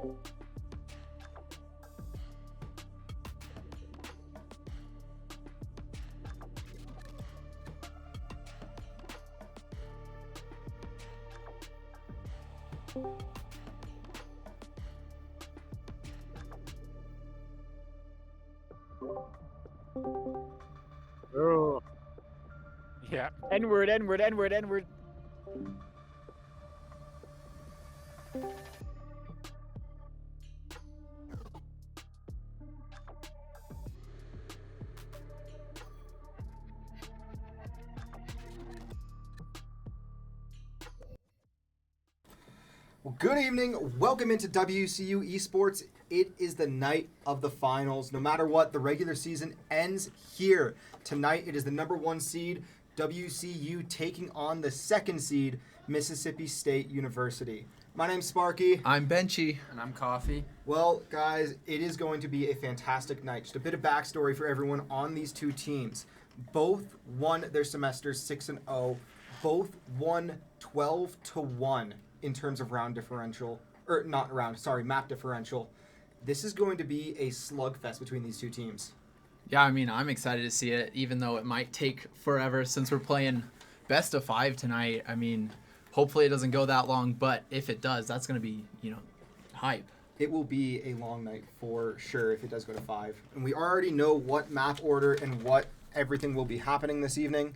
Oh. Yeah. N-word, N-word, N-word, N-word. Well, good evening. Welcome into WCU Esports. It is the night of the finals. No matter what, the regular season ends here. Tonight, it is the number 1 seed, WCU, taking on the 2nd seed, Mississippi State University. My name's Sparky. I'm Benchy. And I'm Coffee. Well, guys, it is going to be a fantastic night. Just a bit of backstory for everyone on these two teams. Both won their semesters 6-0. Both won 12-1 in terms of map differential. This is going to be a slugfest between these two teams. Yeah, I mean, I'm excited to see it, even though it might take forever since we're playing best of 5 tonight. I mean, hopefully it doesn't go that long, but if it does, that's going to be, hype. It will be a long night for sure if it does go to 5. And we already know what map order and what everything will be happening this evening.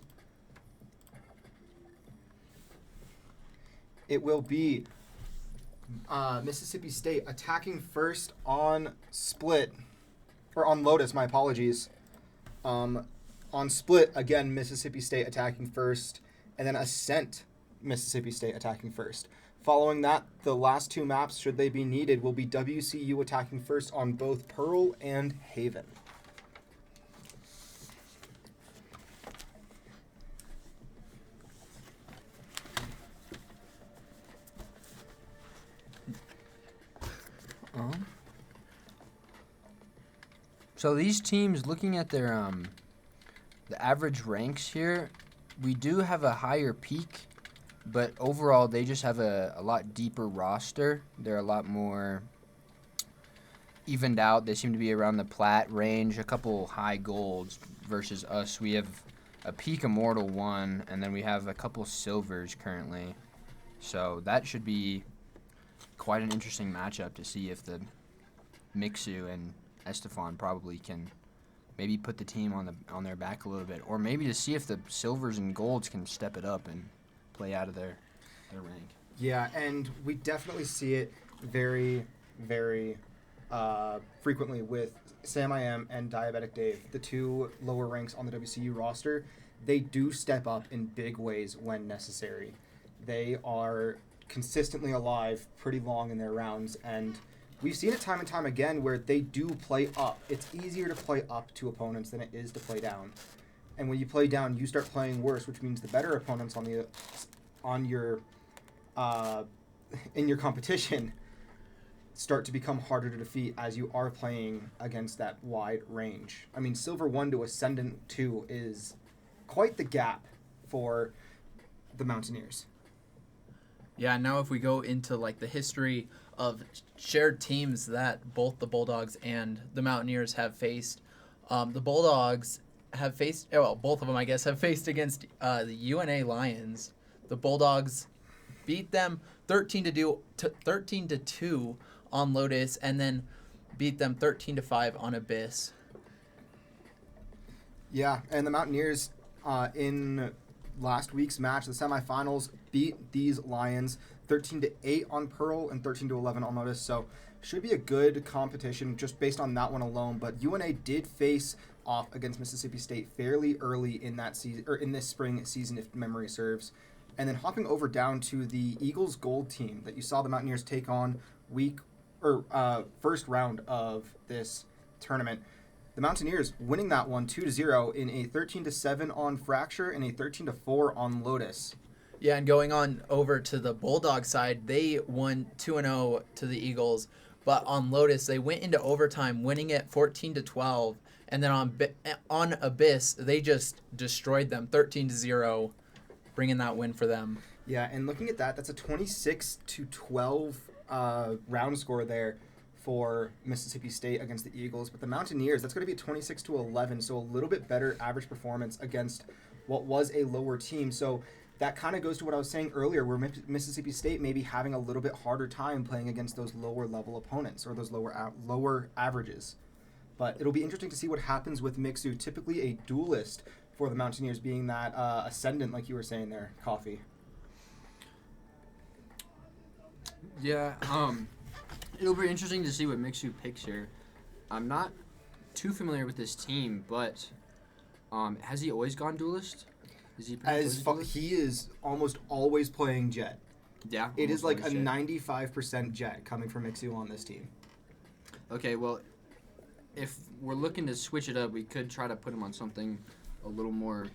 It will be Mississippi State attacking first on Lotus, my apologies. On Split, again, Mississippi State attacking first, and then Ascent, Mississippi State attacking first. Following that, the last 2 maps, should they be needed, will be WCU attacking first on both Pearl and Haven. So these teams, looking at their the average ranks here, we do have a higher peak, but overall they just have a lot deeper roster. They're a lot more evened out. They seem to be around the plat range, a couple high golds versus us. We have a peak Immortal 1, and then we have a couple silvers currently. So that should be quite an interesting matchup to see if the Mixu and Estefan probably can maybe put the team on their back a little bit, or maybe to see if the silvers and golds can step it up and play out of their rank. Yeah, and we definitely see it very, very frequently with Sam I Am and Diabetic Dave, the 2 lower ranks on the WCU roster. They do step up in big ways when necessary. They are consistently alive pretty long in their rounds, and we've seen it time and time again where they do play up. It's easier to play up to opponents than it is to play down. And when you play down, you start playing worse, which means the better opponents in your competition start to become harder to defeat as you are playing against that wide range. I mean, Silver 1 to Ascendant 2 is quite the gap for the Mountaineers. Yeah, now if we go into the history of shared teams that both the Bulldogs and the Mountaineers have faced, the Bulldogs have faced, both of them, I guess, have faced against the UNA Lions. The Bulldogs beat them 13-2 on Lotus, and then beat them 13-5 on Abyss. Yeah, and the Mountaineers in last week's match, the semifinals, beat these Lions 13-8 on Pearl and 13-11 on Lotus. So should be a good competition just based on that one alone. But UNA did face off against Mississippi State fairly early in that season, or in this spring season, if memory serves. And then hopping over down to the Eagles Gold team that you saw the Mountaineers take on first round of this tournament. The Mountaineers winning that one 2-0 in a 13-7 on Fracture and a 13-4 on Lotus. Yeah, and going on over to the Bulldog side, they won 2-0 to the Eagles, but on Lotus they went into overtime, winning it 14-12, and then on Abyss they just destroyed them 13-0, bringing that win for them. Yeah, and looking at that, that's a 26-12 round score there for Mississippi State against the Eagles. But the Mountaineers, that's going to be 26-11, so a little bit better average performance against what was a lower team. So that kind of goes to what I was saying earlier, where Mississippi State may be having a little bit harder time playing against those lower level opponents or those lower averages. But it'll be interesting to see what happens with Mixu, typically a duelist for the Mountaineers, being that ascendant, like you were saying there, Coffee. Yeah, it'll be interesting to see what Mixu picks here. I'm not too familiar with this team, but has he always gone duelist? Is he He is almost always playing Jet. Yeah. It is like a Jet. 95% Jet coming from Mixu on this team. Okay, well, if we're looking to switch it up, we could try to put him on something a little more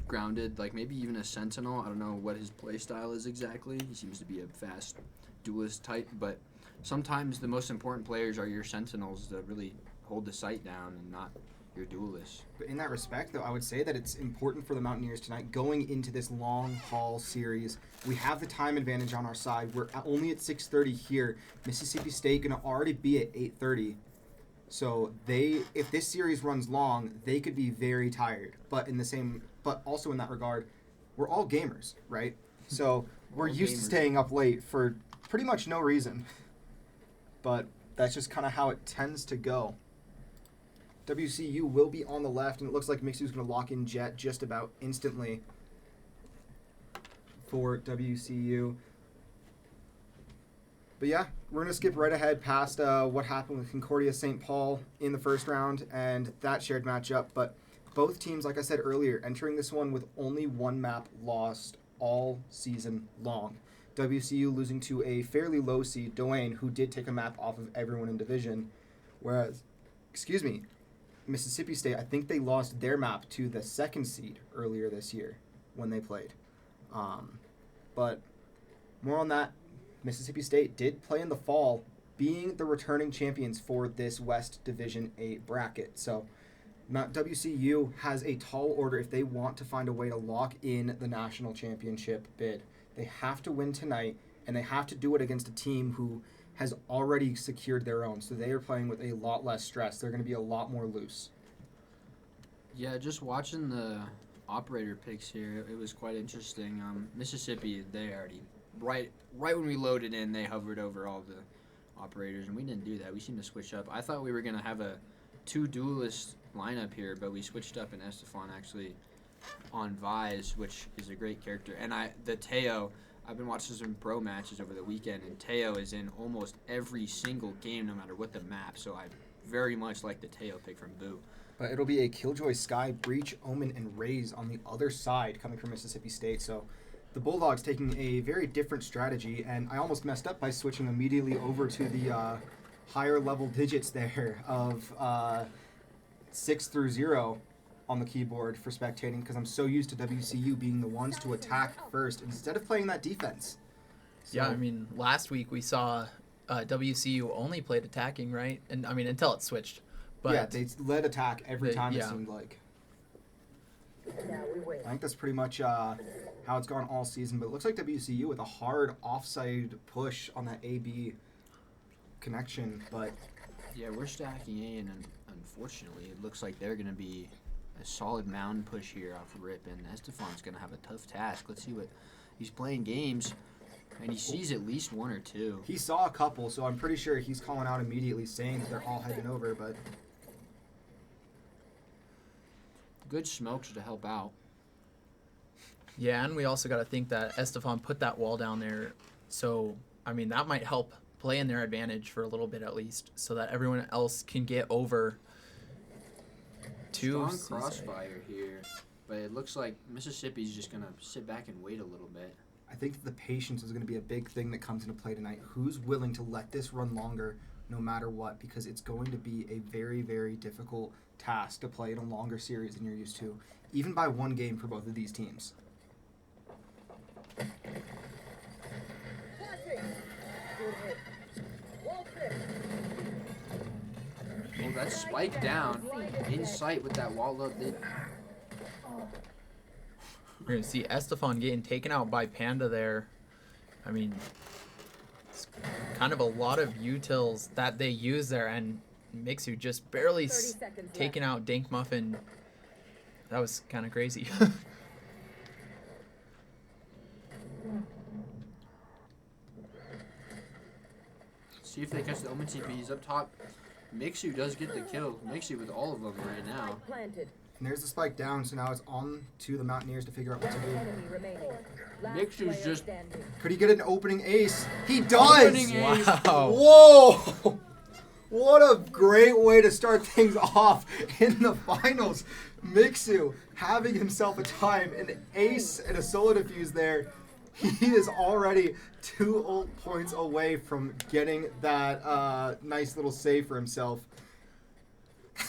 grounded, like maybe even a Sentinel. I don't know what his play style is exactly. He seems to be a fast duelist type, but sometimes the most important players are your Sentinels that really hold the sight down and not your duelists. But in that respect, though, I would say that it's important for the Mountaineers tonight going into this long haul series. We have the time advantage on our side. We're only at 6:30 here. Mississippi State going to already be at 8:30. So if this series runs long, they could be very tired. But also in that regard, we're all gamers, right? So we're used to staying up late for pretty much no reason. But that's just kind of how it tends to go. WCU will be on the left, and it looks like Mixu's going to lock in Jet just about instantly for WCU. But yeah, we're going to skip right ahead past what happened with Concordia St. Paul in the first round and that shared matchup. But both teams, like I said earlier, entering this one with only one map lost all season long. WCU losing to a fairly low seed, Doane, who did take a map off of everyone in division. Whereas, Mississippi State, I think they lost their map to the second seed earlier this year when they played. But more on that. Mississippi State did play in the fall, being the returning champions for this West Division 8 bracket. So WCU has a tall order if they want to find a way to lock in the national championship bid. They have to win tonight, and they have to do it against a team who has already secured their own. So they are playing with a lot less stress. They're going to be a lot more loose. Yeah, just watching the operator picks here, it was quite interesting. Mississippi, they already, right when we loaded in, they hovered over all the operators, and we didn't do that. We seemed to switch up. I thought we were going to have a two duelist lineup here, but we switched up, and Estefan actually on Vise, which is a great character. And the Teo, I've been watching some pro matches over the weekend, and Teo is in almost every single game, no matter what the map. So I very much like the Teo pick from Boo. But it'll be a Killjoy, Sky, Breach, Omen, and Raze on the other side coming from Mississippi State. So the Bulldogs taking a very different strategy, and I almost messed up by switching immediately over to the higher level digits there of 6 through 0 on the keyboard for spectating, because I'm so used to WCU being the ones to attack first instead of playing that defense. So, yeah, I mean, last week we saw WCU only played attacking, right? And I mean, until it switched. But yeah, they led attack every time, it seemed like. I think that's pretty much how it's gone all season, but it looks like WCU with a hard offside push on that AB connection, but yeah, we're stacking A, and unfortunately, it looks like they're going to be a solid mound push here off Rip, and Estefan's going to have a tough task. Let's see what he's playing games, and he sees at least one or two. He saw a couple, so I'm pretty sure he's calling out immediately saying that they're all heading over, but good smokes to help out. yeah, and we also got to think that Estefan put that wall down there, so I mean that might help play in their advantage for a little bit at least, so that everyone else can get over. Strong crossfire here, but it looks like Mississippi's just going to sit back and wait a little bit. I think the patience is going to be a big thing that comes into play tonight. Who's willing to let this run longer no matter what? Because it's going to be a very, very difficult task to play in a longer series than you're used to, even by one game for both of these teams. Oh, that's spiked down in sight with that wall up. You're going to see Estefan getting taken out by Panda there. I mean, it's kind of a lot of utils that they use there, and Mixu just barely taking out Dank Muffin. That was kind of crazy. See if they catch the Omen TPs up top. Mixu does get the kill. Mixu with all of them right now. And there's the spike down, so now it's on to the Mountaineers to figure out what to do. Mixu's just Could he get an opening ace? He does! opening ace. Wow. Whoa! What a great way to start things off in the finals. Mixu having himself a time, an ace and a solo defuse there. He is already 2 ult points away from getting that nice little save for himself.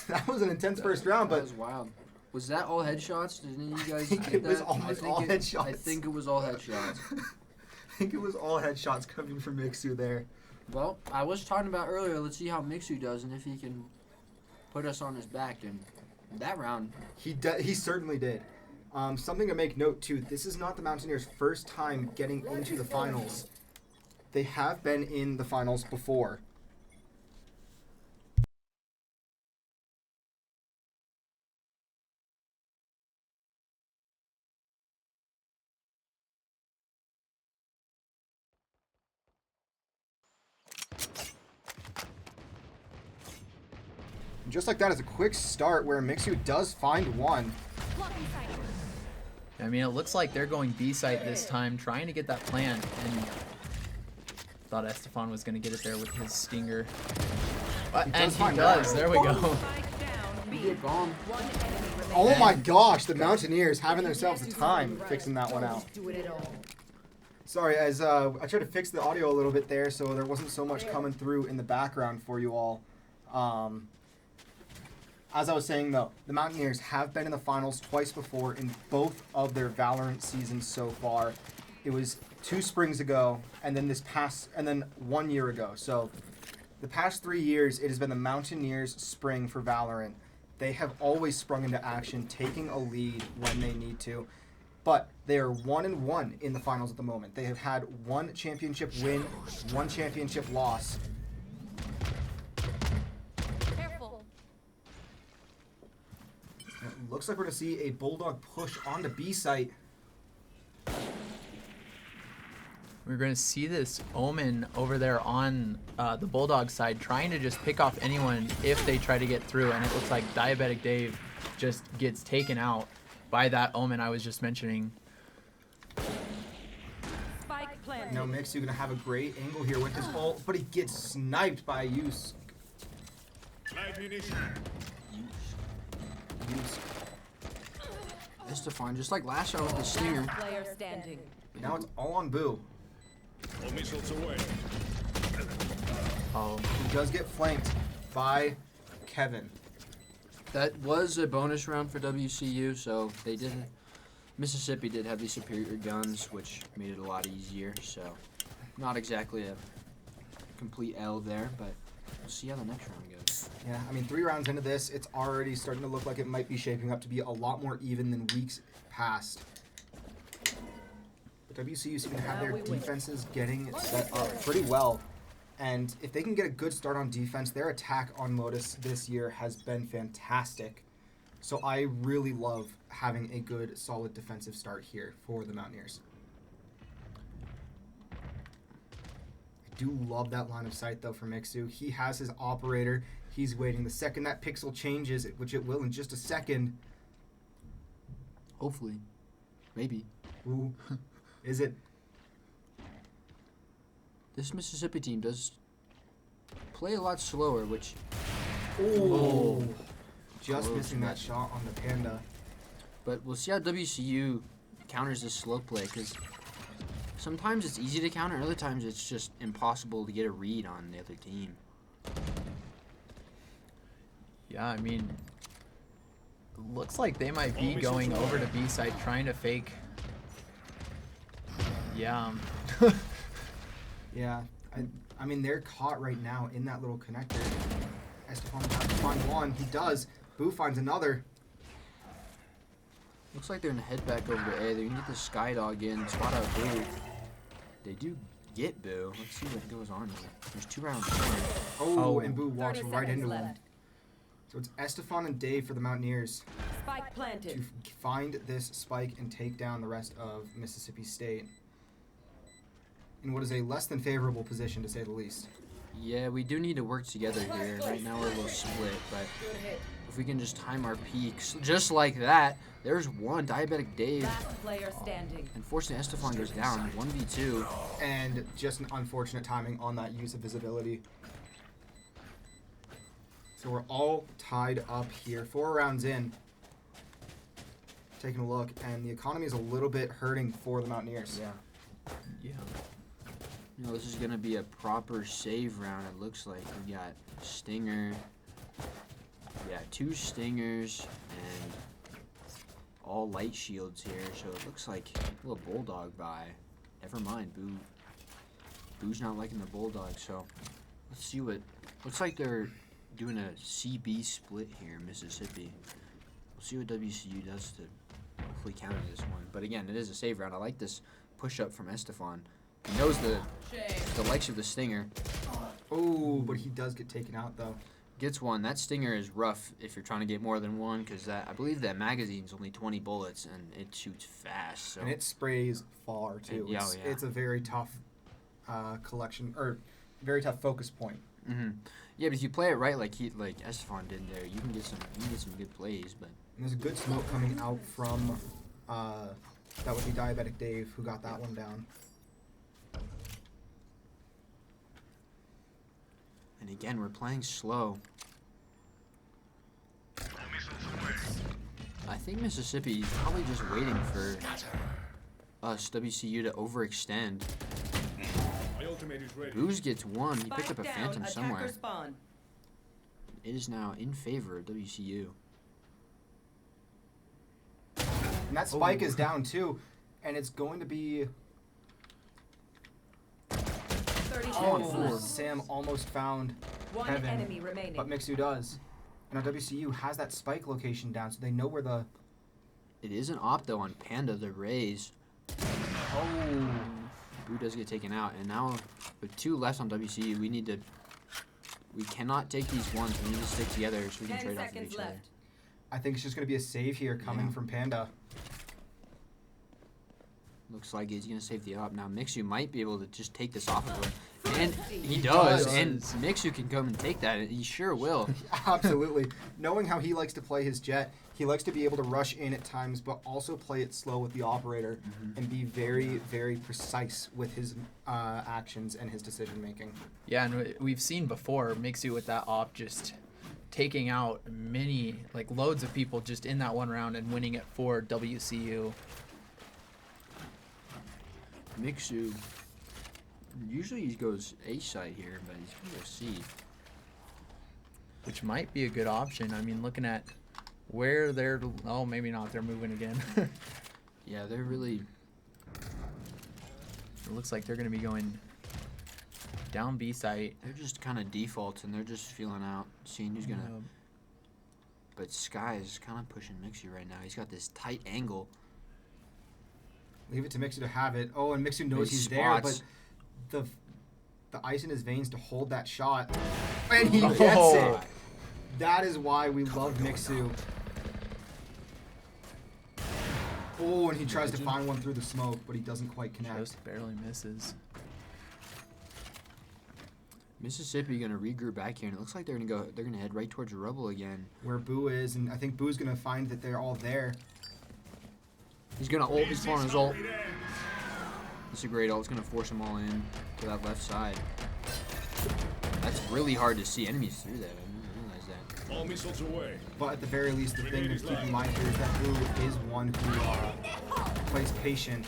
That was an intense first round, That but was wild. Was that all headshots? Did any of you guys think get it was that? almost all headshots. I think it was all headshots. I think it was all headshots coming from Mixu there. Well, I was talking about earlier, let's see how Mixu does and if he can put us on his back. And that round, He certainly did. Something to make note too, this is not the Mountaineers' first time getting into the finals. They have been in the finals before. And just like that is a quick start where Mixu does find one. I mean, it looks like they're going B site this time, trying to get that plant, and thought Estefan was going to get it there with his stinger. And he find does. that. There we go. he did bomb. Oh my gosh, the Mountaineers having themselves a time fixing that one out. Sorry, as I tried to fix the audio a little bit there so there wasn't so much coming through in the background for you all. As I was saying though, the Mountaineers have been in the finals twice before in both of their Valorant seasons so far. It was 2 springs ago, and then 1 year ago. So the past 3 years, it has been the Mountaineers' spring for Valorant. They have always sprung into action, taking a lead when they need to. But they are 1-1 in the finals at the moment. They have had 1 championship win, 1 championship loss. It looks like we're going to see a Bulldog push onto B site. We're going to see this Omen over there on the Bulldog side trying to just pick off anyone if they try to get through. And it looks like Diabetic Dave just gets taken out by that Omen I was just mentioning. Now Mixu going to have a great angle here with his ult, but he gets sniped by Use. Estefan, just like last round with the stinger. Now it's all on Boo. Oh, He does get flanked by Kevin. That was a bonus round for WCU, so they didn't. Mississippi did have the superior guns, which made it a lot easier. So, not exactly a complete L there, but we'll see how the next round goes. Yeah, I mean, 3 rounds into this, it's already starting to look like it might be shaping up to be a lot more even than weeks past. But WCU seem to have their defenses getting set up pretty well. And if they can get a good start on defense, their attack on Modus this year has been fantastic. So I really love having a good, solid defensive start here for the Mountaineers. I do love that line of sight, though, for Mixu. He has his operator. He's waiting. The second that pixel changes, which it will in just a second. Hopefully. Maybe. Ooh. Is it? This Mississippi team does play a lot slower, which... Ooh. Just Close missing that match. shot on the Panda. But we'll see how WCU counters this slow play, because sometimes it's easy to counter, other times it's just impossible to get a read on the other team. yeah, I mean, looks like they might be going over to B side trying to fake. Yeah. Yeah. I mean, they're caught right now in that little connector. Estefan has to find one. He does. Boo finds another. Looks like they're going to head back over to A. They're going to get the Skydog in, spot out Boo. They do get Boo. Let's see what goes on here. There's 2 rounds. Oh, and Boo walks 30 right into seconds him. left. So it's Estefan and Dave for the Mountaineers Spike to planted. find this spike and take down the rest of Mississippi State in what is a less than favorable position, to say the least. Yeah, we do need to work together here. Right now we're a little split, but if we can just time our peaks, just like that, there's one. Diabetic Dave. Last player standing. Unfortunately, Estefan goes down. 1v2. And just an unfortunate timing on that use of visibility. So we're all tied up here. 4 rounds in. Taking a look, and the economy is a little bit hurting for the Mountaineers. Yeah. You know, this is going to be a proper save round, it looks like. We got Stinger. Yeah, 2 Stingers and all light shields here. So it looks like a little Bulldog buy. Never mind, Boo. Boo's not liking the Bulldog, so let's see what... Looks like they're doing a CB split here in Mississippi. We'll see what WCU does to hopefully counter this one. But again, it is a save round. I like this push-up from Estefan. He knows the likes of the Stinger. Oh, but he does get taken out, though. Gets one. That Stinger is rough if you're trying to get more than one, because I believe that magazine's only 20 bullets, and it shoots fast. So. And it sprays far, too. Yeah, It's, yeah. it's a very tough collection, or very tough focus point. Mm-hmm. Yeah, but if you play it right, like Estefan did there, you can get some good plays. But And there's a good smoke coming out from, that would be Diabetic Dave, who got that one down. and again, we're playing slow. I think Mississippi is probably just waiting for us, WCU, to overextend. Booze gets one. He picked up a Phantom somewhere. Spawn. It is now in favor of WCU. And that spike is down, too. And it's going to be... 30 Oh, seconds left. Sam almost found One Heaven, enemy remaining. but Mixu does. And now WCU has that spike location down, so they know where the... It is an op, though, on Panda, the Rays. Oh... Boo does get taken out, and now with 2 left on WCU, we cannot take these ones. We need to stick together so we can 10 trade off of seconds each left. other. I think it's just going to be a save here coming Yeah. from Panda. Looks like he's gonna save the op now. Mixu might be able to just take this off of him, and he does. does. And Mixu can come and take that. He sure will. Absolutely. Knowing how he likes to play his jet, he likes to be able to rush in at times, but also play it slow with the operator and be very, very precise with his actions and his decision making. Yeah, and we've seen before Mixu with that op just taking out loads of people just in that one round and winning it for WCU. Mixu. Usually he goes A side here, but he's gonna go C. Which might be a good option. I mean, looking at where they're... Oh, maybe not. They're moving again. Yeah, they're really. It looks like they're going to be going down B site. They're just kind of defaults, and they're just feeling out, seeing who's gonna. But Sky is kind of pushing Mixu right now. He's got this tight angle. Leave it to Mixu to have it. Oh, and Mixu knows He he's there, but spots. the ice in his veins to hold that shot. And he gets Oh. it. That is why we love Mixu. Oh, and he tries to find one through the smoke, but he doesn't quite connect. Just barely misses. Mississippi gonna regroup back here, and it looks like they're gonna head right towards rubble again. Where Boo is, and I think Boo's gonna find that they're all there. He's gonna ult. He's pulling his ult. It's a great ult. It's gonna force them all in to that left side. That's really hard to see. Enemies through that. I didn't realize that. All missiles away. But at the very least, the thing to keep in mind here is that Boo is one who plays patient.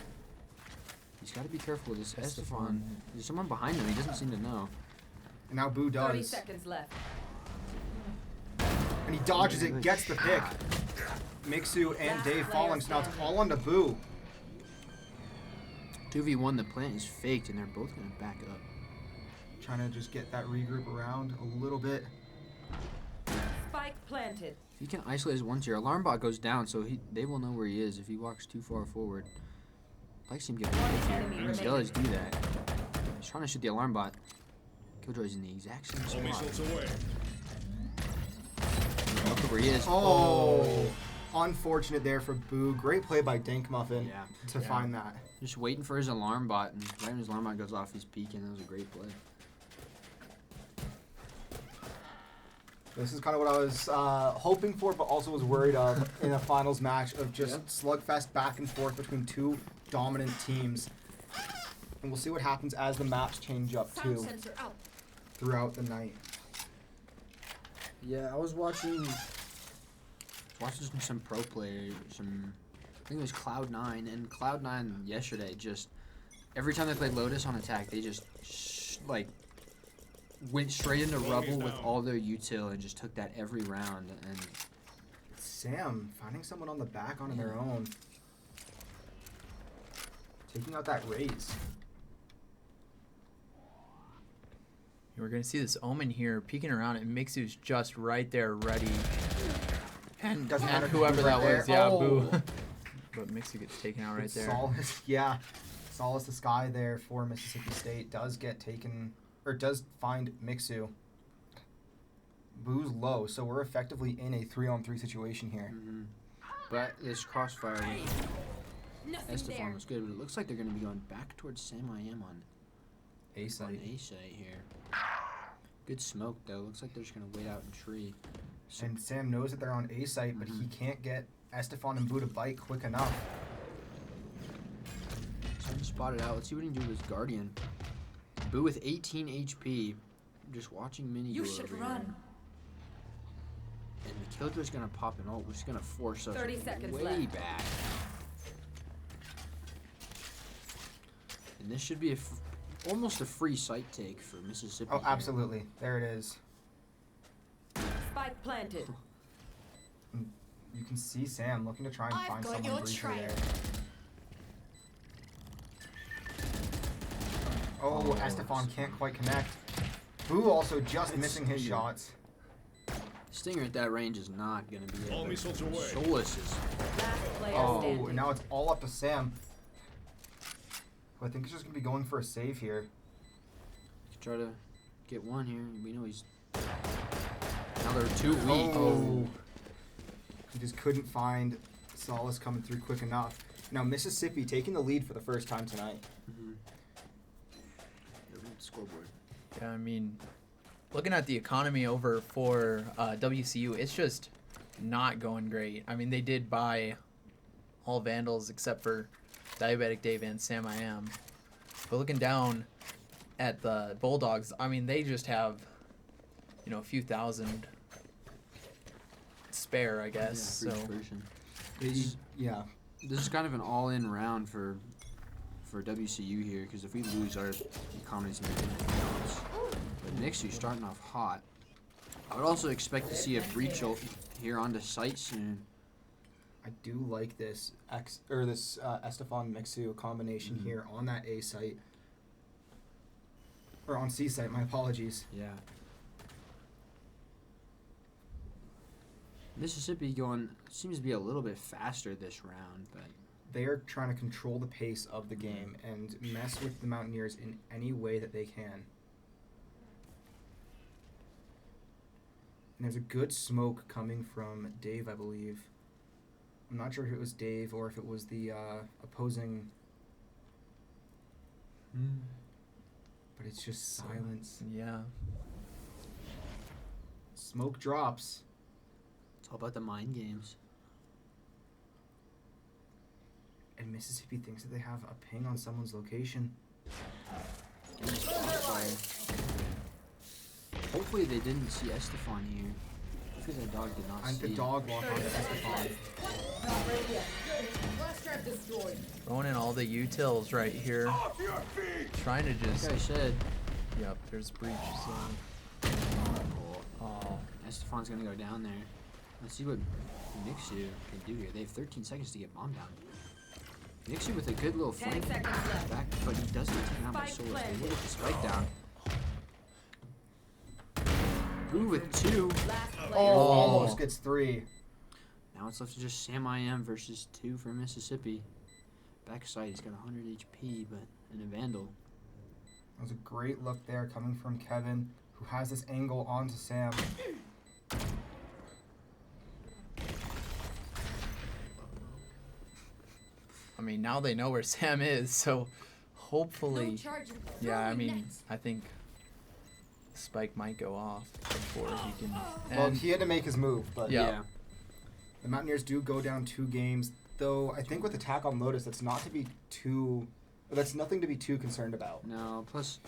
He's got to be careful with this Estefan. There's someone behind him. He doesn't seem to know. And now Boo 30 does. seconds left. And he dodges it, gets the pick. Mixu and Dave falling, so now it's all onto Boo. 2v1. The plant is faked, and they're both gonna back up. Trying to just get that regroup around a little bit. Spike planted. If he can isolate his one tier, alarm bot goes down, so they will know where he is if he walks too far forward. I'd like to see him get a pick here, and he does do that. trying to shoot the alarm bot. Killjoy's in the exact same spot. Look at where he is. Oh, unfortunate there for Boo. Great play by Dink Muffin Yeah. to find that. Just waiting for his alarm bot, and right when his alarm bot goes off, he's peeking. That was a great play. This is kind of what I was hoping for, but also was worried of in a finals match of just slugfest back and forth between two dominant teams. And we'll see what happens as the maps change up Sound too sensor out. throughout the night. Yeah, I was watching some pro player, I think it was Cloud9, and Cloud9 yesterday just every time they played Lotus on attack, they just went straight into rubble with all their util and just took that every round. And Sam finding someone on the back on their own, taking out that raise. We're going to see this Omen here peeking around, and Mixu's just right there ready. And Doesn't matter whoever who's that right was, there. yeah, Oh. Boo. But Mixu gets taken out right It's there. Solace, yeah. Solace the Sky there for Mississippi State does get taken, or does find Mixu. Boo's low, so we're effectively in a 3-on-3 situation here. but this crossfire with Nothing Estefan there. was good, but it looks like they're going to be going back towards Sam I am on A site. A site here. Good smoke though. Looks like they're just going to wait out in tree. So And Sam knows that they're on A site, but he can't get Estefan and Boo to bite quick enough. Sam spotted out. Let's see what he can do with his Guardian. Boo with 18 HP. Just watching Mini You go should over run. here. And the Killjoy's gonna pop an ult, which is gonna force us 30 seconds way left. back. And this should be almost a free site take for Mississippi. Oh, here. absolutely. There it is. Spike planted. You can see Sam looking to try and I've find got someone your briefly trail. there. Oh, Estefan can't quite connect. Boo also just missing his shots. Stinger at that range is not gonna be All able to. missiles away. Solus is. Last player Oh, standing. and now it's all up to Sam. Who I think is just going to be going for a save here. Could try to get one here. We know he's. Now they're too weak. Oh. He just couldn't find Solace coming through quick enough. Now Mississippi taking the lead for the first time tonight. Scoreboard. Yeah, I mean, looking at the economy over for WCU, it's just not going great. I mean, they did buy all Vandals except for Diabetic Dave and Sam I Am. But looking down at the Bulldogs, I mean, they just have, a few thousand spare, I guess. Yeah, so for each version. Yeah. This is kind of an all-in round for WCU here, because if we lose, our economy's going to be down. But NECC starting off hot. I would also expect to see a breach ult here onto site soon. I do like this Estefan Mixu combination here on that A site. Or on C site, my apologies. Yeah. Mississippi seems to be a little bit faster this round, but They are trying to control the pace of the game and mess with the Mountaineers in any way that they can. And there's a good smoke coming from Dave, I believe. I'm not sure if it was Dave or if it was the opposing. But it's just silence. yeah. Smoke drops. it's all about the mind games. And Mississippi thinks that they have a ping on someone's location. And this crossfire. Hopefully they didn't see Estefan here. Hopefully that dog did not I think see. the dog walked onto Estefan. Not ready yet. Flash trap destroyed. Throwing in all the utils right here. Trying to just. Like I said, Yep, there's breach. So. Oh. Estefan's gonna go down there. Let's see what Nixu can do here. They have 13 seconds to get bomb down. Nixu with a good little 10 flank seconds left. back, but he does get taken out by Spike Solus. They planted. will get the spike down. Boo with 2. Last player Oh, Oh. almost gets 3. Now it's left to just Sam I Am versus 2 for Mississippi. Backside, he's got 100 HP, but in a Vandal. That was a great look there coming from Kevin, who has this angle onto Sam. I mean, now they know where Sam is, so hopefully. No charging. Yeah, I Throwing mean, nets. I think Spike might go off before he can. Well, And he had to make his move, but Yeah. the Mountaineers do go down 2 games. Though I think with attack on Lotus, that's nothing to be too concerned about. No, plus,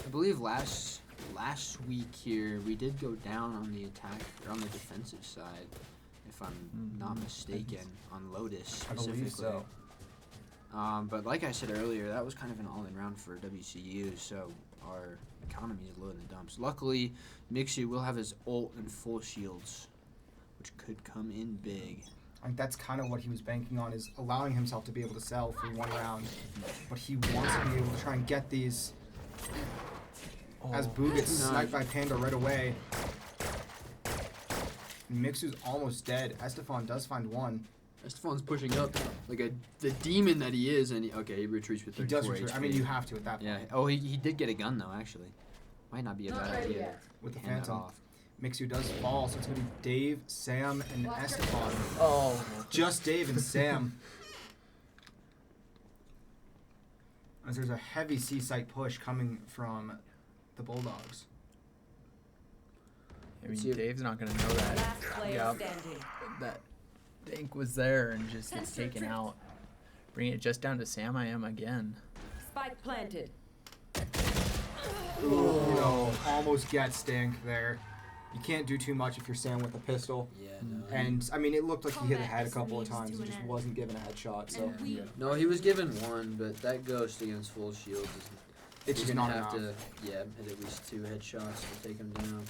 I believe last week here we did go down on the attack or on the defensive side, if I'm not mistaken, on Lotus I specifically. believe so. But like I said earlier, that was kind of an all-in round for WCU, so our economy is low in the dumps. Luckily, Mixu will have his ult and full shields, which could come in big. I think that's kind of what he was banking on, is allowing himself to be able to sell for 1 round. But he wants to be able to try and get these as Boo gets No. sniped by Panda right away. Mixu's almost dead. Estefan does find one. Estefan's pushing up like the demon that he is, and he retreats with He 34 does retreat. I HP. mean, you have to at that point. Yeah. Oh, he did get a gun though. Actually, might not be a Not bad ready idea. yet. With the Hand that Phantom. off. Mixu does fall, so it's going to be Dave, Sam, and Estefan. Oh. Just Dave and Sam. As there's a heavy C-site push coming from the Bulldogs. I mean, See if- Dave's not gonna know that. Last player Yep. standing. That Dink was there and just gets Sensor taken tripped. out. Bring it just down to Sam I am again. Spike planted. Ooh, no, almost gets Stink there. You can't do too much if you're Sam with a pistol. Yeah. No. And, I mean, it looked like he hit the Combat head a is couple of means times. to He an just end. wasn't given a headshot, so And we Yeah. No, he was given one, but that ghost against full shields is it's he's just gonna not have enough. to hit at least 2 headshots to take him down.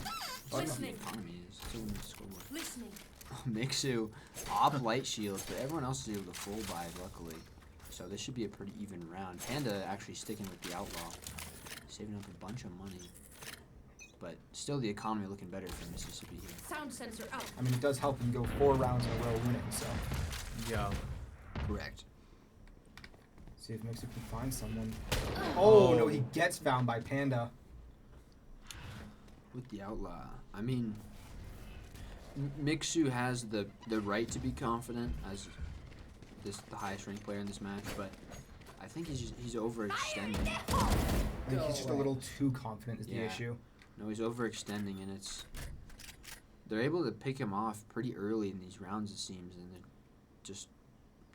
That's what the Listening. economy is. It's a win score. Listening. Oh, Mixu, op light shields, but everyone else is able to full buy, luckily. So this should be a pretty even round. Panda actually sticking with the outlaw, saving up a bunch of money. But still, the economy looking better for Mississippi here. Sound sensor out. I mean, it does help when you go 4 rounds in a row winning, so. Yeah. Correct. See if Mixu can find someone. Oh, no, he gets found by Panda. With the outlaw, I mean, Mixu has the right to be confident as the highest ranked player in this match, but I think he's overextending. I think he's just a little too confident is the Yeah. issue. No, he's overextending, and they're able to pick him off pretty early in these rounds, it seems, and it just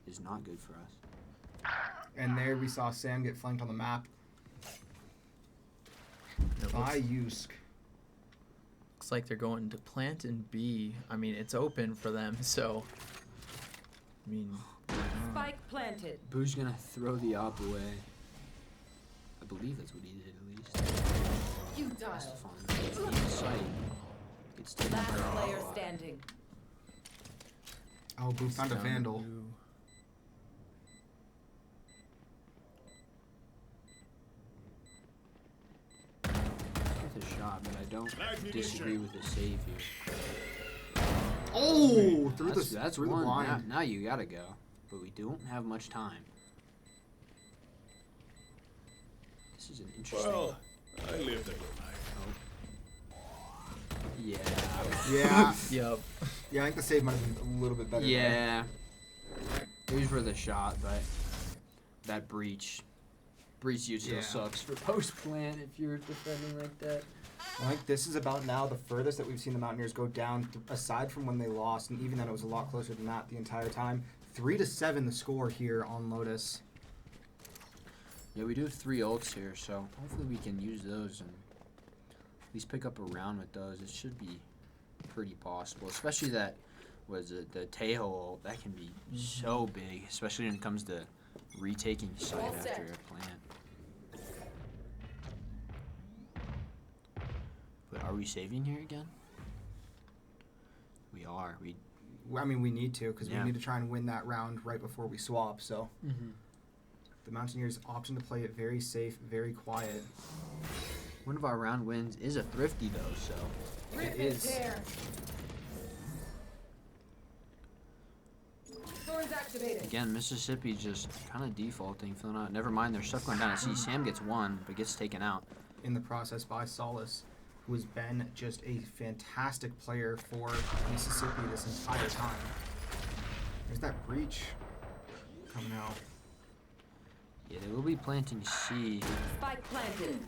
is not good for us. And there we saw Sam get flanked on the map It by looks, Yusk. looks like they're going to plant and B. I mean, it's open for them, so. I mean. Spike planted. Boo's gonna throw the op away. I believe that's what he did at least. You dial. Estefan, in sight. Gets taken Last out. player standing. Oh, Boo found a down Vandal. to- With a shot, but I don't disagree with the save here. Oh, through That's the one. blind. Now you gotta go, but we don't have much time. This is an interesting. I lived a good life. Yeah. Yeah, Yep. yeah, I think the save might have been a little bit better. there. Yeah. It was for the shot, but that breach usually Yeah. sucks for post plant if you're defending like that. I think this is about now the furthest that we've seen the Mountaineers go down, aside from when they lost, and even then it was a lot closer than that the entire time. 3-7 the score here on Lotus. Yeah, we do have 3 ults here, so hopefully we can use those and at least pick up a round with those. It should be pretty possible, especially that the Tejo ult. That can be so big, especially when it comes to retaking site All after set. a plant. But are we saving here again? We are. I mean, we need to, because Yeah. we need to try and win that round right before we swap, so. The Mountaineers' option to play it very safe, very quiet. One of our round wins is a thrifty though, so Rip is. and tear. Throwing back activated. Again, Mississippi just kind of defaulting, filling out. Never mind, their stuff going down. I see Sam gets one, but gets taken out. In the process by Solace, who has been just a fantastic player for Mississippi this entire time. There's that breach coming out. Yeah, they will be planting C. Spike planted.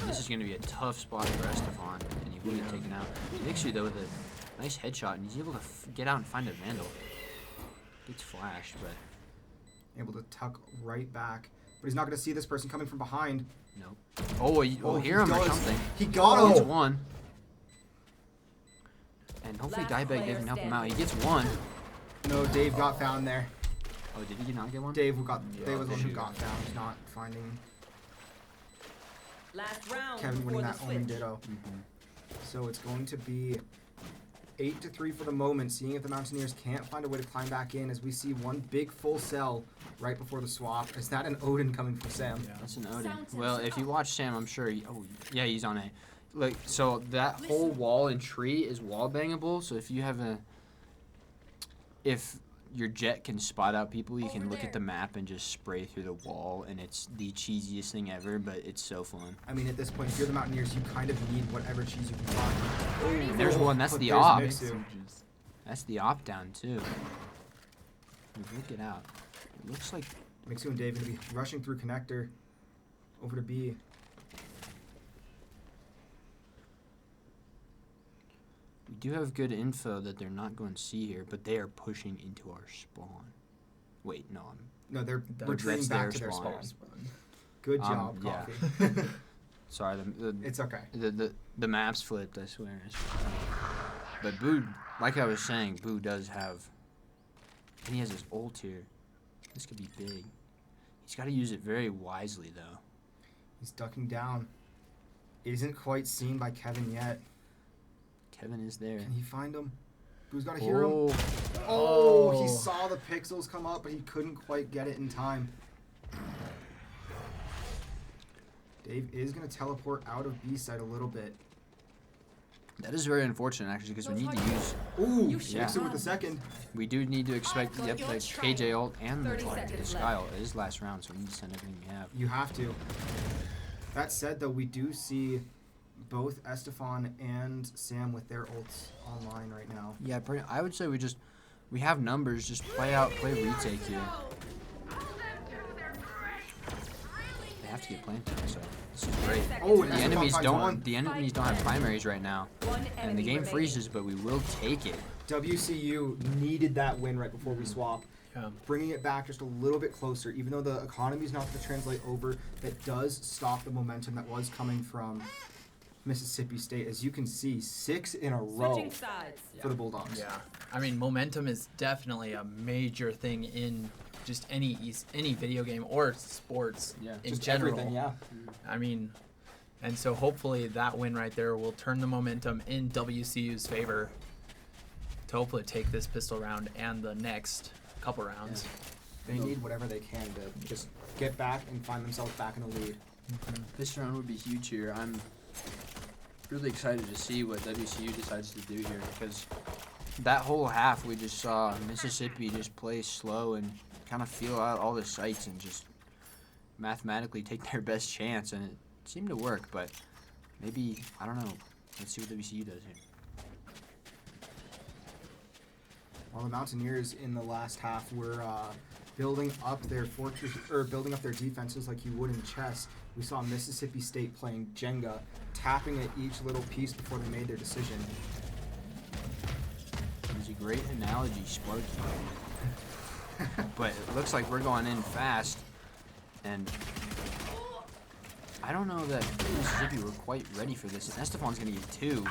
This is going to be a tough spot for Estefan, and he will get taken out. Mixu, though, with a nice headshot, and he's able to get out and find a Vandal. Gets flashed, but Able to tuck right back. But he's not going to see this person coming from behind. nope. Oh, we'll hear him or does. something. He got Gets him! one. And hopefully Last Diabeg player doesn't help him out. He standing. gets one. No, Dave got found there. Oh, did he not get one? Dave was the one who shoot. got found, he's not finding Last round Kevin before winning the that Omen switch. Ditto. So it's going to be 8-3 for the moment, seeing if the Mountaineers can't find a way to climb back in as we see one big full cell right before the swap. Is that an Odin coming from Sam? That's an Odin. Well, if you watch Sam, I'm sure. Oh, yeah, he's on A. Like, so that whole wall and tree is wall bangable. So if you have if your jet can spot out people, you can look at the map and just spray through the wall, and it's the cheesiest thing ever. But it's so fun. I mean, at this point, if you're the Mountaineers, you kind of need whatever cheese you can find. There's one. That's But the there's op. Mixu. That's the op down too. Look it out. It looks like Mixu and Dave going to be rushing through connector over to B. we do have good info that they're not going C here, but they are pushing into our spawn. Wait, no, No, they're That's retreating back to their spawn. spawn. Good job, yeah. Coffee. sorry. It's okay. The maps flipped, I swear. But Boo, like I was saying, Boo does have, and he has his ult here. This could be big. He's got to use it very wisely, though. He's ducking down. Isn't quite seen by Kevin yet. Kevin is there. Can he find him? Boo's got to hear him. Oh, Oh, he saw the pixels come up, but he couldn't quite get it in time. Dave is going to teleport out of B side a little bit. that is very unfortunate, actually, because we need to use. Ooh, Yeah. Mixu with the second. We do need to expect I've got the your KJ ult and the 30 seconds Sky ult. It is last round, so we need to send everything we have. You have to. That said, though, we do see both Estefan and Sam with their ults online right now. Yeah, I would say we have numbers. Just play retake here. They have to get planted, so this is great. Oh, and The Estefan enemies finds one. don't have primaries right now, One and the enemy game remaining. freezes, but we will take it. WCU needed that win right before we swap. Yeah. Bringing it back just a little bit closer, even though the economy is not going to translate over, that does stop the momentum that was coming from Mississippi State. As you can see, 6 in a row Switching sides. for the Bulldogs. Yeah, I mean, momentum is definitely a major thing in just any video game or sports in Just general. everything, yeah. I mean, and so hopefully that win right there will turn the momentum in WCU's favor to hopefully take this pistol round and the next couple rounds. They need whatever they can to just get back and find themselves back in the lead. This round would be huge here. I'm really excited to see what WCU decides to do here, because that whole half we just saw Mississippi just play slow and kind of feel out all the sights and just mathematically take their best chance, and it seemed to work, but maybe, I don't know. Let's see what WCU does here. While the Mountaineers in the last half were building up their fortress or building up their defenses like you would in chess, we saw Mississippi State playing Jenga, tapping at each little piece before they made their decision. It was a great analogy, Sparky. But it looks like we're going in fast, and I don't know that Mississippi were quite ready for this. And Estefan's going to get 2.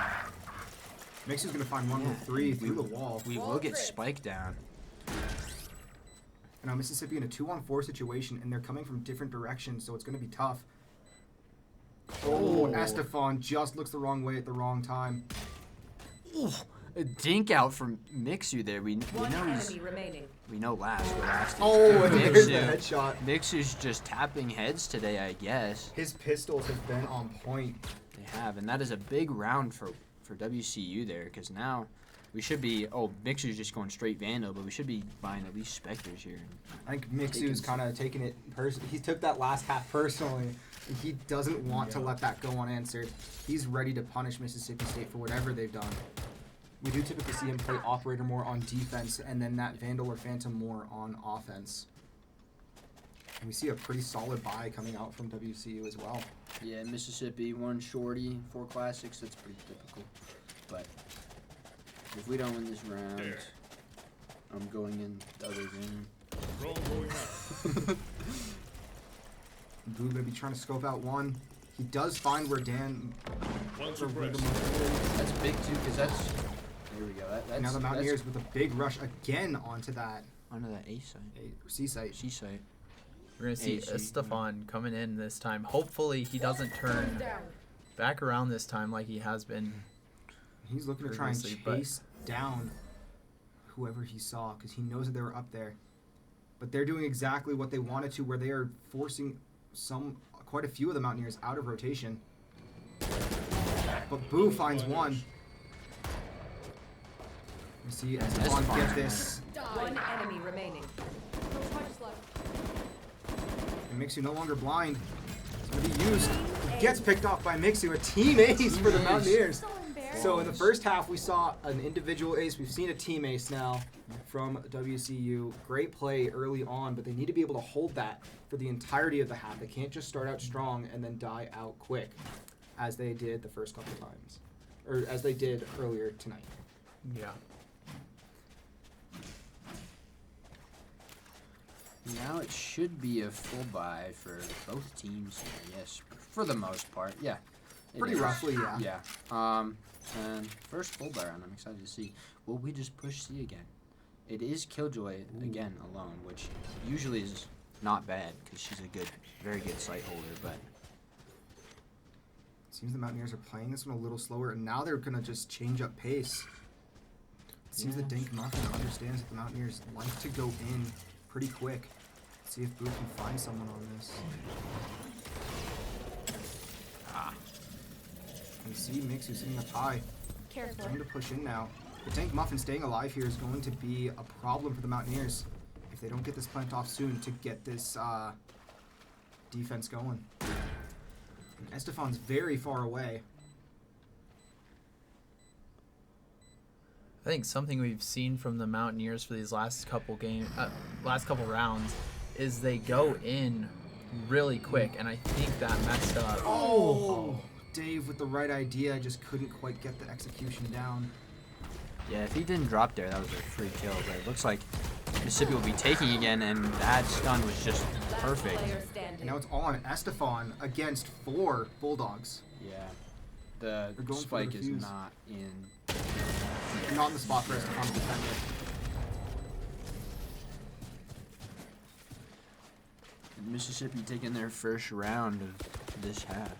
Mixer's gonna find one with 3 through the wall. We will get spiked down. And now Mississippi in a 2-on-4 situation, and they're coming from different directions, so it's gonna be tough. Oh, Estefan just looks the wrong way at the wrong time. A dink out from Mixu there. We One know enemy remaining. we know last. But last Oh, and there's the Mixu. headshot. Mixu's just tapping heads today, I guess. His pistols have been on point. They have, and that is a big round for WCU there, because now We should be. Oh, Mixer's just going straight Vandal, but we should be buying at least Spectres here. I think Mixu's kind of taking it he took that last half personally. And he doesn't want to let that go unanswered. He's ready to punish Mississippi State for whatever they've done. We do typically see him play Operator more on defense, and then that Vandal or Phantom more on offense. And we see a pretty solid buy coming out from WCU as well. Yeah, Mississippi, 1 shorty, 4 classics. That's pretty typical. But if we don't win this round, There. I'm going in the other game. Drone going out. Boo gonna be trying to scope out one. He does find where Dan. One where suppressed. Wiggum is. That's big too, because that's. There we go. That's, Now the Mountaineers with a big rush again onto that Onto that A site. C site. C site. We're gonna see AC. Estefan coming in this time. Hopefully he doesn't One turn down. back around this time like he has been. He's looking to try and Previously, but- chase down whoever he saw because he knows that they were up there. But they're doing exactly what they wanted to, where they are forcing quite a few of the Mountaineers out of rotation. But Boo finds one. You see Estefan get this. One enemy remaining. No punch left. And Mixu no longer blind. It's going to be used. He gets picked off by Mixu. A team ace for the Mountaineers. So in the first half, we saw an individual ace. We've seen a team ace now from WCU. Great play early on, but they need to be able to hold that for the entirety of the half. They can't just start out strong and then die out quick, as they did the first couple times, or as they did earlier tonight. Yeah. Now it should be a full buy for both teams here, yes. For the most part, yeah. It Pretty is. roughly, yeah. Yeah. And first full buy round, I'm excited to see. Will we just push C again? It is Killjoy again alone, which usually is not bad because she's a very good sight holder, but Seems the Mountaineers are playing this one a little slower, and now they're going to just change up pace. It seems that Dink Muffin understands that the Mountaineers like to go in pretty quick. See if Boo can find someone on this. And see Mixu sitting up high. Careful. Time to push in now. The Tank Muffin staying alive here is going to be a problem for the Mountaineers if they don't get this plant off soon to get this defense going. And Estefan's very far away. I think something we've seen from the Mountaineers for these last couple rounds is they go in really quick, and I think that messed up. Oh! Dave with the right idea, just couldn't quite get the execution down. yeah, if he didn't drop there, that was a free kill. But it looks like Mississippi will be taking again, and that stun was just perfect. Player And standing. now it's all on Estefan against 4 Bulldogs. Yeah, the They're going for the spike is defuse. not in. Not in the spot for Estefan to defend it. Mississippi taking their first round of this half.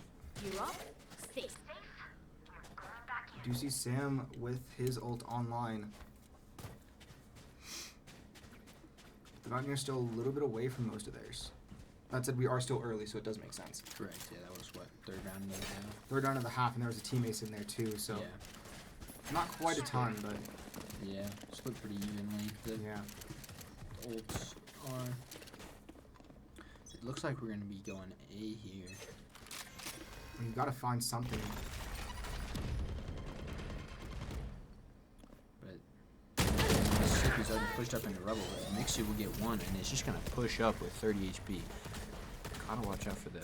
You up? Stay. You do see Sam with his ult online. The Mountaineers still a little bit away from most of theirs. That said, we are still early, so it does make sense. Correct. Yeah, that was what, third round of the half. Third round of the half, and there was a team ace in there too, so Yeah, not quite a ton, but yeah, split pretty evenly. The yeah. ults are. It looks like we're gonna be going A here. You gotta find something. But Mississippi's already pushed up into rubble. But Mixu will get one, and it's just gonna push up with 30 HP. Gotta watch out for the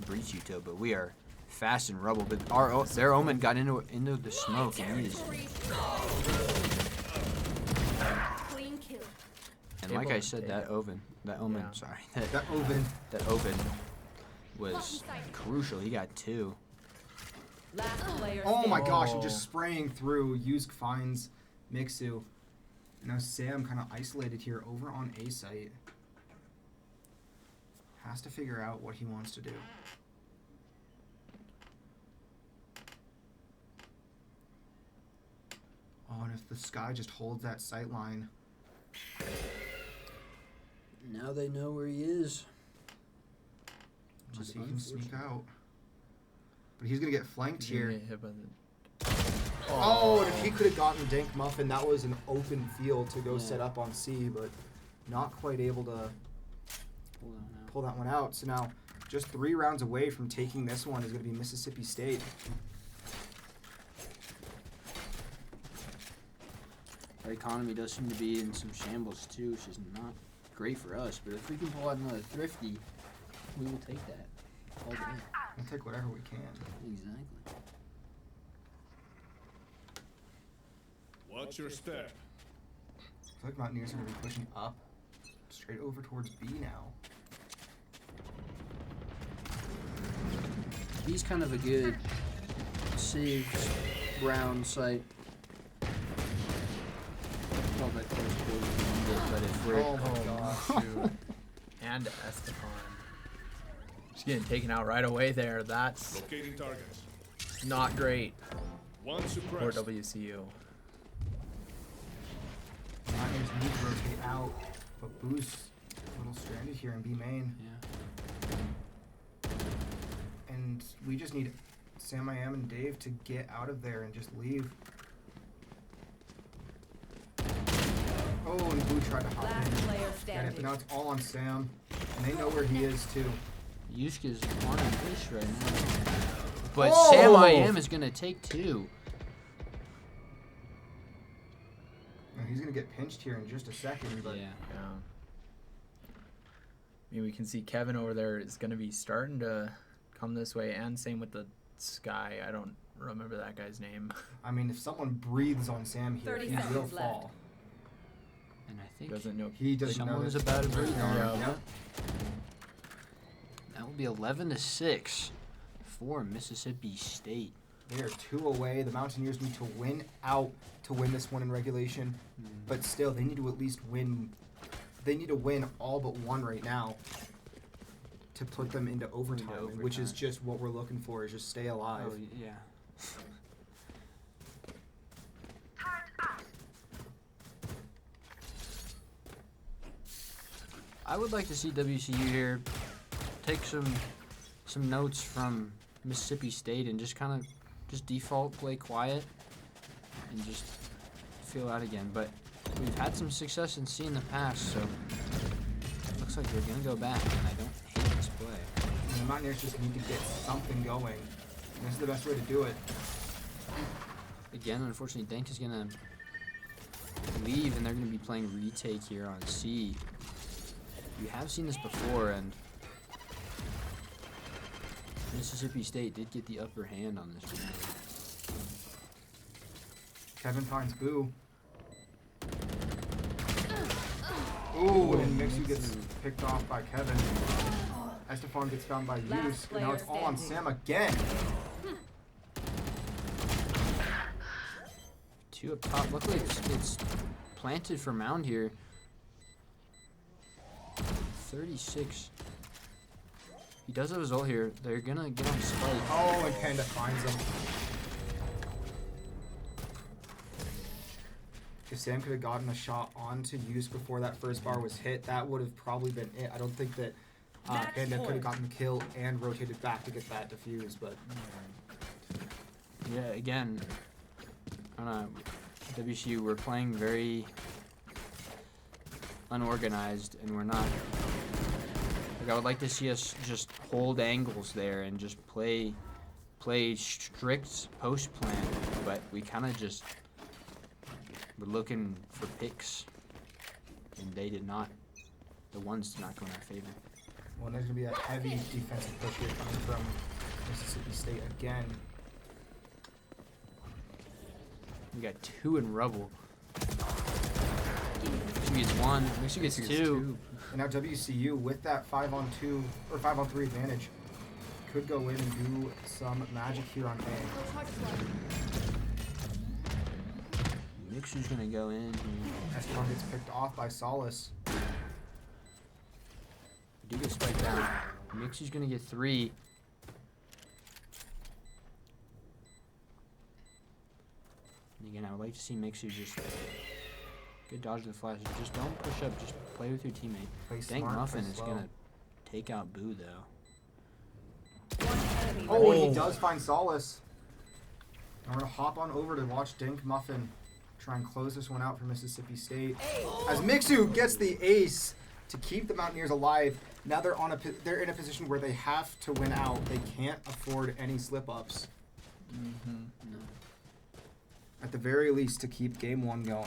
breach util, but we are fast in rubble. But their Omen got into the smoke, and he is. Clean kill. And like I said, that Omen, Yeah. sorry, That Oven. that Oven was crucial. He got 2. Last player Oh my standing. gosh, and just spraying through. Yusk finds Mixu. Now Sam kind of isolated here over on A site. Has to figure out what he wants to do. Oh, and if the Sky just holds that sight line. Now they know where he is. Unless he can sneak out. But he's going to get flanked He's gonna here. get hit by the- Oh, and if he could have gotten Dank Muffin, that was an open field to go Yeah. set up on C, but not quite able to Hold on now. pull that one out. So now, just 3 rounds away from taking this one is going to be Mississippi State. Our economy does seem to be in some shambles too, which is not great for us. But if we can pull out another thrifty, we will take that all day. We'll take whatever we can. Exactly. Watch your step. I feel like Mountaineers are going to be pushing up, straight over towards B now. He's kind of a good saves round site. Well, that close quarters, but if we're Oh my gosh. Shoot. And Estefan. Just getting taken out right away there. That's Locating targets. not great One for suppressed. WCU. Mountaineers need to rotate out, but Boo's a little stranded here in B main. yeah. And we just need Sam I Am and Dave to get out of there and just leave. Oh, and Boo tried to hop Last in. player Get it, but standing. now it's all on Sam. And they know where he is too. Yuska's on a fish right now. But Oh! Sam I Am is gonna take 2. Now, he's gonna get pinched here in just a second, but Yeah. Yeah. I mean, we can see Kevin over there is going to be starting to come this way, and same with the Sky. I don't remember that guy's name. I mean, if someone breathes on Sam here, 30 he will seconds fall. left. And I think Doesn't know. He doesn't know someone is that- about to breathe on Yeah. him. Yep. That will be 11-6 for Mississippi State. They are 2 away. The Mountaineers need to win out to win this one in regulation. But still, they need to at least win. They need to win all but 1 right now to put them into overtime, which is overtime. just what we're looking for, is just stay alive. Oh, yeah. I would like to see WCU here take some notes from Mississippi State and just kind of just default play quiet and just feel out again. But we've had some success in C in the past, so looks like we're gonna go back, and I don't hate this play. And the Mountaineers just need to get something going. And this is the best way to do it. Again, unfortunately, Dank is gonna leave, and they're gonna be playing retake here on C. We have seen this before, and Mississippi State did get the upper hand on this round. Kevin finds Boo. Ooh, and Mixu gets picked off by Kevin. Estefan gets found by Hughes. And now it's all on Sam again. 2 up top. Luckily, it's planted for Mound here. 36. He does have his ult here. They're gonna get on Spike. Oh, and Panda finds him. If Sam could have gotten a shot onto Hughes before that first bar was hit, that would have probably been it. I don't think that Match Panda could have point. gotten the kill and rotated back to get that defused, but Yeah, again, on WCU, we're playing very unorganized, and we're not. Like, I would like to see us just hold angles there and just play strict post plan, but we kind of just were looking for picks, and they did not. The ones did not go in our favor. well, there's going to be a heavy defensive push here coming from Mississippi State again. We got 2 in rubble. Mixu gets 1. Mixu gets 2. And now WCU with that 5-on-2 or 5-on-3 advantage could go in and do some magic here on A. Mixu's gonna go in here. Esteban gets picked off by Solace. We do get spiked down. Mixu's gonna get 3. And again, I would like to see Mixu just good dodge the flash. Just don't push up. Just play with your teammate. Play Dank smart, Muffin play is slow. gonna take out Boo though. One enemy Oh, and he remaining. does find Solace. We're going to hop on over to watch Dink Muffin try and close this one out for Mississippi State. As Mixu gets the ace to keep the Mountaineers alive, now they're in a position where they have to win out. They can't afford any slip-ups. No. At the very least, to keep game one going.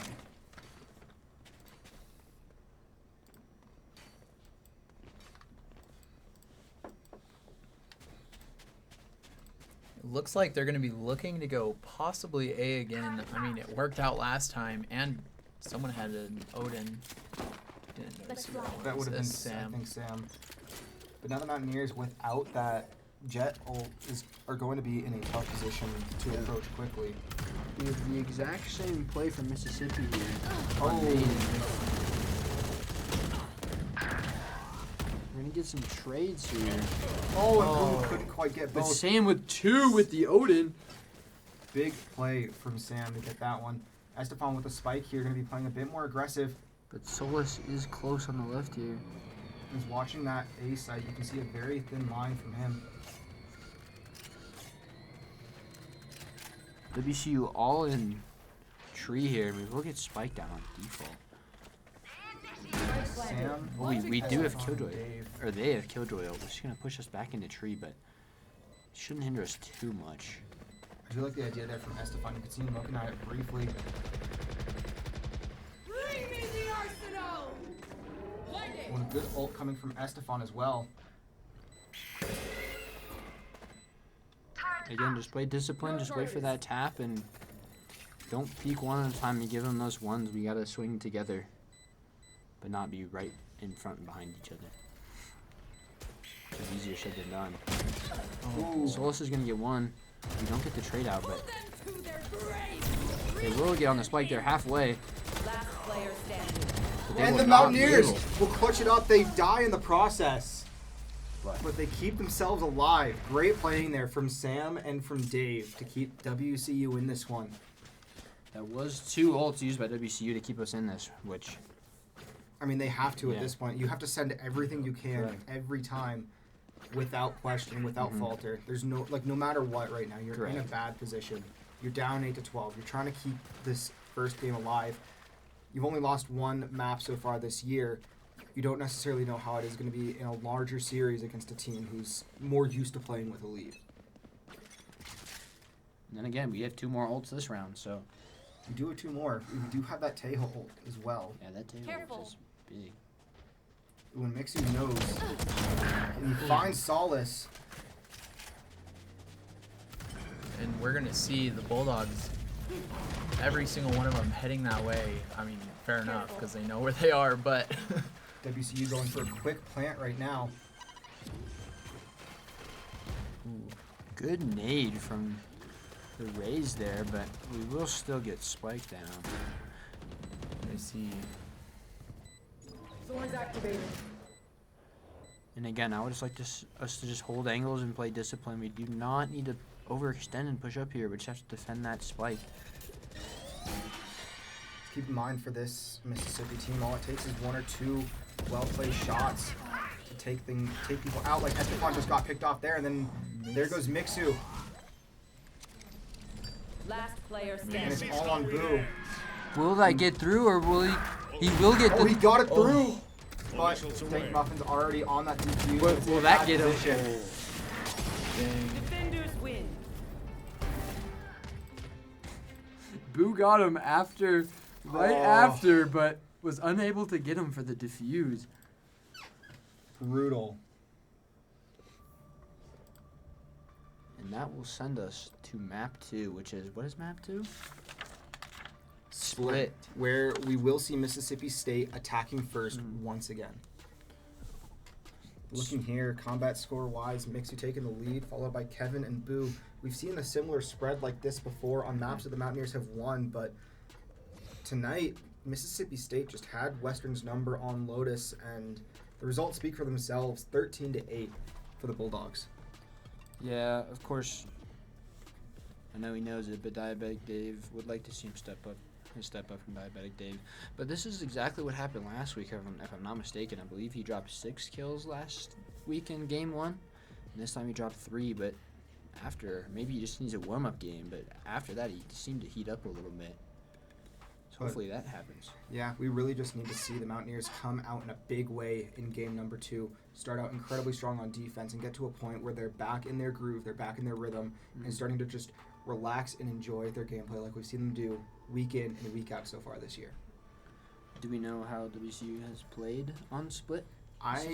It looks like they're going to be looking to go possibly A again. I mean, it worked out last time, and someone had an Odin. Didn't notice who That would have been, Sam. I think, Sam. But now the Mountaineers, without that jet ult, are going to be in a tough position to approach quickly. We have the exact same play from Mississippi here. Oh. We're gonna get some trades here. Oh, and Boom couldn't quite get But both. Sam with 2 with the Odin. Big play from Sam to get that one. Estefan with the spike here, going to be playing a bit more aggressive. But Solus is close on the left here. He's watching that A site. You can see a very thin line from him. WCU all in tree here. We will get spiked down on default. Sam. Well, we do have Estefan, Killjoy. Dave. Or they have Killjoy ult, which is going to push us back into tree, but it shouldn't hinder us too much. I do like the idea there from Estefan. You can see him looking at it briefly. Bring me the arsenal! One good ult coming from Estefan as well. Again, just play discipline, just wait for that tap, and don't peek one at a time. You give them those ones, we gotta swing together, but not be right in front and behind each other. It's easier said than done. Ooh. Solus is gonna get one. We don't get the trade out, but Pull them to their grave! they will get on the spike. They're halfway. Last player standing. But they And will the not be Mountaineers able- will clutch it up. They die in the process. What? But they keep themselves alive. Great playing there from Sam and from Dave to keep WCU in this one. That was 2 ults used by WCU to keep us in this, which I mean, they have to at Yeah. this point. You have to send everything you can Correct. every time without question, without Mhm. falter. There's no matter what right now, you're in a Correct. bad position. You're down 8 to 12. You're trying to keep this first game alive. You've only lost one map so far this year. You don't necessarily know how it is going to be in a larger series against a team who's more used to playing with a lead. and then again we have 2 more ults this round, so You do have 2 more. You do have that Tejo ult as well. yeah, that table Careful. is big. When Mixu knows, and he finds Solace. And we're going to see the Bulldogs, every single one of them heading that way. I mean, fair enough, because they know where they are, but WCU going for a quick plant right now. Good nade from the Rays there, but we will still get spiked down. I see. Thorns activated. And again, I would just like us to just hold angles and play discipline. We do not need to overextend and push up here. We just have to defend that spike. Keep in mind for this Mississippi team, all it takes is 1 or 2 well-placed shots to take people out. Like Estefan just got picked off there, and then there goes Mixu, Last player and standing. it's all on Boo. Will that get through, or will he? He will get Oh, he the. got it through, but Missiles Dink away. Muffin's already on that DQ. Will, It's in will a that bad get him? position. Dang. Defenders win. Boo got him after, right Oh. after, but was unable to get him for the defuse. Brutal. And that will send us to map 2, which is, what is map 2? Split, where we will see Mississippi State attacking first once again. Looking here, combat score-wise, Mixu taking the lead, followed by Kevin and Boo. We've seen a similar spread like this before on maps that the Mountaineers have won, but tonight, Mississippi State just had Western's number on Lotus, and the results speak for themselves, 13-8 for the Bulldogs. Yeah, of course. I know he knows it, but Diabetic Dave would like to see him step up from Diabetic Dave. But this is exactly what happened last week, if I'm not mistaken. I believe he dropped 6 kills last week in game 1. And this time he dropped 3, but after. Maybe he just needs a warm-up game, but after that, he seemed to heat up a little bit. So But- hopefully that happens. Yeah, we really just need to see the Mountaineers come out in a big way in game number 2, start out incredibly strong on defense, and get to a point where they're back in their groove, they're back in their rhythm, and starting to just relax and enjoy their gameplay like we've seen them do week in and week out so far this year. Do we know how WCU has played on Split? I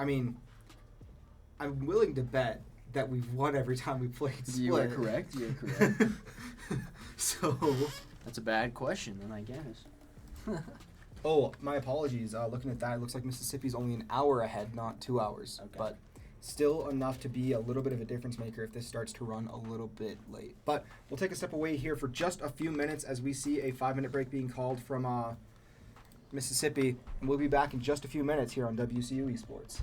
mean, I'm willing to bet that we've won every time we played Split. You are correct. You are correct. So, That's a bad question, then I guess. oh, my apologies. Looking at that, it looks like Mississippi's only an hour ahead, not 2 hours. Okay. But still enough to be a little bit of a difference maker if this starts to run a little bit late. But we'll take a step away here for just a few minutes as we see a 5-minute break being called from Mississippi. And we'll be back in just a few minutes here on WCU Esports.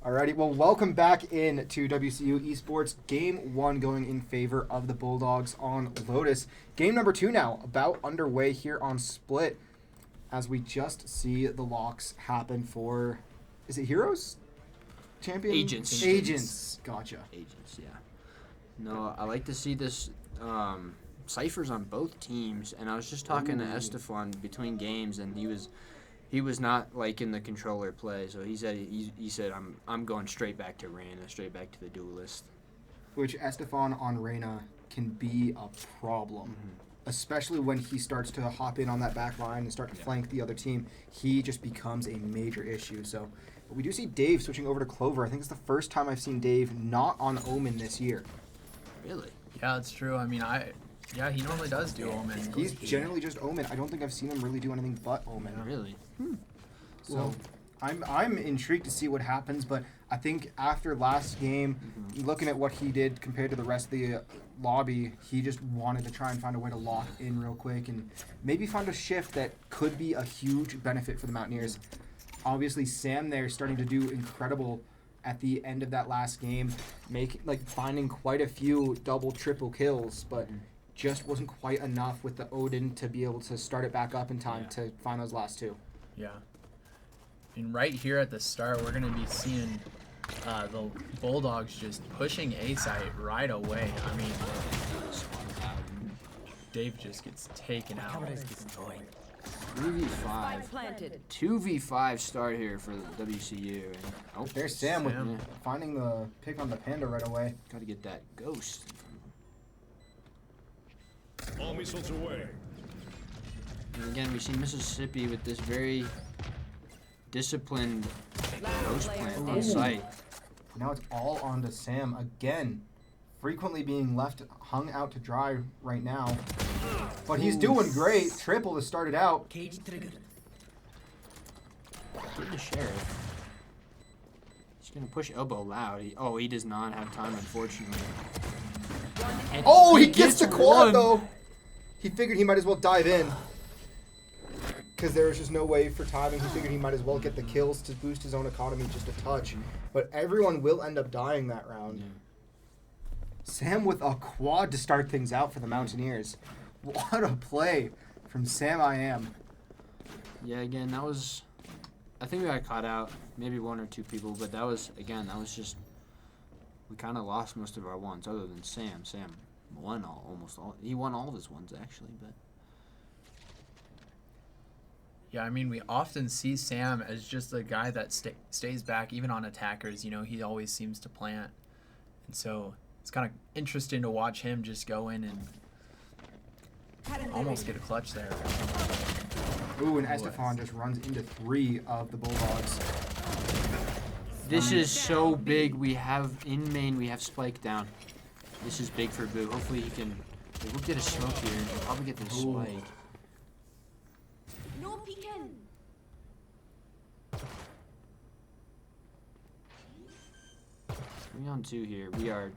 Alrighty, well, welcome back in to WCU Esports. Game 1 going in favor of the Bulldogs on Lotus. Game number 2 now, about underway here on Split, as we just see the locks happen for, is it Heroes? Champion? Agents. Agents. Gotcha. Agents, yeah. No, I like to see this ciphers on both teams, and I was just talking to Estefan between games, and he was not liking the controller play, so he said I'm going straight back to Reyna, straight back to the duelist. Which Estefan on Reyna can be a problem, especially when he starts to hop in on that back line and start to flank the other team. He just becomes a major issue. So, but we do see Dave switching over to Clover. I think it's the first time I've seen Dave not on Omen this year. Really? Yeah, that's true. I mean, he normally does do Omen. He's generally just Omen. I don't think I've seen him really do anything but Omen. Really? So I'm intrigued to see what happens, but I think after last game, looking at what he did compared to the rest of the lobby, he just wanted to try and find a way to lock in real quick and maybe find a shift that could be a huge benefit for the Mountaineers. Obviously, Sam there starting to do incredible at the end of that last game, finding quite a few double, triple kills, but just wasn't quite enough with the Odin to be able to start it back up in time to find those last two. Yeah. And right here at the start, we're going to be seeing the Bulldogs just pushing A site right away. I mean, Dave just gets taken out. 3v5. Planted. 2v5 start here for the WCU. And, oh, There's Sam with Sam. finding the pick on the Panda right away. got to get that ghost. All missiles away. And again, we see Mississippi with this very disciplined ghost plant on site. Now it's all on to Sam again. Frequently being left hung out to dry right now. But he's doing great. Triple to start it out. Get the sheriff. He's going to push elbow loud. He does not have time, unfortunately. And Oh, he gets the quad one. though. He figured he might as well dive in. Because there was just no way for timing. He figured he might as well get the kills to boost his own economy just a touch. But everyone will end up dying that round. Yeah. Sam with a quad to start things out for the Mountaineers. What a play from Sam I Am. Yeah, again, that was... I think we got caught out. Maybe one or two people, but that was just... We kind of lost most of our ones, other than Sam. Sam won almost all. He won all of his ones, actually, but... Yeah, I mean, we often see Sam as just a guy that stays back, even on attackers. You know, he always seems to plant. And so it's kind of interesting to watch him just go in and almost get a clutch there. Ooh, and Estefan just runs into 3 of the Bulldogs. This is so big. We have, in main, we have Spike down. This is big for Boo. Hopefully he can... We'll get a smoke here. We'll probably get the Spike. No peeking. 3-on-2 here. We are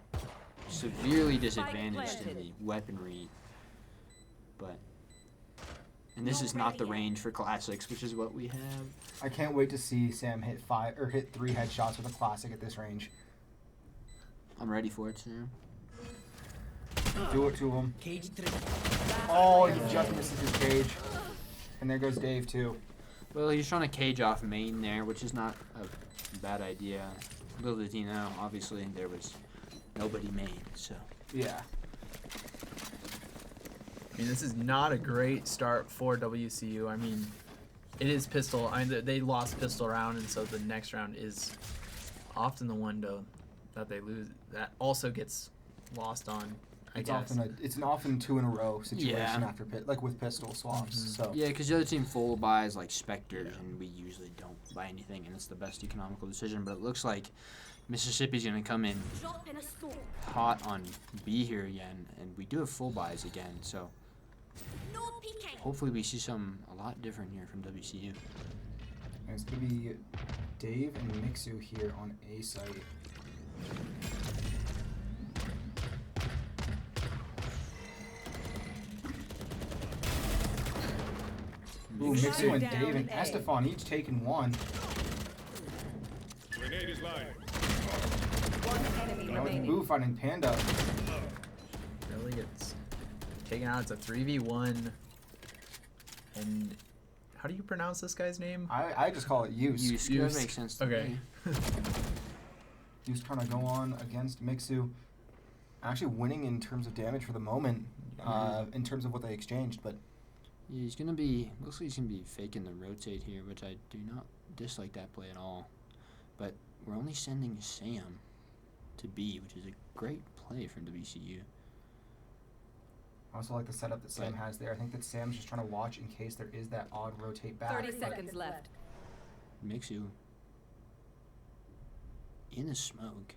severely disadvantaged in the weaponry, but and this is not the range for classics, which is what we have. I can't wait to see Sam hit 3 headshots with a classic at this range. I'm ready for it, Sam. Do it to him. Oh, he just misses his cage. And there goes Dave, too. Well, he's trying to cage off main there, which is not a bad idea. Little did he know, obviously, there was nobody main, so. Yeah. I mean, this is not a great start for WCU. I mean, it is pistol. I mean, they lost pistol round, and so the next round is often the one that they lose. That also gets lost on, I guess. It's an often 2 in a row situation Yeah. after with pistol swaps. So Yeah, because the other team full buys like Spectres, and we usually don't buy anything, and it's the best economical decision. But it looks like Mississippi's going to come in Drop in a storm. hot on B here again, and we do have full buys again, so No peeking. hopefully we see something a lot different here from WCU. it's going to be Dave and Mixu here on A site. Ooh, Mixu and Dave and Estefan each taking 1. Grenade is live. finding Panda. Really gets taken out. It's a 3v1. And how do you pronounce this guy's name? I just call it use. Use. That makes sense to Okay. me. Use trying to go on against Mixu. Actually winning in terms of damage for the moment, in terms of what they exchanged, but Yeah, he's gonna be. Looks like he's gonna be faking the rotate here, which I do not dislike that play at all. But we're only sending Sam to B, which is a great play from WCU. I also like the setup that Sam has there. I think that Sam's just trying to watch in case there is that odd rotate back. 30 seconds left. Mixu in the smoke.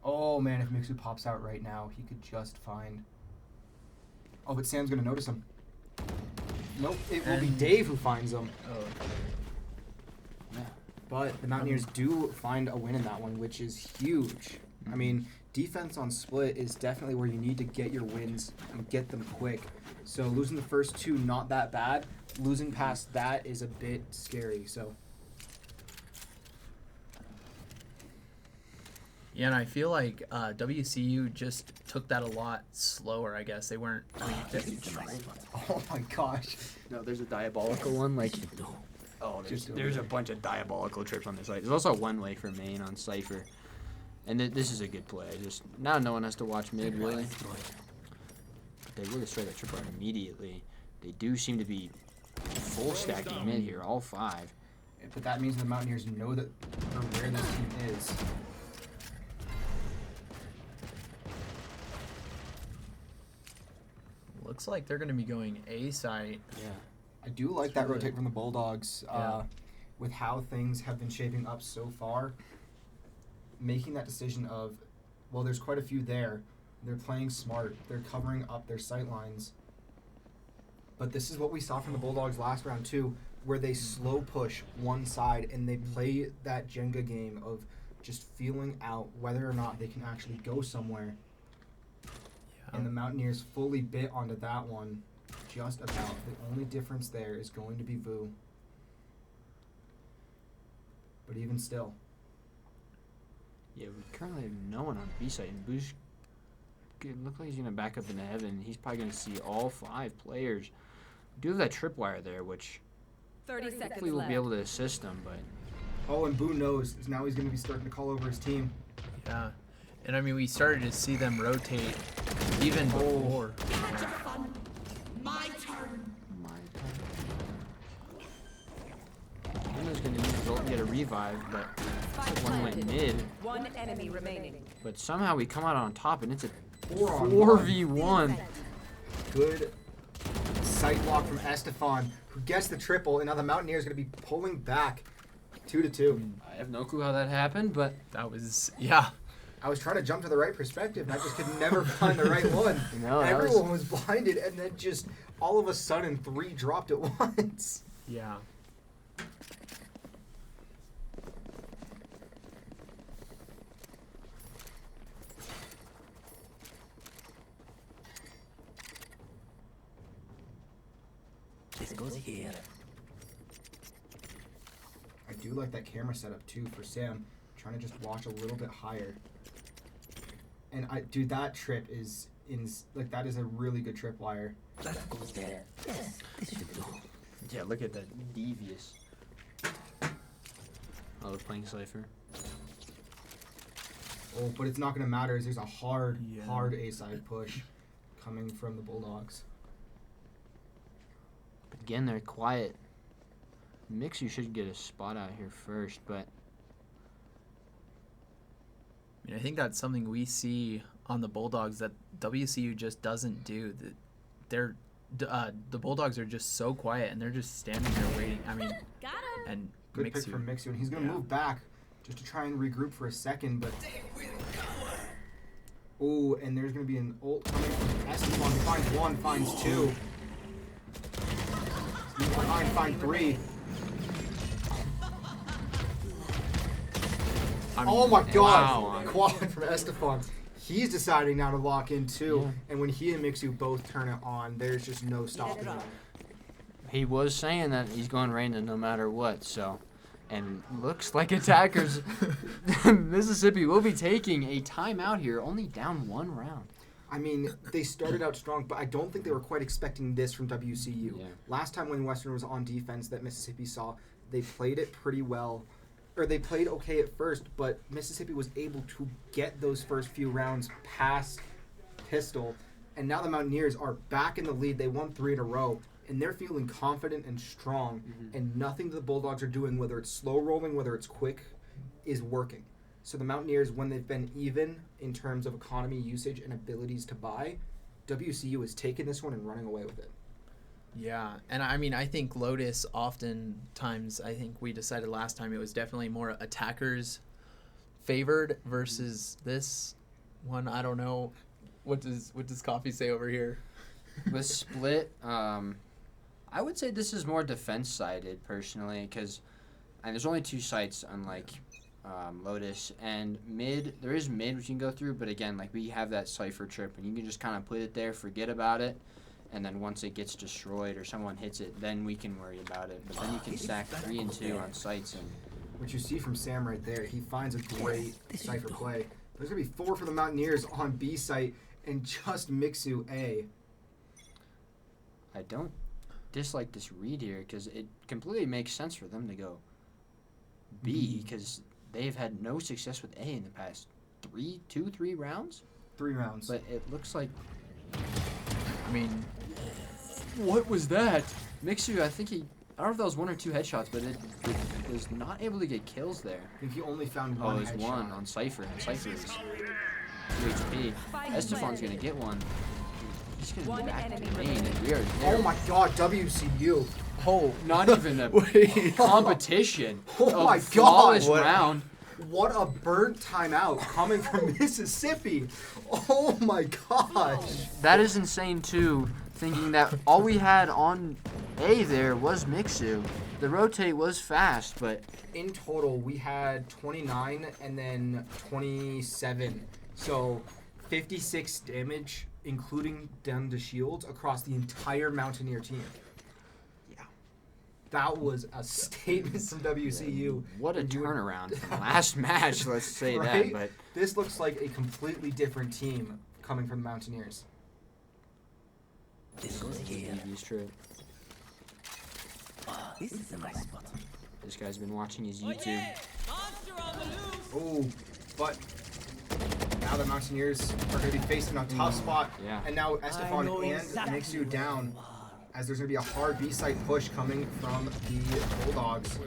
Oh man, if Mixu pops out right now, he could just find. Oh, but Sam's gonna notice him. Nope, it will be And- Dave who finds him. Oh, Yeah. But the Mountaineers do find a win in that one, which is huge. I mean, defense on split is definitely where you need to get your wins and get them quick. So losing the first two, not that bad. Losing past that is a bit scary. So yeah, and I feel like WCU just took that a lot slower. I guess they weren't. I mean, oh my gosh. No, there's a diabolical one. Like, oh, there's a bunch of diabolical trips on this site. There's also one way for main on Cypher. And this is a good play. Just now no one has to watch mid, really. But they really destroy that trip line immediately. They do seem to be full stacking mid here, all five. But that means the Mountaineers know that or where this team is. looks like they're going to be going A site. Yeah. I do like that really- rotate from the Bulldogs. Yeah. With how things have been shaping up so far, making that decision of, well, there's quite a few there. They're playing smart. They're covering up their sight lines. But this is what we saw from the Bulldogs last round too, where they slow push one side and they play that Jenga game of just feeling out whether or not they can actually go somewhere. And the Mountaineers fully bit onto that one, just about. The only difference there is going to be Vu. But even still. Yeah, we currently have no one on B side, and Bush look like he's gonna back up into heaven. He's probably gonna see all 5 players. We do have that tripwire there, which 30 seconds hopefully we'll left. be able to assist him, but Oh, and Boo knows. Now he's going to be starting to call over his team. Yeah. And I mean, we started to see them rotate even before. my Windows gonna use his ult to get a revive, but Spike one went planted. mid. One enemy remaining. But somehow we come out on top, and it's a 4-on-1. 4v1. Good sight block from Estefan, who gets the triple, and now the Mountaineers going to be pulling back 2-2. I have no clue how that happened, but That was, yeah. I was trying to jump to the right perspective, and I just could never find the right one. No, that was- Everyone was blinded, and then just all of a sudden 3 dropped at once. Yeah. This goes here. I do like that camera setup too for Sam, trying to just watch a little bit higher. And dude, that trip is that is a really good tripwire. That goes there. Yes, this should do. yeah, look at that devious. Oh, they're playing Cypher. Oh, but it's not going to matter as there's a hard Yeah. A side push coming from the Bulldogs. But again, they're quiet. Mix, you should get a spot out here first, but I mean, I think that's something we see on the Bulldogs that WCU just doesn't do. The Bulldogs are just so quiet and they're just standing there waiting. I mean, Got him. and Good Mixu. pick from Mixu, and he's going to Yeah. move back just to try and regroup for a second, but... Oh, and there's going to be an ult coming from Esteban. He finds 1, finds 2. Find 3. I mean, Oh my god! Wow. Quad from Estefan. He's deciding now to lock in too, Yeah. and when he and Mixu both turn it on, there's just no stopping him. he was saying that he's going Reina no matter what, so And looks like attackers. Mississippi will be taking a timeout here, only down 1 round. I mean, they started out strong, but I don't think they were quite expecting this from WCU. Yeah. Last time when Western was on defense that Mississippi saw, they played it pretty well. Or they played okay at first, but Mississippi was able to get those first few rounds past Pistol. And now the Mountaineers are back in the lead. They won 3 in a row. And they're feeling confident and strong. And nothing that the Bulldogs are doing, whether it's slow rolling, whether it's quick, is working. So the Mountaineers, when they've been even in terms of economy, usage, and abilities to buy, WCU has taken this one and running away with it. Yeah, and I mean, I think Lotus oftentimes, I think we decided last time it was definitely more attackers favored versus this one. I don't know. What does Coffee say over here? With split, I would say this is more defense-sided, personally, because there's only 2 sites, unlike Lotus. And mid, there is mid which you can go through, but again, like, we have that Cypher trip, and you can just kind of put it there, forget about it, and then once it gets destroyed or someone hits it, then we can worry about it. But then you can stack 3 and 2 on sites. And What you see from Sam right there, he finds a great Cypher play. There's going to be 4 for the Mountaineers on B site and just Mixu A. I don't dislike this read here because it completely makes sense for them to go B because they've had no success with A in the past 3 rounds. 3 rounds. But it looks like, I mean, what was that? Mixu, I think I don't know if that was 1 or 2 headshots, but it was not able to get kills there. I think he only found Oh, one it was headshot. 1 on Cypher, and Cypher is 2 HP. Estefan's going to get one. He's going to One be back enemy to main, and we are Oh there. my god, WCU. Oh, not even a wait. competition. Oh A my flawless God. round. What a burnt timeout coming from Mississippi. Oh my gosh. That is insane, too, thinking that all we had on A there was Mixu. The rotate was fast, but In total, we had 29 and then 27. So 56 damage, including down to shields, across the entire Mountaineer team. Yeah. That was a statement from WCU. what a And you would- turnaround from last match, let's say Right? that. But This looks like a completely different team coming from the Mountaineers. This goes here. He's true. This is a nice spot. This guy's been watching his YouTube. Oh, but now the Mountaineers are going to be facing a tough spot. Yeah. And now Estefan and Mixu down, as there's going to be a hard B-side push coming from the Bulldogs.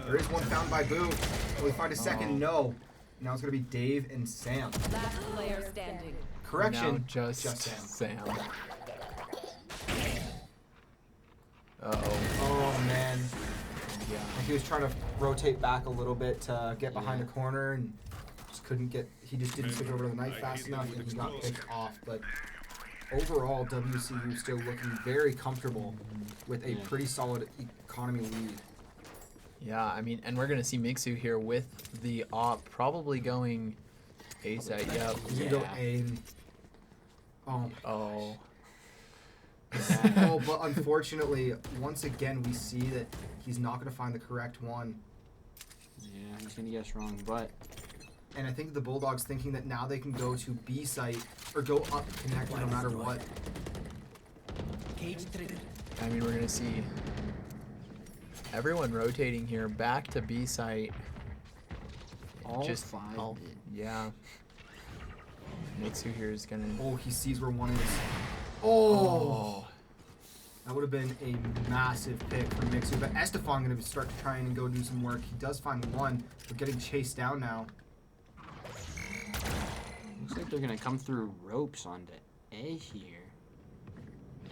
There is one found by Boo. Will we find a second? No. Now it's going to be Dave and Sam. Last player standing. Correction. Now just Sam. Sam. Uh-oh. Oh, man. Yeah. Like he was trying to rotate back a little bit to get behind a corner and just couldn't get. He just didn't switch over to the knife fast enough and he got picked off. But overall, WCU still looking very comfortable with a pretty solid economy lead. Yeah, I mean, and we're going to see Mixu here with the op probably going A side. Yep. He's gonna go aim. Oh my Oh. Oh, but unfortunately, once again, we see that he's not going to find the correct one. Yeah, he's going to guess wrong, but And I think the Bulldogs thinking that now they can go to B site or go up connect no matter what. Cage trigger. I mean, we're going to see everyone rotating here back to B site. all Just 5 all- did. Yeah. Mixu here is going to... Oh, he sees where one is. Oh. That would have been a massive pick for Mixu, but Estefan going to start trying and go do some work. He does find one, but getting chased down now. Looks like they're going to come through ropes onto A here.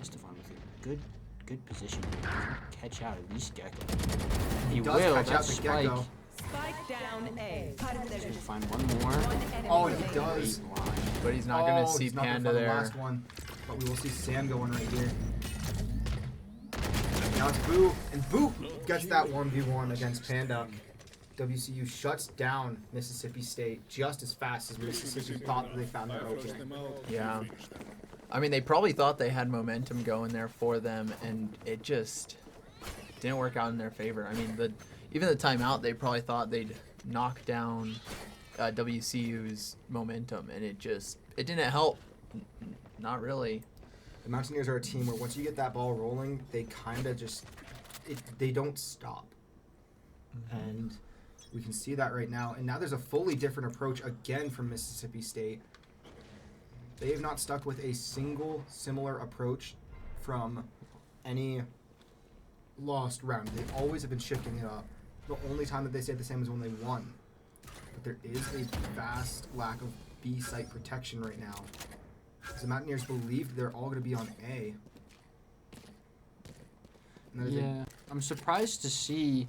Estefan with a good position. Catch out at least Gecko. He does will. catch out That's the Spike. Gecko. Spike down A. He's going to find one more. One enemy Oh, and remaining. he does. Great line. But he's not going to see he's not gonna Panda find there. The last one, but we will see Sam going right here. Now it's Boo, and Boo gets that 1v1 against Panda. WCU shuts down Mississippi State just as fast as Mississippi thought that they found their opening. Yeah. I mean, they probably thought they had momentum going there for them, and it just didn't work out in their favor. I mean, even the timeout, they probably thought they'd knock down WCU's momentum, and it didn't help. Not really. The Mountaineers are a team where once you get that ball rolling, they kind of they don't stop. And we can see that right now. And now there's a fully different approach again from Mississippi State. They have not stuck with a single similar approach from any lost round. They always have been shifting it up. The only time that they stayed the same is when they won. But there is a vast lack of B site protection right now. The Mountaineers believe they're all going to be on A. Yeah, I'm surprised to see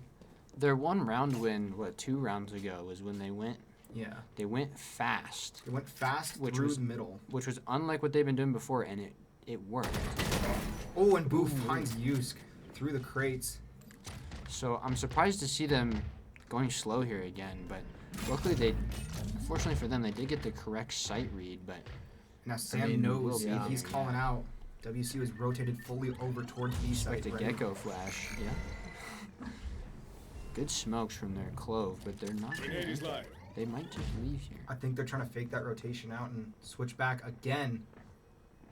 their one round win, 2 rounds ago, was when they went fast. They went fast Which through was- the middle. Which was unlike what they've been doing before, and it worked. Oh, and Booth finds Yusk through the crates. So I'm surprised to see them going slow here again, but luckily unfortunately for them, they did get the correct site read, but Now Sam knows yeah. he's calling out. WCU is rotated fully over towards B site. expect a ready. gecko flash. Yeah. Good smokes from their clove, but they're not. Grenade is live. They might just leave here. I think they're trying to fake that rotation out and switch back again.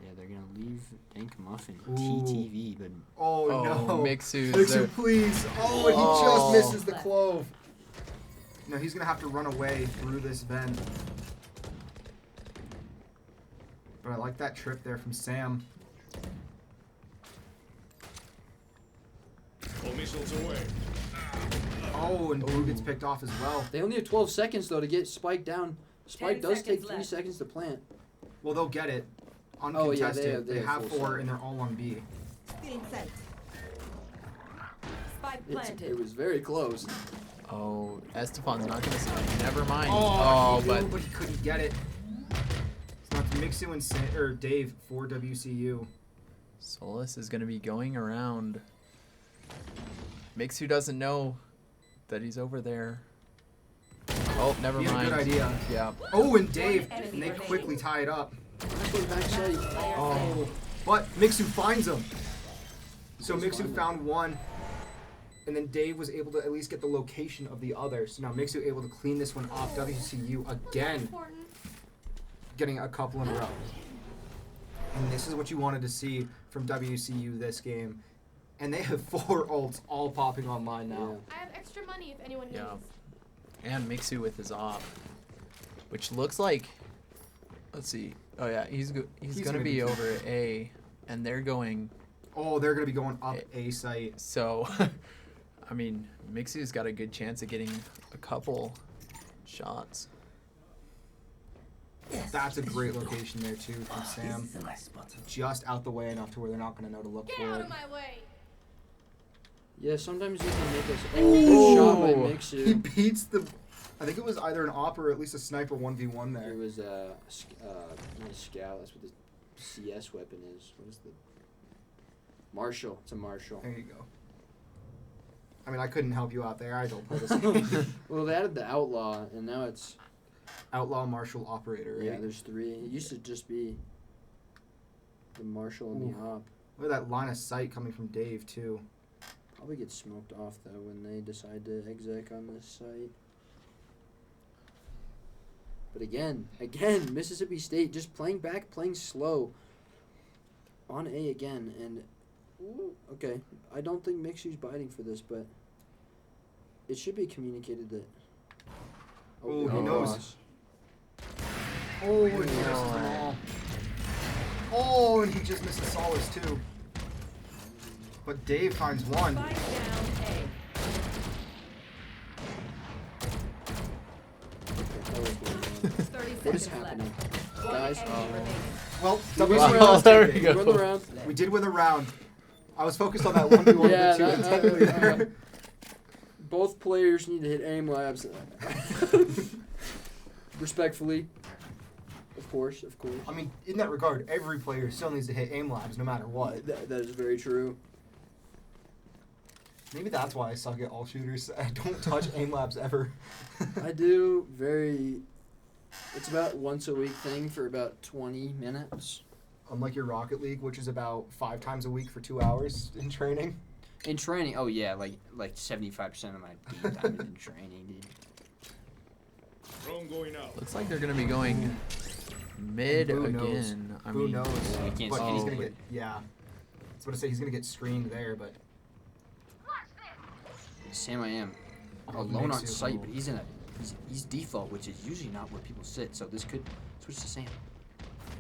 Yeah, they're gonna leave Dank Muffin Ooh. TTV, but Oh, no. Mixu's Mixu, there. please. Oh, and he Oh. just misses the clove. No, he's going to have to run away through this vent. But I like that trip there from Sam. All missiles away. Oh, and Blue gets picked off as well. They only have 12 seconds, though, to get Spike down. Spike 10 does take seconds 3 left. seconds to plant. Well, they'll get it. Oh, yeah, Uncontested. they they have have full 4, sight. and they're all on B. Feeling sight. Spike It planted. was very close. Oh, Estefan's not going to see it. Never mind. Oh, he but knew, but he couldn't get it. It's not Mixu and Dave for WCU. Solus is going to be going around. Mixu doesn't know that he's over there. Oh, never He had a mind. good idea. Yeah. Oh, and Dave, One enemy and they remaining. quickly tie it up. Actually, back sight. Oh, but Mixu finds him. So He's Mixu finding found one, and then Dave was able to at least get the location of the other. So now Mixu able to clean this one off. WCU again getting a couple in a row. And this is what you wanted to see from WCU this game. And they have 4 ults all popping online now. Yeah. I have extra money if anyone Yeah. needs. And Mixu with his op, which looks like, let's see. Oh yeah, he's going to gonna be be over at A, and they're going. Oh, they're going to be going up A site. So, I mean, Mixu's got a good chance of getting a couple shots. That's a great location there too from Sam. This is a nice spot. Just out the way enough to where they're not going to know to look Get for out it. of my way. Yeah, sometimes they can make us. Oh, good shot by Oh. He Mixu. beats the. I think it was either an op or at least a sniper 1v1 there. It was not a scout. That's what the CS weapon is. What is the Marshall? It's a Marshall. There you go. I mean, I couldn't help you out there. I don't play this game. Well, they added the outlaw, and now it's Outlaw Marshal Operator, right? yeah. There's 3. It used to just be the Marshall and the op. Look at that line of sight coming from Dave, too. Probably get smoked off though when they decide to exec on this site. But again, Mississippi State just playing back, playing slow. On A again, and ooh, okay, I don't think Mixu's biting for this, but it should be communicated that. Oh, he good knows. cross. Oh, and he misses them all. Oh, and he just misses Solace, too. But Dave finds one. Spike down A. That was good, man. 30 What is seconds happening, left. One guys? enemy remaining. Well, Wow, WCU there did we it. go. Run the round. We did win the round. I was focused on that 1v1 Yeah, too intently there. Both players need to hit aim labs. Respectfully. Of course. I mean, in that regard, every player still needs to hit aim labs no matter what. That is very true. Maybe that's why I suck at all shooters. I don't touch aim labs ever. I do it's about once a week thing for about 20 minutes. Unlike your Rocket League, which is about 5 times a week for 2 hours in training. In training, oh yeah, like 75% of my game time is in training, dude. Drone going out. Looks like they're gonna be going mid Boo again. knows. I Boo mean, knows. We can't But see he's anything. gonna get I was about to say he's gonna get screened there, but Sam I am Oh, alone on Mixu. site, but he's default, which is usually not where people sit. So this could switch to Sam.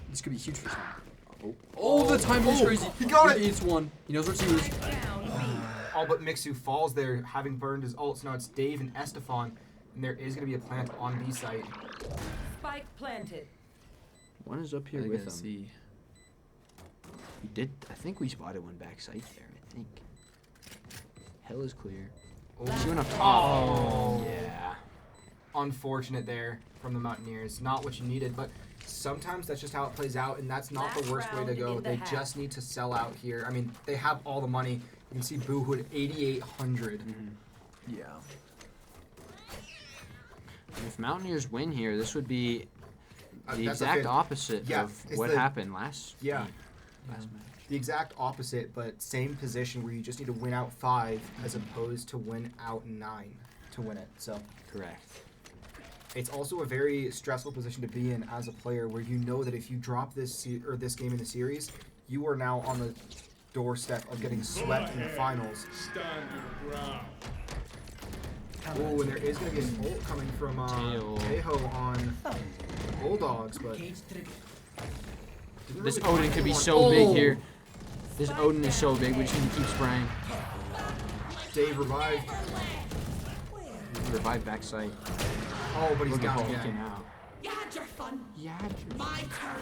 This could be huge for Sam. Oh, the timing is crazy. he got it! It's one. He knows what to use. Down B. all but Mixu falls there, having burned his ult. So now it's Dave and Estefan, and there is gonna be a plant on B site. Spike planted. One is up here I with gotta him. see. We did. I think we spotted one back site there. I think. Hell is clear. She went up top. Oh. Yeah. Unfortunate there from the Mountaineers. Not what you needed, but sometimes that's just how it plays out, and that's not the Last worst way to round go. in the They half. just need to sell out here. I mean, they have all the money. You can see Boohoo at 8,800. Yeah. If Mountaineers win here, this would be the That's a exact fit- opposite Yeah, of it's what the- happened last. Yeah. game, last match. The exact opposite, but same position where you just need to win out 5 as opposed to win out 9 to win it. So Correct. it's also a very stressful position to be in as a player, where you know that if you drop this this game in the series, you are now on the doorstep of getting swept in the finals. Stand your ground. Oh, and there is going to be an ult coming from Tail. Tejo on Bulldogs, but Cage trigger. didn't This really Odin find could be anyone. so Oh! big here. This Odin is so big. We just need to keep spraying. Dave revived. Revive backside. Oh, but he's Look at down how he again. came out. You had your fun. Yeah. My turn.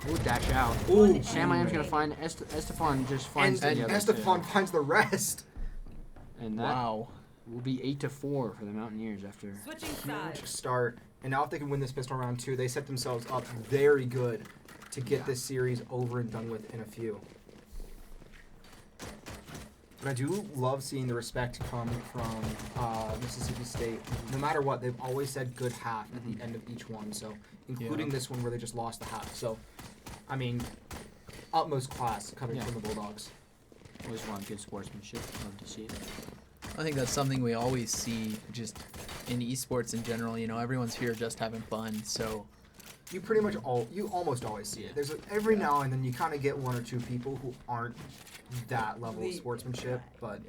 We'll dash out. Ooh. Sam I am's gonna find Estefan just finds And the other Estefan two. finds the rest. And that Wow. will be 8-4 for the Mountaineers after. Switching Huge sides. start. And now if they can win this pistol round 2, they set themselves up very good to get this series over and done with in a few. But I do love seeing the respect come from Mississippi State. No matter what, they've always said good half at the end of each one. So, including this one where they just lost the half. So, I mean, utmost class coming Yeah. from the Bulldogs. Always want good sportsmanship. Love to see it. I think that's something we always see just in esports in general. You know, everyone's here just having fun. So You pretty much you almost always see it. There's every now and then you kind of get one or two people who aren't that level of sportsmanship, but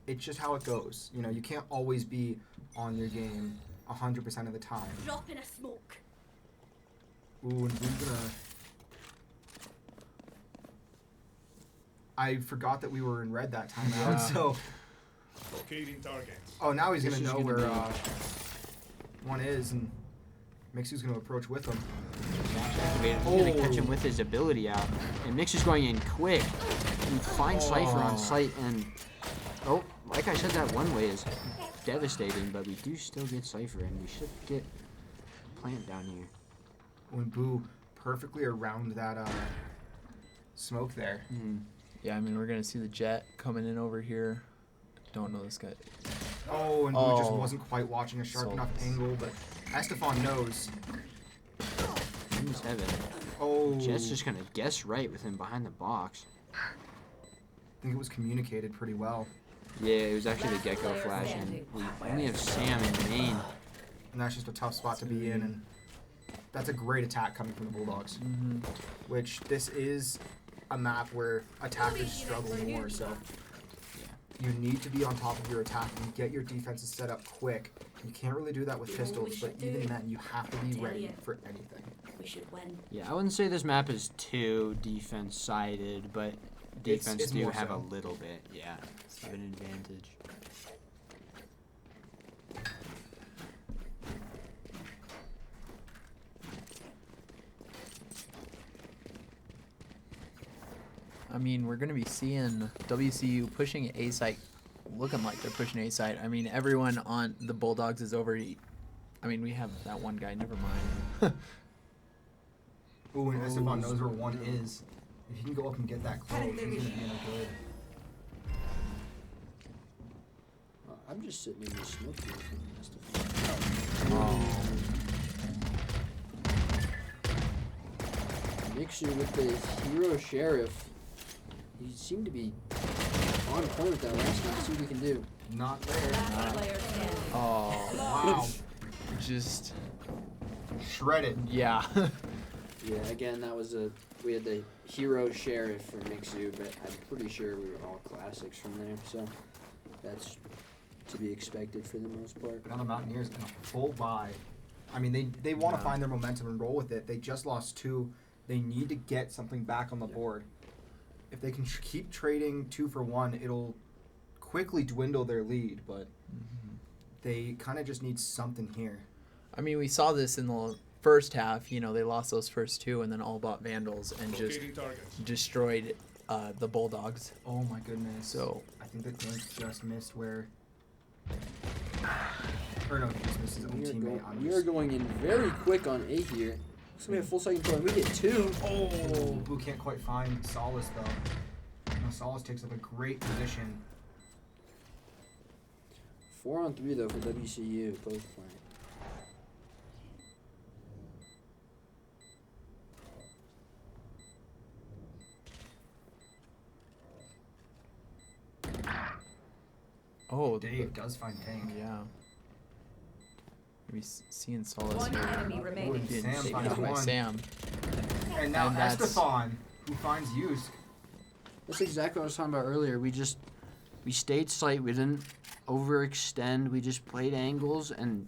it's just how it goes. You know, you can't always be on your game 100% of the time. Drop in a smoke. Ooh, and we're gonna. I forgot that we were in red that time out, so. Locating targets. Oh, now he's This gonna is know gonna where be- one is, and Mixu's gonna approach with him. Dash activated. He's gonna catch him with his ability out. And Mix is going in quick. And finds Cypher on site, and oh, like I said, that one way is devastating, but we do still get Cypher, and we should get Plant down here. When Boo perfectly around that smoke there. yeah, I mean, we're gonna see the jet coming in over here. Don't know this guy. Oh, and Boo just Oh. wasn't quite watching a sharp So- enough angle, but Estefan knows. He's heaven. Oh, Jet's just gonna guess right with him behind the box. I think it was communicated pretty well. Yeah, it was actually the Last Gecko player flash, and standing. we only have Sam in main. And that's just a tough spot to be in, and that's a great attack coming from the Bulldogs. Which this is a map where attackers struggle more, so you need to be on top of your attack and get your defenses set up quick. You can't really do that with pistols, but even then, you have to be ready for anything. We should win. Yeah, I wouldn't say this map is too defense-sided, but defense it's do more have so. a little bit, yeah, of an advantage. I mean, we're gonna be seeing WCU pushing A site, looking like they're pushing A site. I mean, everyone on the Bulldogs is over. I mean, we have that one guy. Never mind. Ooh, and Esteban knows where one is. If he can go up and get that close, he's gonna be in a good. I'm just sitting in the smoke here. Mixer with the hero sheriff. He seemed to be on point with that last one. Let's see what we can do. Not there. Last player standing. Oh, Wow. just Shredded. yeah. Yeah, again, that was we had the hero sheriff for Mixu, but I'm pretty sure we were all classics from there, so that's to be expected for the most part. But now the Mountaineers in a full buy. I mean, they want to find their momentum and roll with it. They just lost 2. They need to get something back on the board. If they can keep trading 2 for 1, it'll quickly dwindle their lead, but they kind of just need something here. I mean, we saw this in the first half. You know, they lost those first 2 and then all bought Vandals and just Locating targets. destroyed the Bulldogs. Oh my goodness. So I think that Dink just missed where... Or no, he just missed his own teammate. We are going in very quick on A here. So we have full second point. We get 2. Oh, Boo can't quite find Solace though. No, Solace takes up a great position. 4 on 3 though for WCU post plant. oh, Dave does find Tank. yeah. Maybe seeing Solace One here. enemy remaining. Getting Sam taken finds out by one. Sam. And now And that's- Estefan, who finds Yusk. That's exactly what I was talking about earlier. We stayed sight. We didn't overextend. We just played angles and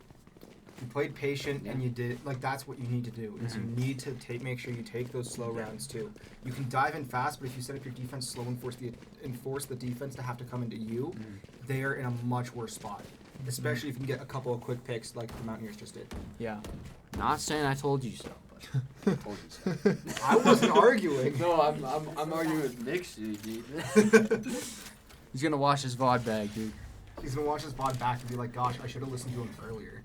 You played patient and you did that's what you need to do. Is you need to make sure you take those slow rounds too. You can dive in fast, but if you set up your defense slow and force the defense to have to come into you, they're in a much worse spot. Especially if you can get a couple of quick picks like the Mountaineers just did. Yeah. not saying I told you so, but I told you so. I wasn't arguing. No, I'm arguing with Nick, dude. He's gonna wash his VOD bag, dude. He's gonna watch this VOD back and be like, "Gosh, I should have listened to him earlier."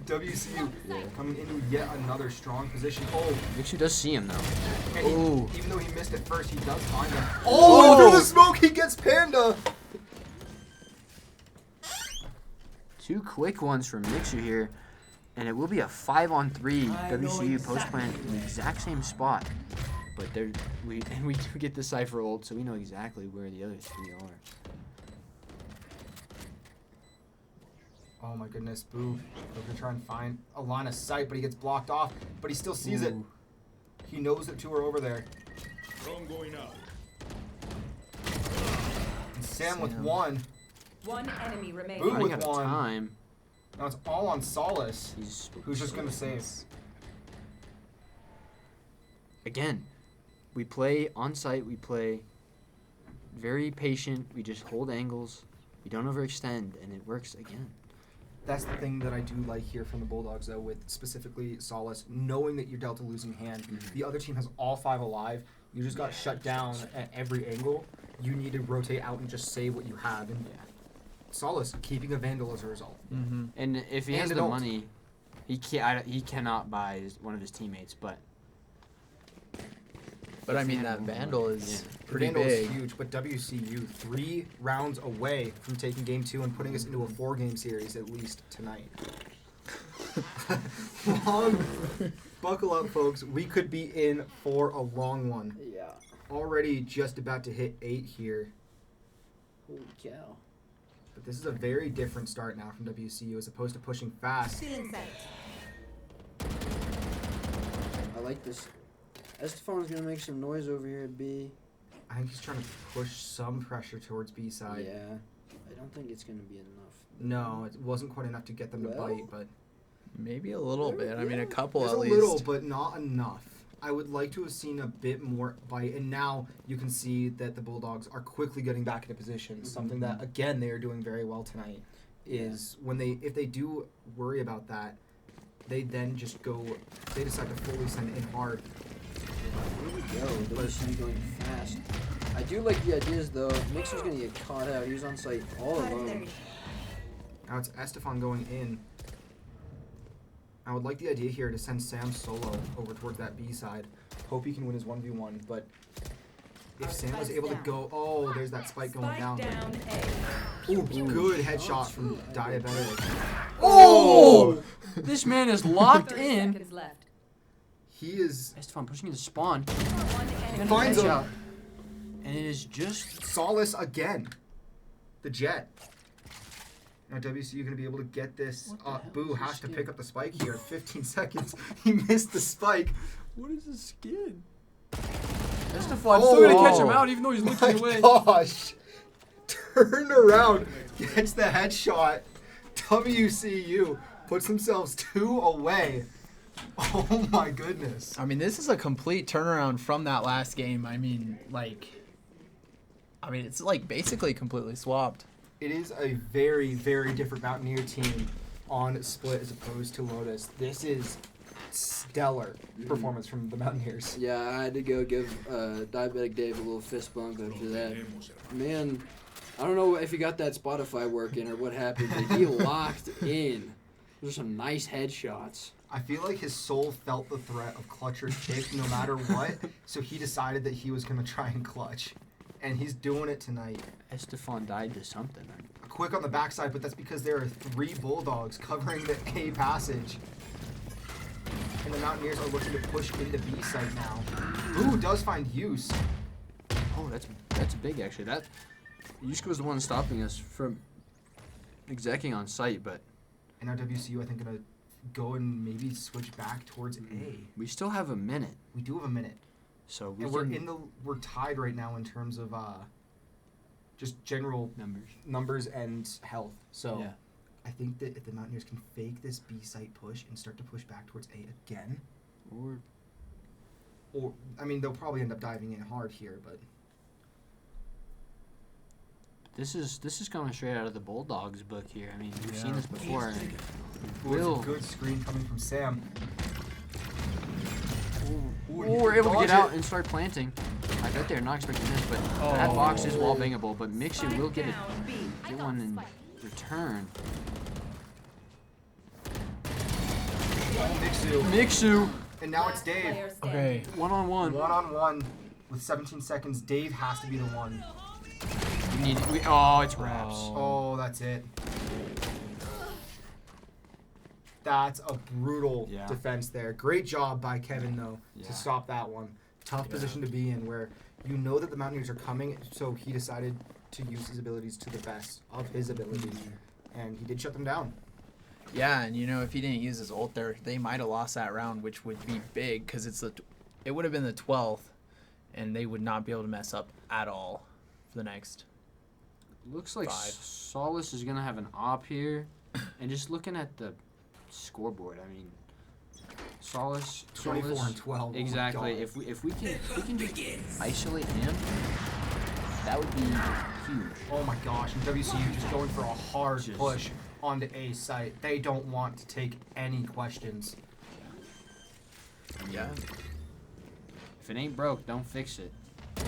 WCU coming into yet another strong position. Oh, Mixu does see him though. and Ooh. even though he missed it first, he does find him. Oh, through the smoke, he gets Panda. 2 quick ones from Mixu here, and it will be a 5-on-3 WCU post plant in the exact same spot. But we do get the Cypher ult, so we know exactly where the other 3 are. Oh my goodness, Boo. We're gonna try and find a line of sight, but he gets blocked off. But he still sees it. Ooh. He knows that 2 are over there. Drone going out. And Sam with Sam. 1. One enemy remaining. Ooh. Running with out of one. time. Now it's all on Solace, He's who's just gonna save. Again, we play on site. We play very patient. We just hold angles. We don't overextend, and it works again. That's the thing that I do like here from the Bulldogs, though, with specifically Solace, knowing that you're dealt a losing hand. The other team has all 5 alive. You just got shut down at every angle. You need to rotate out and just save what you have. And Solace keeping a Vandal as a result. Mm-hmm. And if he And has an the ult. money, he cannot buy one of his teammates. But But I mean, that Vandal is pretty Vandal big. is huge, but WCU 3 rounds away from taking game 2 and putting us into a 4-game series at least tonight. Buckle up, folks. We could be in for a long one. yeah, Already just about to hit 8 here. holy cow! But this is a very different start now from WCU as opposed to pushing fast. Stealing sight. I like this. Estefan's gonna make some noise over here at B. I think he's trying to push some pressure towards B side. Yeah, I don't think it's gonna be enough. No, it wasn't quite enough to get them to Well, bite, but Maybe a little bit. I mean, Yeah. a couple there's at a least. little, but not enough. I would like to have seen a bit more bite, and now you can see that the Bulldogs are quickly getting back into position. Something that, again, they are doing very well tonight. Is when if they do worry about that, they then just go. They decide to fully send in hard. Here we go. WCU going fast. I do like the ideas though. Mixer's gonna get caught out. He was on site all alone. Now it's Estefan going in. I would like the idea here to send Sam solo over towards that B side. Hope he can win his 1v1, but if Sam was able to go... Oh, there's that spike going down. Down A. Ooh, good headshot from Diabetic. Oh! This man is locked 30 in. seconds left. He is... Estefan pushing into spawn. One enemy Finds him. Headshot. And it is just Solace again. The Jet. Now WCU going to be able to get this. What the hell Boo is has this to skin? pick up the spike here. 15 seconds. He missed the spike. what is the skin? Estefan's still gonna catch him out even though he's looking away. Gosh. Turned around. Gets the headshot. WCU puts themselves 2 away. Oh my goodness. I mean, this is a complete turnaround from that last game. It's like basically completely swapped. It is a very, very different Mountaineer team on Split as opposed to Lotus. This is stellar performance from the Mountaineers. Yeah, I had to go give Diabetic Dave a little fist bump after that. Man, I don't know if he got that Spotify working or what happened, but he locked in. Those are some nice headshots. I feel like his soul felt the threat of clutch or kick no matter what, so he decided that he was going to try and clutch. And he's doing it tonight. Estefan died to something. Quick on the backside, but that's because there are 3 Bulldogs covering the A passage. And the Mountaineers are looking to push into B site now. Ooh, does find use. Oh, that's big actually. That Yusuke was the one stopping us from execing on site, but And now WCU, I think, going to go and maybe switch back towards A. we still have a minute, We do have a minute. so we And can we're tied right now in terms of just general numbers. numbers and health. So Yeah. I think that if the Mountaineers can fake this B site push and start to push back towards A again, or I mean, they'll probably end up diving in hard here, but This is coming straight out of the Bulldogs book here. I mean, we've seen Yeah. this before. And ooh, it's Will. a good screen coming from Sam. Ooh, Oh, we're able to dodge get out it. and start planting. I bet they're not expecting this, but that box is wall bangable. But Mixu will get one in return. Mixu. Mixu, And now it's Dave. Player standing. Okay. 1-on-1. 1-on-1 with 17 seconds. Dave has to be the one. It's wraps. Oh, that's it. That's a brutal Yeah. defense there. Great job by Kevin, though, Yeah. to stop that one. Tough position to be in where you know that the Mountaineers are coming, so he decided to use his abilities to the best of his abilities. And he did shut them down. Yeah, and if he didn't use his ult there, they might have lost that round, which would be big because it would have been the 12th, and they would not be able to mess up at all for the next. Looks like 5. Solace is gonna have an op here, and just looking at the scoreboard, I mean, Solace 24 and 12. Oh my Exactly. God. If we can just isolate him, that would be huge. Oh my gosh, and WCU just going for a hard Just- push onto A site. They don't want to take any questions. Yeah. If it ain't broke, don't fix it. Ooh.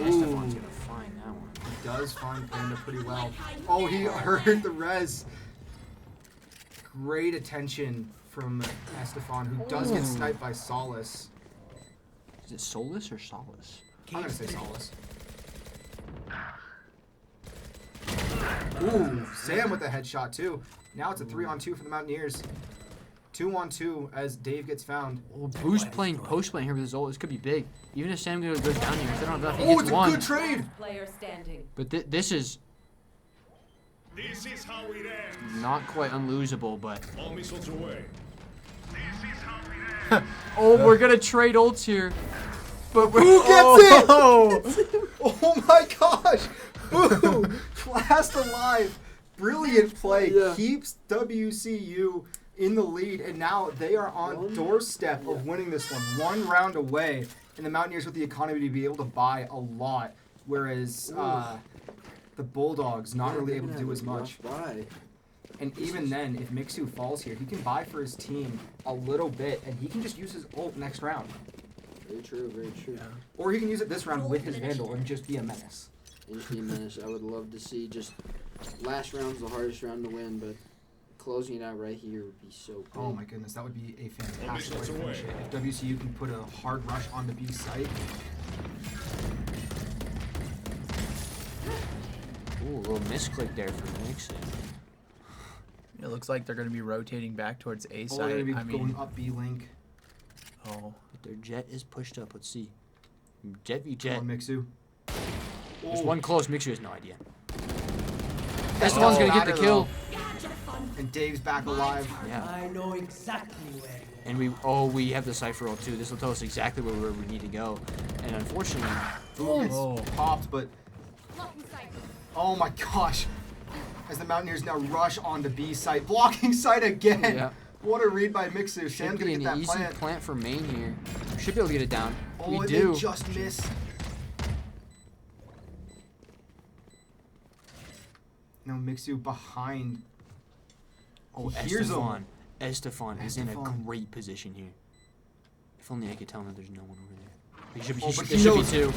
Estefan's gonna find that one. He does find Panda pretty well. Oh, he heard the res. Great attention from Estefan, who does get sniped by Solace. Is it Solus or Solace? I'm going to say Solace. Ooh, Sam with the headshot, too. Now it's a 3-on-2 for the Mountaineers. 2-on-2 as Dave gets found. Oh, Boo's playing post playing here with his ult. This could be big. Even if Sam goes down here, if they don't have enough, he Oh, gets it's a one. good trade. Player standing. But this is This is how it ends. not quite unlosable, but All missiles away. oh, we're gonna trade ults here. But Who gets it? Oh, Oh my gosh! Boo! Last alive. Brilliant play. Yeah. Keeps WCU in the lead, and now they are on One. doorstep of winning this one. 1 round away, and the Mountaineers with the economy to be able to buy a lot, whereas the Bulldogs not really able to do as much. Buy. And even then, if Mixu falls here, he can buy for his team a little bit, and he can just use his ult next round. Very true, very true. Or he can use it this round with his Vandal and just be a menace. Instant menace. I would love to see just last round's the hardest round to win, but closing it out right here would be so cool. Oh my goodness, that would be a fantastic way missiles to finish away. it. If WCU can put a hard rush on the B site. Ooh, a little misclick there for Mixon. It looks like they're going to be rotating back towards A Oh, they're site. going to be I going mean, up B link. oh, But their jet is pushed up. Let's see. Jet v Come jet. on, Mixu. There's Ooh. one close. Mixu has no idea. Oh, Esteban's gonna get the matter, kill. You had your fun. And Dave's back alive. Yeah. I know exactly where you And we have the Cypher ult too. This will tell us exactly where we need to go. And unfortunately, Boom gets popped, but Blocking sight. oh my gosh. As the Mountaineers now rush onto B site, blocking site again. Yeah. What a read by Mixu. Sam's should gonna be get an that easy plant. plant for main here. Should be able to get it down. Oh, we and do. they just miss. Now Mixu behind. Oh, He hears him. Estefan is in a Estefan. great position here. If only I could tell him that there's no one over there. He should be, Oh, but there he should be knows. two.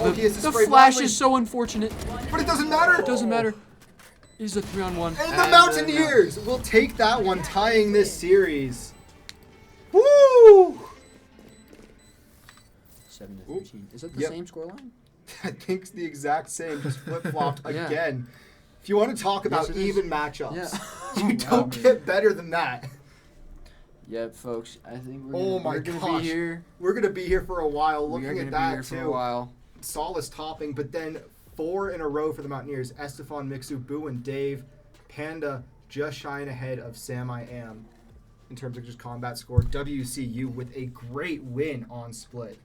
Oh, he has to The spray flash blindly. is so unfortunate. But it doesn't matter. It doesn't matter. It's a 3-on-1. And the Mountaineers will take that one, tying this series. Woo! 7-13. Is that the Yep. same scoreline? I think it's the exact same, just flip-flopped Yeah. again. If you want to talk about Yes, it is. even matchups, Yeah. you don't get better than that. Yep, folks. I think we're Oh gonna, my we're gonna gosh. be here. We're going to be here for a while, We are looking gonna at be that here for a too. while. Solace topping, but then 4 in a row for the Mountaineers. Estefan, Mixu, Boo, and Dave. Panda just shying ahead of Sam I Am in terms of just combat score. WCU with a great win on Split.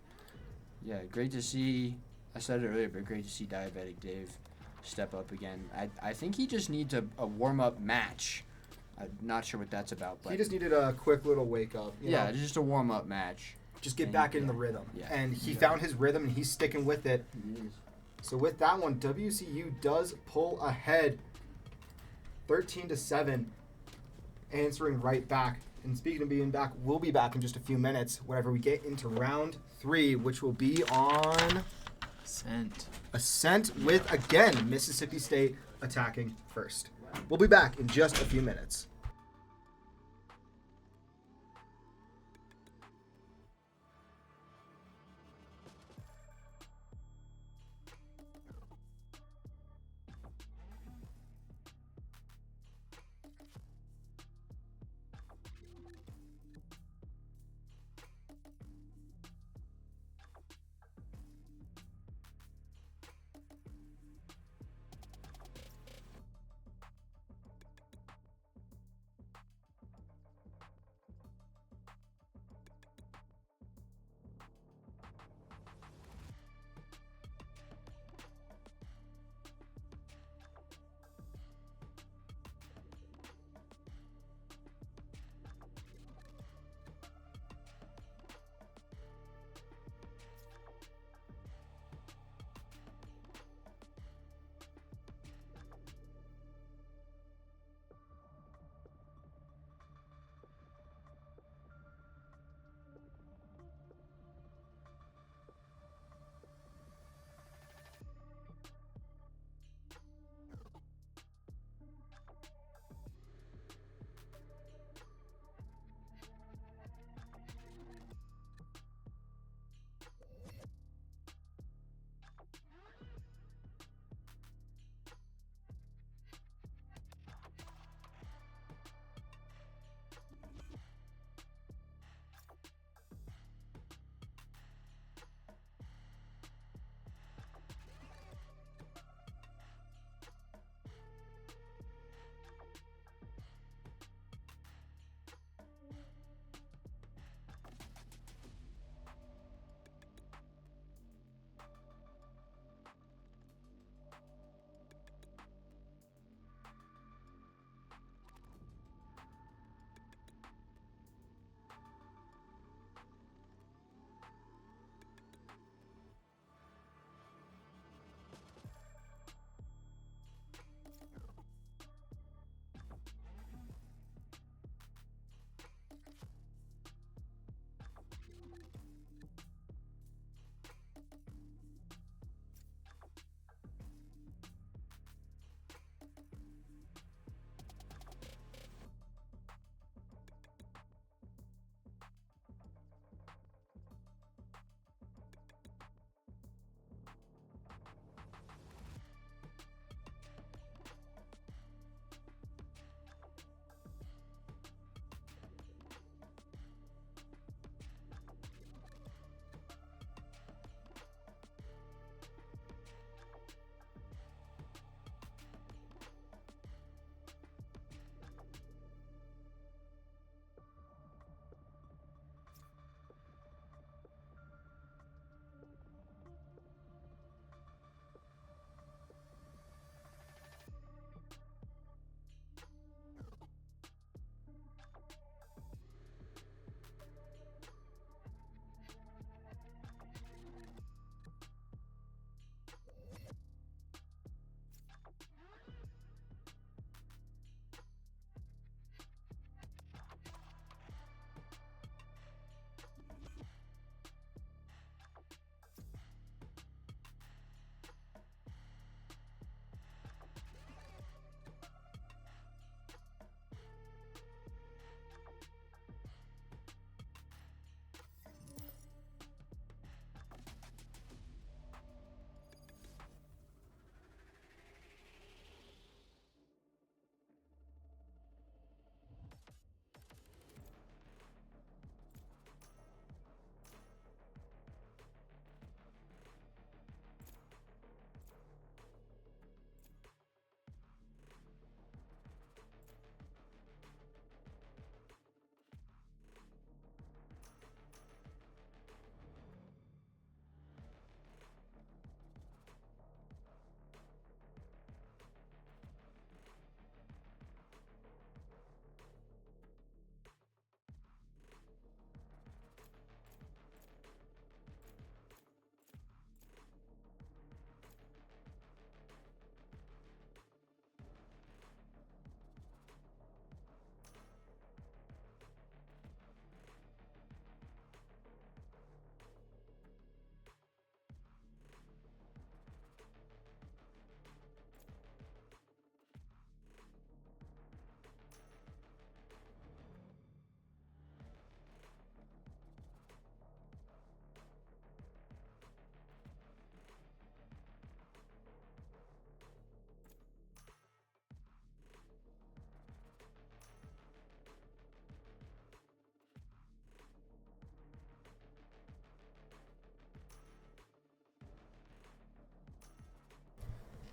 Yeah, great to see. I said it earlier, but great to see Diabetic Dave step up again. I think he just needs a warm-up match. I'm not sure what that's about, but He just needed a quick little wake up. You yeah, know? it's just a warm-up match. Just get And back in yeah, the rhythm. yeah. And he Yeah. found his rhythm and he's sticking with it. He is. So with that one, WCU does pull ahead 13-7, answering right back. And speaking of being back, we'll be back in just a few minutes whenever we get into round 3, which will be on Ascent with, again, Mississippi State attacking first. We'll be back in just a few minutes.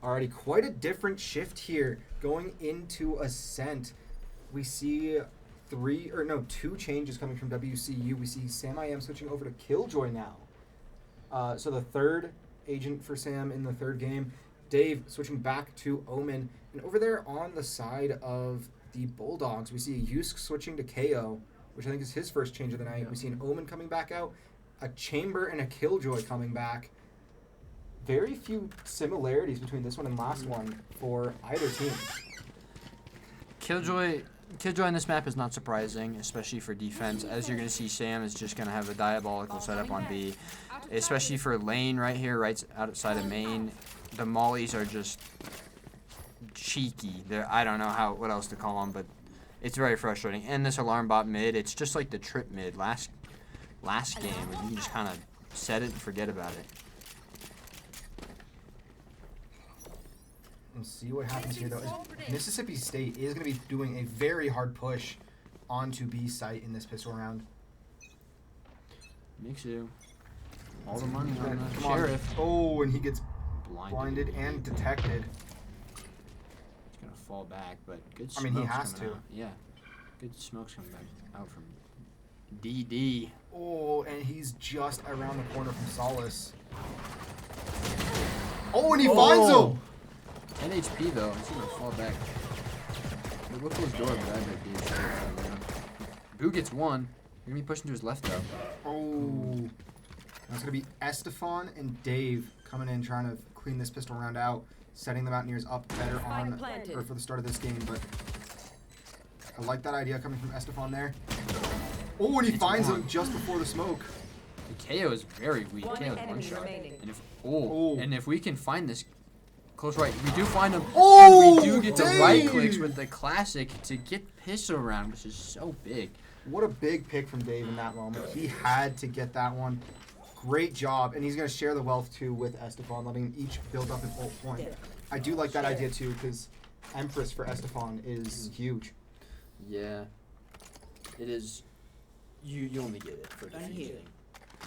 Alrighty, quite a different shift here. Going into Ascent, we see two changes coming from WCU. We see Sam I Am switching over to Killjoy now. So the third agent for Sam in the third game. Dave switching back to Omen. And over there on the side of the Bulldogs, we see a Yusk switching to KO, which I think is his first change of the night. We see an Omen coming back out, a Chamber and a Killjoy coming back. Very few similarities between this one and last one for either team. Killjoy in this map is not surprising, especially for defense. As you're going to see, Sam is just going to have a diabolical setup on B, especially for lane right here, right outside of main. The mollies are just cheeky. I don't know what else to call them, but it's very frustrating. And this alarm bot mid, it's just like the trip mid last game, where you can just kind of set it and forget about it. We'll see what happens here, though. Mississippi State is going to be doing a very hard push onto B site in this pistol round. NECC. All the money on the Come sheriff. Oh, and he gets blinded and detected. He's going to fall back, but good I smoke's mean, he has coming to. out. Yeah. Good smoke's coming back out from DD. Oh, and he's just around the corner from Solace. Oh, and he finds him! NHP though, he's gonna fall back. Look close door, but I might be Boo gets one. You're gonna be pushing to his left though. Oh. That's gonna be Estefan and Dave coming in trying to clean this pistol round out, setting the Mountaineers up better for the start of this game, but I like that idea coming from Estefan there. Oh, and he finds him just before the smoke. The KO is very weak. KO is one shot. And if we can find this close right, we do find him. Oh, and we do get the right clicks with the classic to get pistol around, which is so big. What a big pick from Dave in that moment. He had to get that one. Great job. And he's going to share the wealth, too, with Estefan, letting them each build up an ult point. I do like that idea, too, because Empress for Estefan is huge. Yeah. It is. You only get it for defusing.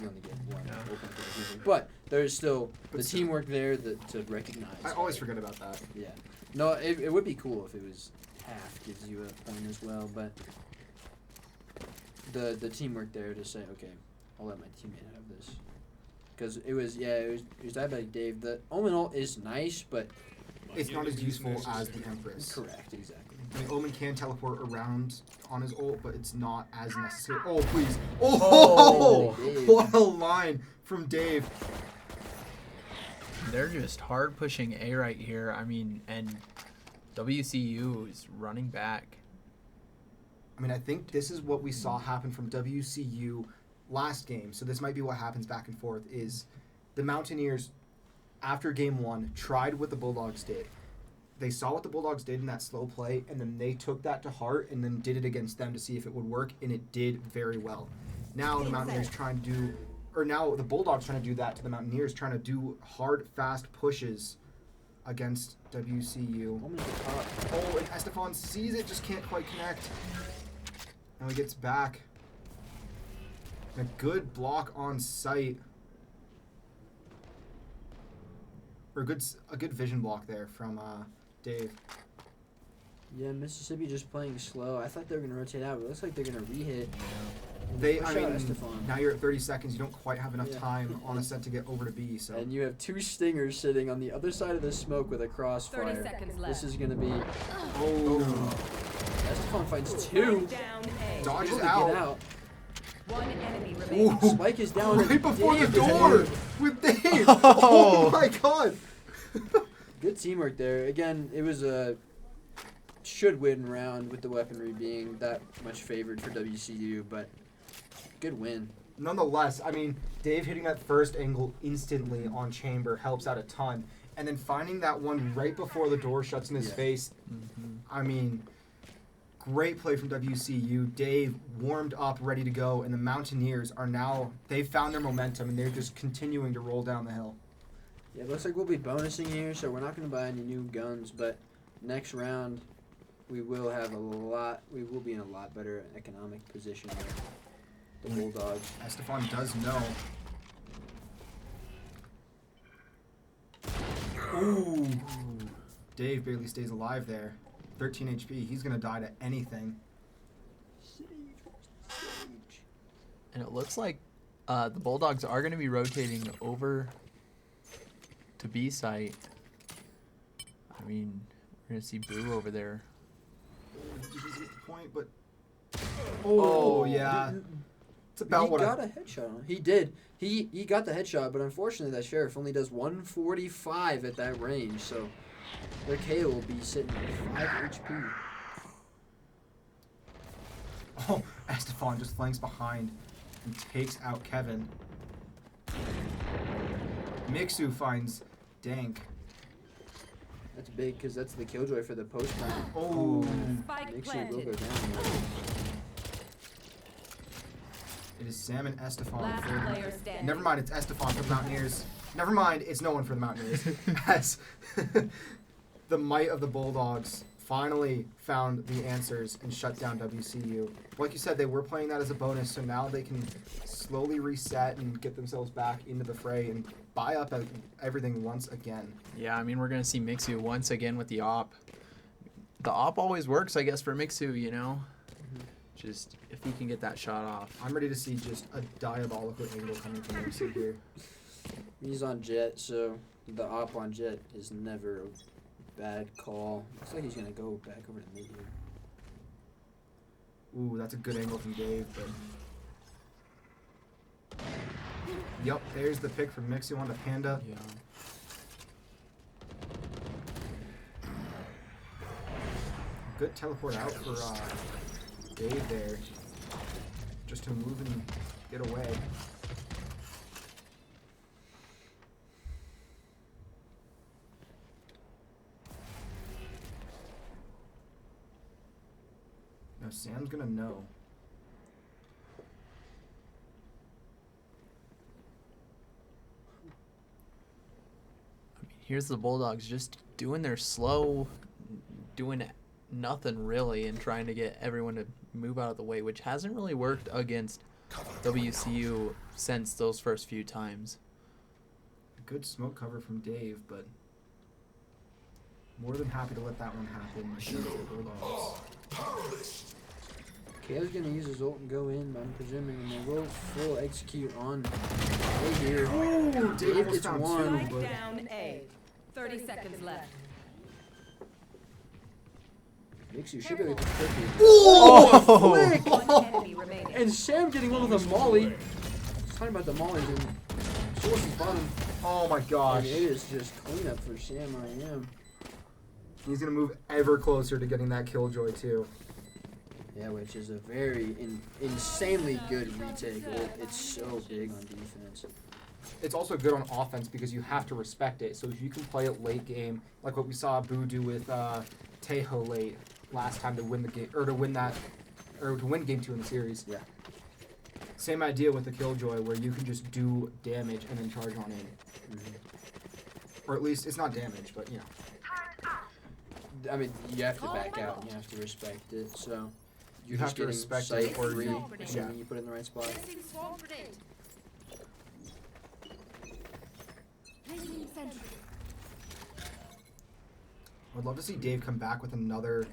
You only get one open for defusing. But there's still the teamwork there to recognize. I always forget about that. Yeah. No, it would be cool if it was half gives you a point as well, but the teamwork there to say, okay, I'll let my teammate have this. Because it was Diabetic Dave. The Omen ult is nice, but it's not as useful as the Empress. Correct, exactly. I mean, Omen can teleport around on his ult, but it's not as necessary. Oh, please. Oh, what a line from Dave. They're just hard pushing A right here. I mean, and WCU is running back. I mean, I think this is what we saw happen from WCU last game. So this might be what happens back and forth is the Mountaineers, after game one, tried what the Bulldogs did. They saw what the Bulldogs did in that slow play, and then they took that to heart and then did it against them to see if it would work, and it did very well. Now the Mountaineers now the Bulldogs trying to do that to the Mountaineers, trying to do hard, fast pushes against WCU. Oh, and Estefan sees it, just can't quite connect. Now he gets back. A good block on sight. Or a good vision block there from Dave. Yeah, Mississippi just playing slow. I thought they were going to rotate out, but it looks like they're going to re-hit. Now you're at 30 seconds. You don't quite have enough time on a set to get over to B. So. And you have two stingers sitting on the other side of the smoke with a crossfire. 30 seconds left. This is going to be... Oh. Estefan finds two. Dodges Get out. out. One enemy remaining. Spike is down. Right before the Dave door with Dave. Oh my god. Good teamwork there. Again, it was a should-win round with the weaponry being that much favored for WCU, but good win. Nonetheless, I mean, Dave hitting that first angle instantly on Chamber helps out a ton. And then finding that one right before the door shuts in his face, I mean, great play from WCU. Dave warmed up, ready to go, and the Mountaineers are now, they've found their momentum, and they're just continuing to roll down the hill. Yeah, it looks like we'll be bonusing here, so we're not going to buy any new guns, but next round we will be in a lot better economic position with the Bulldogs. Estefan does know. Ooh. Dave barely stays alive there. 13 HP. He's going to die to anything. And it looks like the Bulldogs are going to be rotating over to B site. I mean, we're going to see Boo over there. He doesn't get the point, but... Oh, yeah. It's about what he got a headshot on. He did. He got the headshot, but unfortunately that Sheriff only does 145 at that range, so their KO will be sitting at 5 HP. Oh, Estefan just flanks behind and takes out Kevin. Mixu finds Dank. That's big because that's the killjoy for the post plant. Oh, Spike Mixu will go planted. down. it is Sam and Estefan. Last for player standing. Never mind, it's Estefan for the Mountaineers. Never mind, it's no one for the Mountaineers. As the might of the Bulldogs finally found the answers and shut down WCU. Like you said, they were playing that as a bonus, so now they can slowly reset and get themselves back into the fray and buy up everything once again. Yeah, I mean, we're going to see Mixu once again with the op. The op always works, I guess, for Mixu, you know? Just if he can get that shot off. I'm ready to see just a diabolical angle coming from Mixu here. He's on Jet, so the op on Jet is never a bad call. Looks like he's gonna go back over to mid here. Ooh, that's a good angle from Dave, but... Yep, there's the pick from Mixu onto Panda. Yeah. Good teleport out for Dave there. Just to move and get away. Now Sam's gonna know. I mean, here's the Bulldogs just doing their slow, doing nothing really, and trying to get everyone to move out of the way, which hasn't really worked against WCU since those first few times. Good smoke cover from Dave, but more than happy to let that one happen against the Bulldogs. KO's gonna use his ult and go in, I'm presuming, and they will full execute on A here. Ooh, Dave almost gets found one. two, Spike but down A. 30 seconds left. Mixu should be able to get the Oh! flick! One enemy remaining. And Sam getting one with a molly. Just talking about the mollies and Source's bottom. Oh my gosh. And it is just cleanup for Sam I am. He's gonna move ever closer to getting that killjoy too. Yeah, which is a very insanely good retake ult. It's so big on defense. It's also good on offense because you have to respect it. So if you can play it late game, like what we saw Boo do with Tejo late last time to win the game, or to win game 2 in the series. Yeah. Same idea with the killjoy where you can just do damage and then charge on in. Or at least it's not damage, but you know. I mean, you have to back out and you have to respect it. So You you're have just to getting respect sight it or free, you- assuming you put it in the right spot. Placing swarm grenade. Placing sentry. I'd love to see Dave come back with another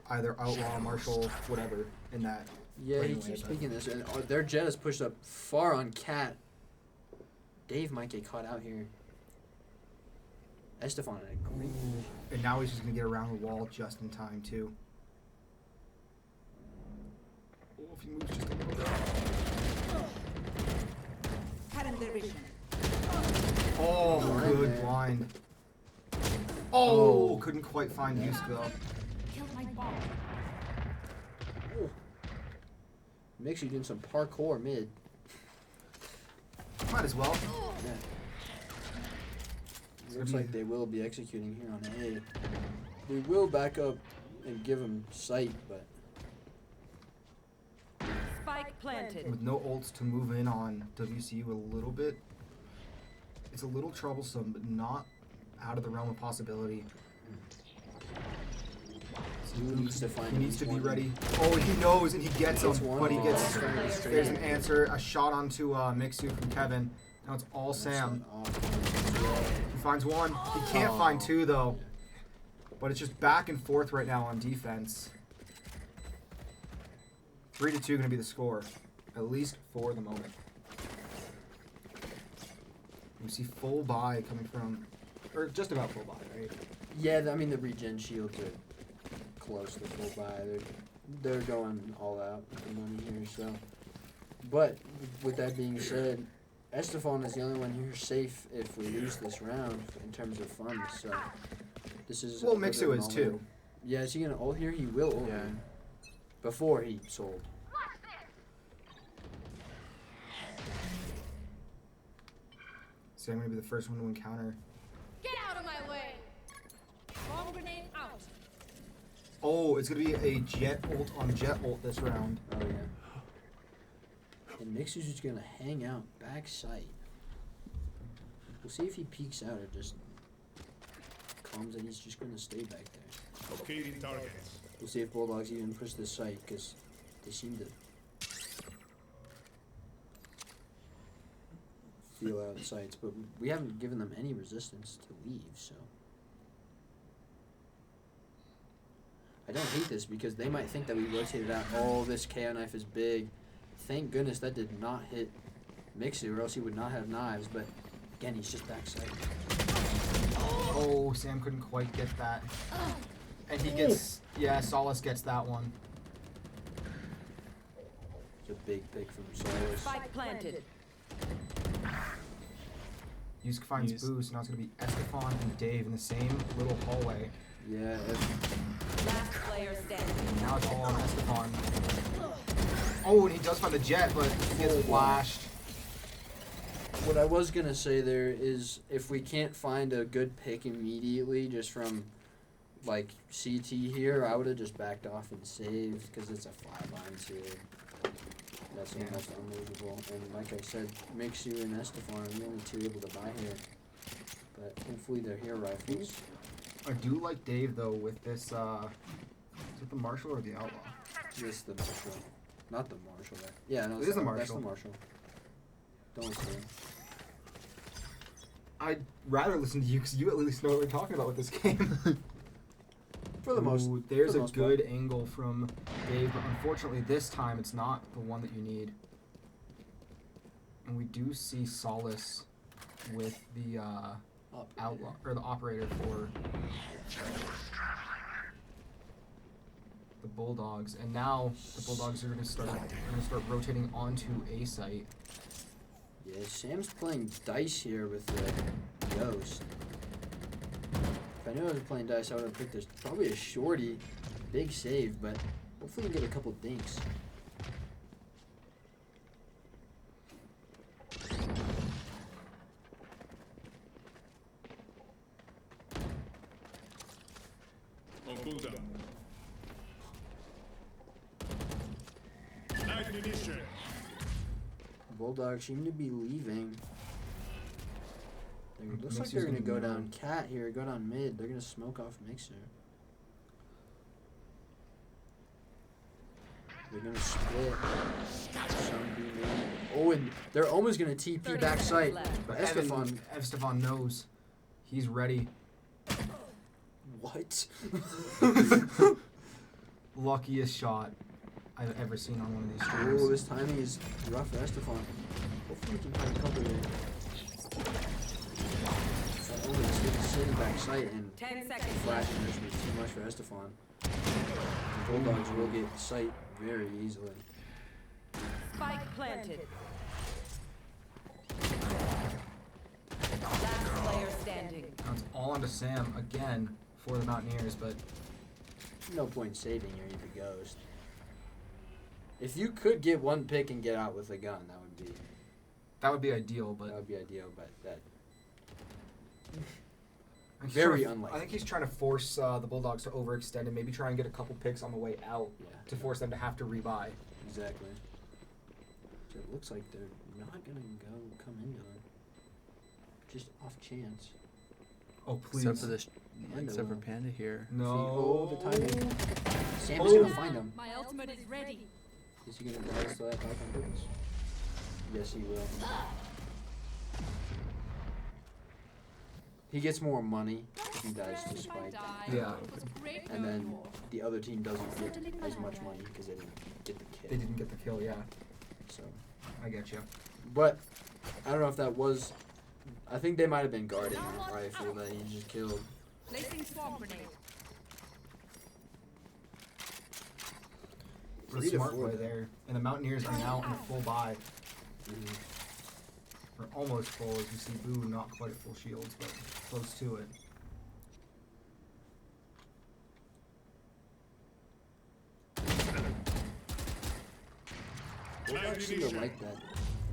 either outlaw, marshal, whatever in that. Yeah, he Anyway, keeps but- picking this, and their Jet is pushed up far on Cat. Dave might get caught out here. Estefan in a great And now he's just gonna get around the wall just in time too. Oh, if he moves just a little bit. Current division. Oh, Blind good there. blind. Oh, couldn't quite find Yusk though. Killed my bomb. Mixu doing some parkour mid. Might as well. Yeah. It's Looks gonna like be- they will be executing here on A. We will back up and give them sight, but Spike planted. With no ults to move in on WCU a little bit, it's a little troublesome, but not out of the realm of possibility. So Who needs to find he needs to be one? ready. Oh, he knows, and he gets Gets him. one. But he Oh, gets. that's right, straight There's in. an answer. A shot onto Mixu from Kevin. Now it's all Sam. That's an off. He finds one. He can't find two though. But it's just back and forth right now on defense. 3-2 going to be the score, at least for the moment. You see full buy coming from, or just about full buy, right? Yeah, I mean the regen shields are close to full buy. They're going all out with the money here. So, but with that being said, Estefan is the only one here safe if we lose this round in terms of funds. So this is Well, a bit Mixu of an is all-in. too. Yeah, is he gonna ult here? He will ult here. Before he sold. So I'm going to be the first one to encounter. Get out of my way! Bomb grenade out. Oh, it's going to be a jet ult on jet ult this round. Oh yeah. And Mixer's just gonna hang out backside. We'll see if he peeks out or just comes and he's just gonna stay back there. Locating targets. We'll see if Bulldogs even push this site because they seem to feel out sites, but we haven't given them any resistance to leave, so. I don't hate this because they might think that we rotated out. Oh, this KO knife is big. Thank goodness that did not hit Mixu, or else he would not have knives, but again, he's just backside. Oh, Sam couldn't quite get that. And he gets, yeah, Solace gets that one. It's a big pick from Solace. Spike planted. Yusk finds boost, now it's going to be Estefan and Dave in the same little hallway. Yeah, Last player standing. Now it's all on Estefan. Oh, and he does find the jet, but he gets flashed. what I was gonna say there is if we can't find a good pick immediately just from like CT here, I would have just backed off and saved because it's a 5-line too. That's almost unmovable. And like I said, Mixu and Estefan are the only two able to buy here. But hopefully they're here rifles. I do like Dave though with this. Is it the Marshall or the Outlaw? This is the Marshall. Not the Marshall. Right? Yeah, no, It is the That's Marshall. the Marshall. Don't listen. I'd rather listen to you because you at least know what we're talking about with this game. For the most. Ooh, there's for the a most part. good angle from Dave, but unfortunately this time it's not the one that you need. And we do see Solace with the Outlaw or the operator for the Bulldogs, and now the Bulldogs are going to start rotating onto A site. Yeah, Sam's playing dice here with the Ghost. If I knew I was playing dice, I would have picked this probably a shorty, big save, but hopefully we get a couple dinks. On cooldown. Knife munition. Bulldogs seem to be leaving. Looks like Mixer's they're gonna gonna go know. down cat here, go down mid. They're gonna smoke off Mixer. They're gonna split. Some B main. Oh, and they're almost gonna TP 30 back seconds site. left. But Estefan knows. He's ready. What? Luckiest shot I've ever seen on one of these Oh, streams. this timing is rough for Estefan. Hopefully we can find cover there. Oh, it's sitting back sight and 10 seconds flash left. energy is too much for Estefan. The Bulldogs will get sight very easily. Spike planted. Last player standing. Now it's all onto Sam again for the Mountaineers, but No point saving your either Ghost. If you could get one pick and get out with a gun, that would be ideal. But that would be ideal. But that he's very trying to- unlikely. I think he's trying to force the Bulldogs to overextend and maybe try and get a couple picks on the way out yeah, to force them to have to rebuy. exactly. So it looks like they're not gonna come into it. Just off chance. Oh please! Except for this, Panda except for will. Panda here. No. Oh, the timing. Sam is Oh. gonna find him. My ultimate is ready. Is he gonna die to that back on purpose? Yes, he will. He gets more money. team dies to spike, Yeah. and then the other team doesn't get as much money because they didn't get the kill. They didn't get the kill, yeah. So, I get you. but I don't know if that was. I think they might have been guarding that rifle that he just killed. Placing swarm grenade. What a 3 to smart 4 play there. And the Mountaineers are now in a full buy. Or almost full, as you see Boo not quite at full shields, but close to it. I seem to like that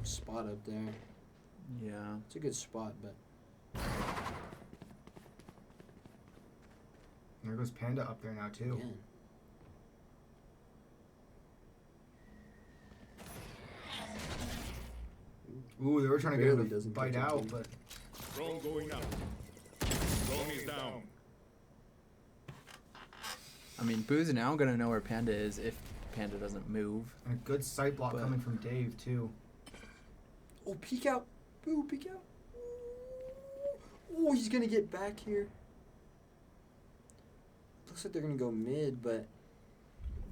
spot up there. Yeah. It's a good spot, but And there goes Panda up there now, too. again. Ooh, they were trying to get Barely him to doesn't bite get out, him. but Drone going up. Drone is down. I mean, Boo's now gonna know where Panda is if Panda doesn't move. and a good sight block But- coming from Dave, too. Oh, peek out. Boo, peek out. Oh, he's going to get back here. Looks like they're going to go mid, but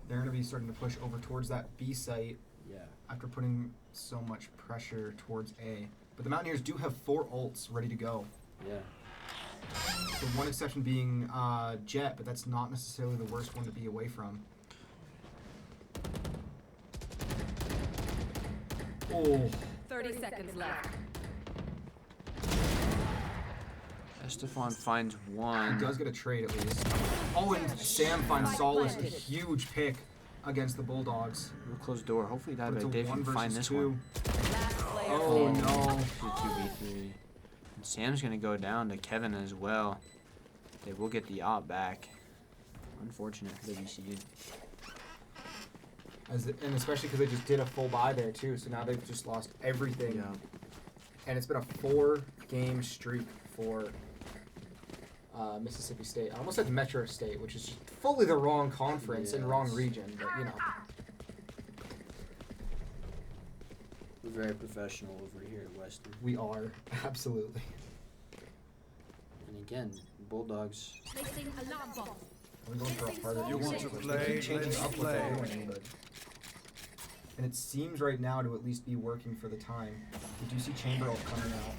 They're going to be starting to push over towards that B site yeah. after putting so much pressure towards A. But the Mountaineers do have 4 ults ready to go. Yeah. The one exception being Jet, but that's not necessarily the worst one to be away from. Oh, 30 seconds left. Estefan finds he one. does get a trade at least. Oh, and Sam finds Solace, a huge pick against the Bulldogs. Real close door. Hopefully But it's a Dave 1 can find versus this 2. one. Last player Oh standing. no. It's a 2v3. And Sam's gonna go down to Kevin as well. They will get the op back. Unfortunate for WCU. And especially because they just did a full buy there too, so now they've just lost everything. Yeah. And it's been a 4-game streak for Mississippi State. I almost said Metro State, which is fully the wrong conference and wrong Yes. region, but you know. We're very professional over here at Western. We are, absolutely. And again, Bulldogs. Placing alarm bomb. I'm going for a harder You want to They play? keep changing Let's up what they're play. doing, but... And it seems right now to at least be working for the time. We do see Chamber Ult coming out.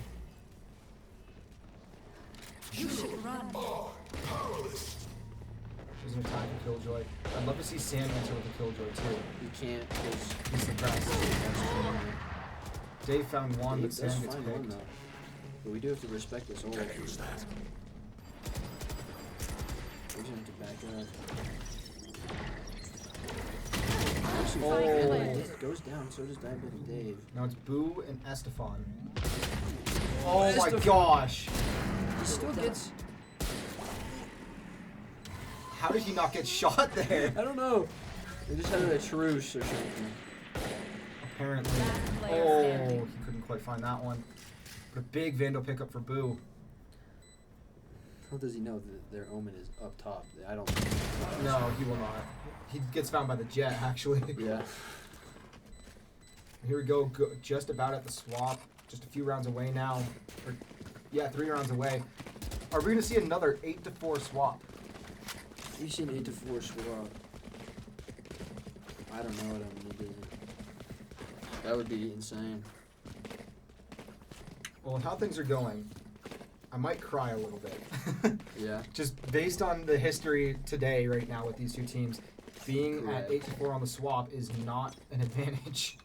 You should run. There's an attack with Killjoy. I'd love to see Sam enter with a Killjoy too. You can't because He's suppressed. Dave found one, but that's Sam gets fine one picked. though. But we do have to respect this ult. We're just gonna have to back up. Actually, Oh. it goes down, so does Diabetic Dave. Now it's Boo and Estefan. Oh my Estefan. gosh! He still gets. How did he not get shot there? I don't know. They just had a truce or something. Apparently. Last player Oh, standing. he couldn't quite find that one. But a big Vandal pickup for Boo. How does he know that their omen is up top? I don't. No, he will not. He gets found by the Jet, actually. Yeah. Here we go, just about at the swap. Just a few rounds away now. Or, yeah, 3 rounds away. Are we going to see another 8-4 swap? You've seen 8-4 swap. I don't know what I'm gonna do. That would be insane. Well, with how things are going, I might cry a little bit. Yeah. Just based on the history today, right now, with these two teams, being at Correct. 8-4 on the swap is not an advantage.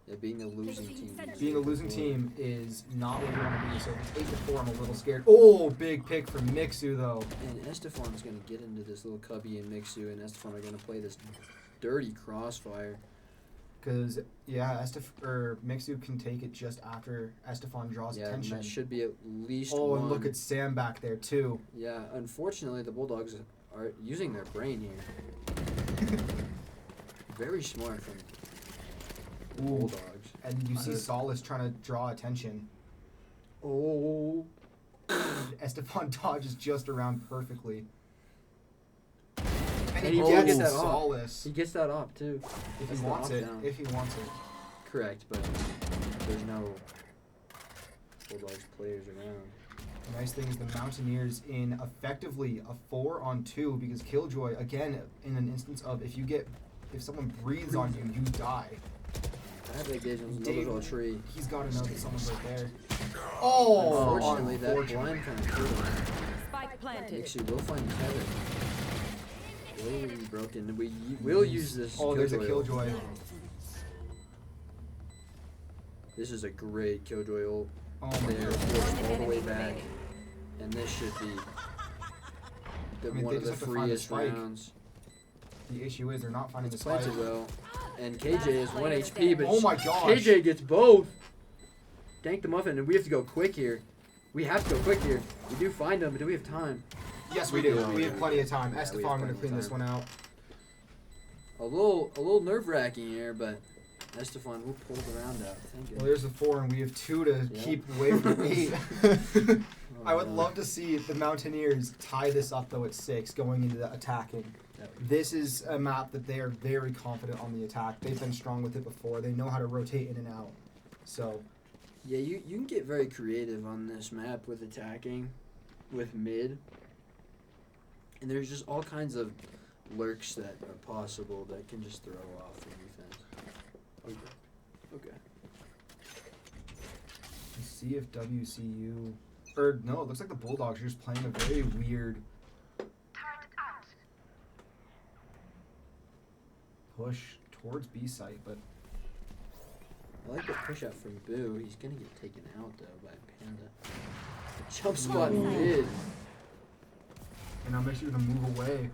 Yeah, being a losing team. is Being a losing 8-4. team is not what you want to be. So if it's 8-4, I'm a little scared. Oh, big pick from Mixu though. And Estefan's gonna get into this little cubby and Mixu, and Estefan are gonna play this dirty crossfire. Because yeah, Mixu can take it just after Estefan draws Yeah, and attention. that should be at least Oh, one. and look at Sam back there too. Yeah, unfortunately, the Bulldogs are using their brain here. Very smart from the Ooh. Bulldogs. And you see Solace trying to draw attention. Oh. Estefan dodges just around perfectly. And And he he gets gets that off. Solace He gets that off too. if That's he the wants it. off-down. If he wants it. Correct, but there's no Bulldogs players around. The nice thing is the Mountaineers in effectively a 4-on-2 because Killjoy, again, in an instance of if someone breathes on you, you die. I have engagements in the little tree. He's got to know that someone's right there. Oh! Unfortunately, that blind kind of killed him. Spike planted. Actually, we'll find Kevin. Will be broken. We will use this. Oh, there's a Killjoy ult. Killjoy. This is a great Killjoy ult. Oh my There, god. forced all the way back. And this should be one they of the just have to find the freest spike. rounds. The issue is they're not finding the It's spike. planted well. And KJ is 1 HP, but Oh my gosh. KJ gets both. Dank the muffin, and we have to go quick here. We have to go quick here. We do find them, but do we have time? Yes, we do. Yeah, We have plenty of time. Yeah, we have Estefan going plenty to of clean this time. one out. A little nerve-wracking here, but Estefan will pull the round out. Thank Well, you. there's the 4, and we have 2 to Yeah. keep away from 8. I would no. love to see the Mountaineers tie this up, though, at 6, going into the attacking. This is a map that they are very confident on the attack. They've been strong with it before. They know how to rotate in and out. So, Yeah, you can get very creative on this map with attacking, with mid. And there's just all kinds of lurks that are possible that can just throw off the defense. Okay. let's see if WCU... Or, no, it looks like the Bulldogs are just playing a very weird... push towards B site, but I like the push out from Boo. He's gonna get taken out though by Panda. Jump spot mid. and now makes you to move away.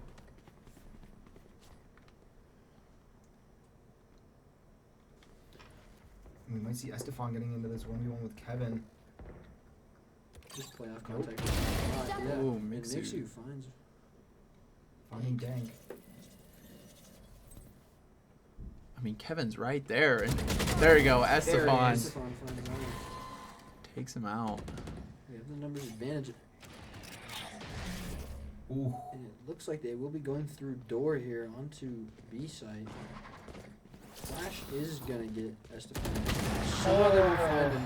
We might see Estefan getting into this 1v1 with Kevin. Just play off contact. Yeah. Ooh, And Mixu. Mixu finds. Finding Dank. I mean, Kevin's right there. And there you go. There he Estefan is. Estefan finds Ryan. takes him out. We have the numbers advantage. Ooh. And it looks like they will be going through door here onto B site. Flash is gonna get Estefan. Some other will find him.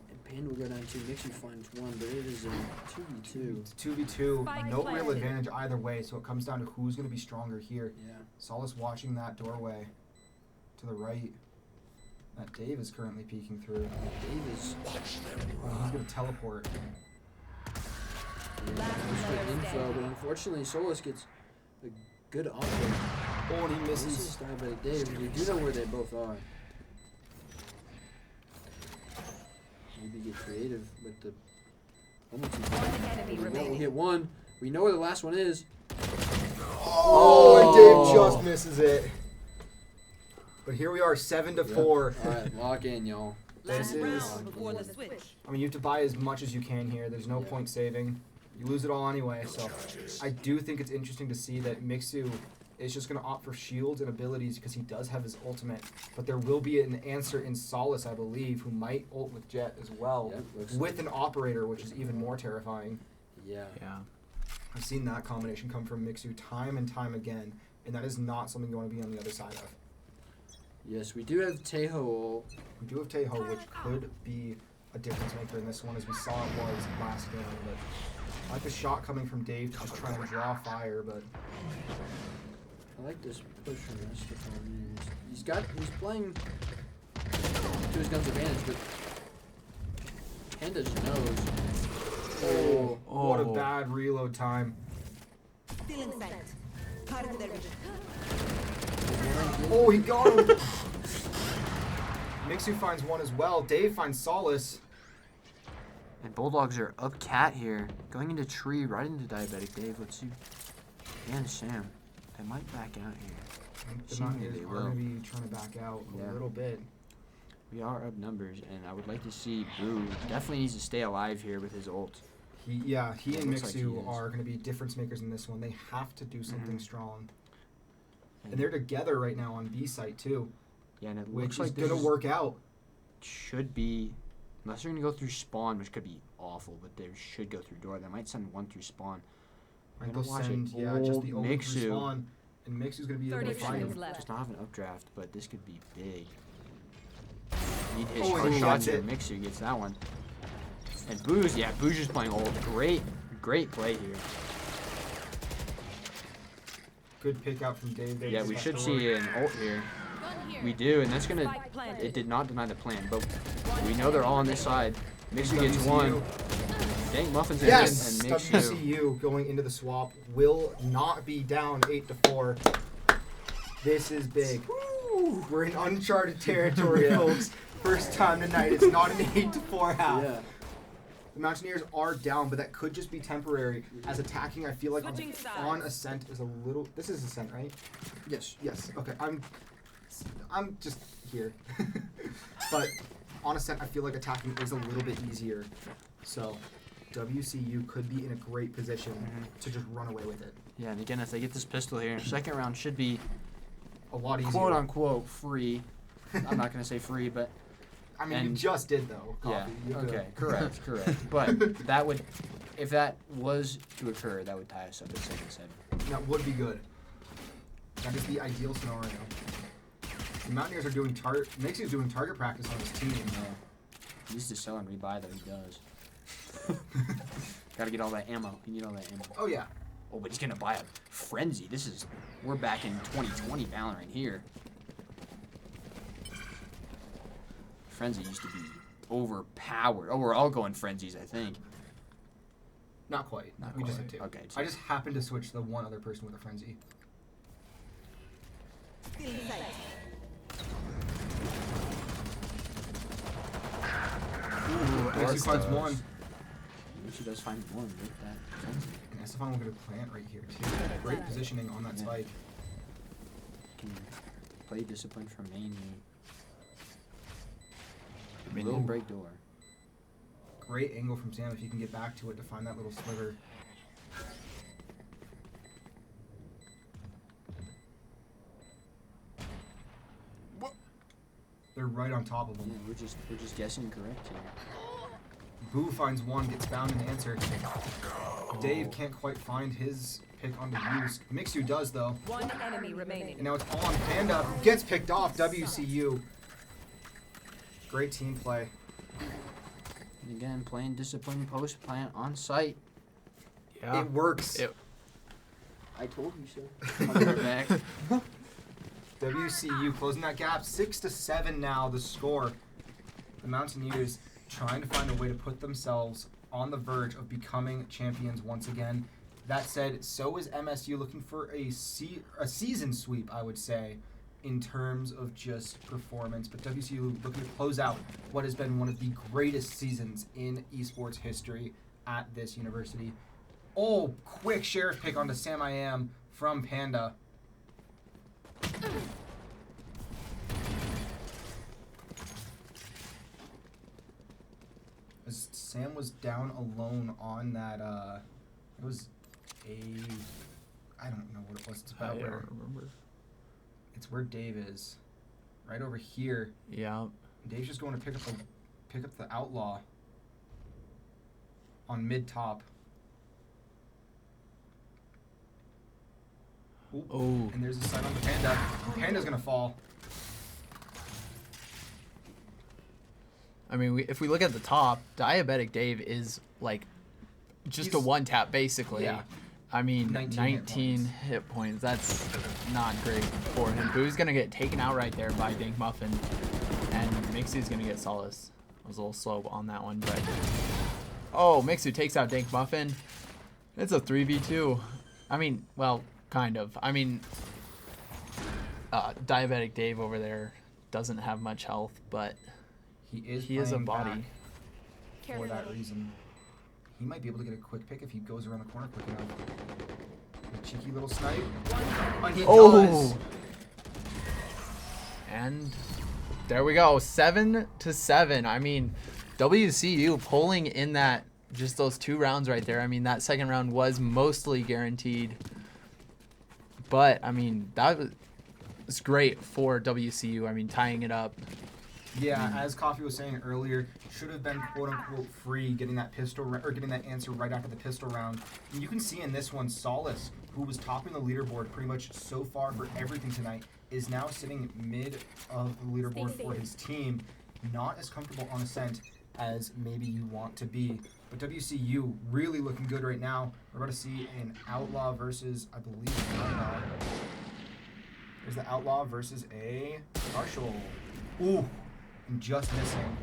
And Panda will go down 2. Mixu finds 1, but it is a 2v2. It's 2v2. Spike No real planted. advantage either way, so it comes down to who's going to be stronger here. Yeah. Solace watching that doorway to the right that Dave is currently peeking through. Dave is Oh, he's going to teleport. good info, but unfortunately Solus gets a good offer. Oh, and he This is misses. Diabetic Dave. We do know where they both are. Maybe get creative with the only 2. One enemy We remaining. hit 1. We know where the last one is. Oh, and Dave just misses it. But here we are, 7-4. Alright, lock in, y'all. This Last is- round before the switch. I mean, you have to buy as much as you can here. There's no point saving. You lose it all anyway, so I do think it's interesting to see that Mixu is just going to opt for shields and abilities because he does have his ultimate. But there will be an answer in Solace, I believe, who might ult with Jet as well, Yep, looks with an operator, which is even more terrifying. Yeah. Yeah. I've seen that combination come from Mixu time and time again, and that is not something you want to be on the other side of. Yes, we do have Teho ult. We do have Teho, which could be a difference maker in this one, as we saw it was last game. But I like the shot coming from Dave, just trying to draw fire. But I like this push from Estefan. He's playing to his gun's advantage, but Panda just knows. oh, what a Oh. bad reload time! Feeling sent. Target their vision. Oh, he got him. Mixu finds one as well. Dave finds Solace. And Bulldogs are up cat here, going into tree, right into Diabetic Dave. Let's see. And Sam. They might back out here. I think the Seemingly Mountaineers they are will. going to be trying to back out Yeah. a little bit. We are up numbers, and I would like to see Boo. Definitely needs to stay alive here with his ult. He Yeah, and looks like he Mixu is. are going to be difference makers in this one. They have to do something Mhm. strong. And they're together right now on B site too, Yeah, and it which looks is like going to this work out. should be, unless they're going to go through spawn, which could be awful, but they should go through door. They might send one through spawn. Might gonna go watch send, it. just the Oh, old Mixu. respawn, and Mixu's going to be able 30 to find seconds him. left. Does not have an updraft, but this could be big. Need his Oh, shot he shots here. it. Mixu gets that one. And Boo's, yeah, Boo's just playing ult. Great play here. Good pick out from Dave. Yeah, we should see an ult here. We do, and that's gonna. Spike planted. It did not deny the plan, but we know they're all on this side. Mixu gets one. Dang, Muffins in Yes, and Mixu. WCU going into the swap will not be down 8-4. This is big. We're in uncharted territory, folks. First time tonight. It's not an 8-4 half. Yeah. The Mountaineers are down, but that could just be temporary. As attacking, I feel like Switching sides. on Ascent is a little. This is Ascent, right? Yes. Yes. Okay. I'm just here. But on Ascent, I feel like attacking is a little bit easier. So WCU could be in a great position to just run away with it. Yeah, and again, if they get this pistol here, second round should be A lot easier. quote unquote free. I'm not gonna say free, but I mean, you and- just did though. yeah. Coffee. You're good. Okay, correct. But that would, if that was to occur, that would tie us up at 7-7. That would be good. That is the ideal scenario. The Mountaineers are doing Makesy's doing target practice on his team. He needs to sell and rebuy, though. He does. Gotta get all that ammo. You need all that ammo. Oh yeah. Oh, but he's gonna buy a frenzy. We're back in 2020 Valorant here. Frenzy used to be overpowered. Oh, we're all going frenzies, I think. Not quite. Not we just quite. had two. Okay, two. I just happened to switch the one other person with a frenzy. Makesu finds one. She does find one with that frenzy. And Estefan will get a plant right here too. Great positioning on that Yeah. spike. Can play discipline from main. Ooh. Little break door. Great angle from Sam if he can get back to it to find that little sliver. They're right on top of Yeah, him. we're just guessing correct here. Boo finds one, gets found and answered. Dave can't quite find his pick on the use. Mixu does though. One enemy remaining. And now it's all on Panda. Gets picked off. WCU. Great team play. And again, playing discipline post plant on site. Yeah. It works. I told you so. Coming back. WCU closing that gap. 6-7 now, the score. The Mountaineers trying to find a way to put themselves on the verge of becoming champions once again. That said, so is MSU looking for a season sweep, I would say, in terms of just performance. But WCU looking to close out what has been one of the greatest seasons in esports history at this university. Oh, quick sheriff pick onto Sam I Am from Panda. As Sam was down alone on that, it was I don't know what it was. It's I about don't where, remember. it's where Dave is. Right over here. Yeah. Dave's just going to pick up the outlaw on mid top. Ooh. Oh. And there's a sight on the Panda. And Panda's gonna fall. I mean, if we look at the top, Diabetic Dave is like just a He's- one tap basically. Yeah. I mean, 19 19 hit points. That's not great for him. Boo's gonna get taken out right there by Dink Muffin, and Mixu's gonna get Solace. I was a little slow on that one, but oh, Mixu takes out Dink Muffin. It's a 3v2. I mean, well, kind of. I mean, Diabetic Dave over there doesn't have much health, but He is he is a playing body. back for Careful. that reason. He might be able to get a quick pick if he goes around the corner quick enough. A cheeky little snipe. And he does. And there we go, 7-7. I mean, WCU pulling in that, just those 2 rounds right there. I mean, that second round was mostly guaranteed. But, I mean, that was great for WCU. I mean, tying it up. Yeah, as Coffee was saying earlier, should have been quote unquote free getting that or getting that answer right after the pistol round. And you can see in this one, Solace, who was topping the leaderboard pretty much so far for everything tonight, is now sitting mid of the leaderboard for his team. Not as comfortable on Ascent. as maybe you want to be. But WCU really looking good right now. We're about to see an Outlaw versus, I believe, there's the Outlaw versus a Marshall. Ooh, I'm just missing.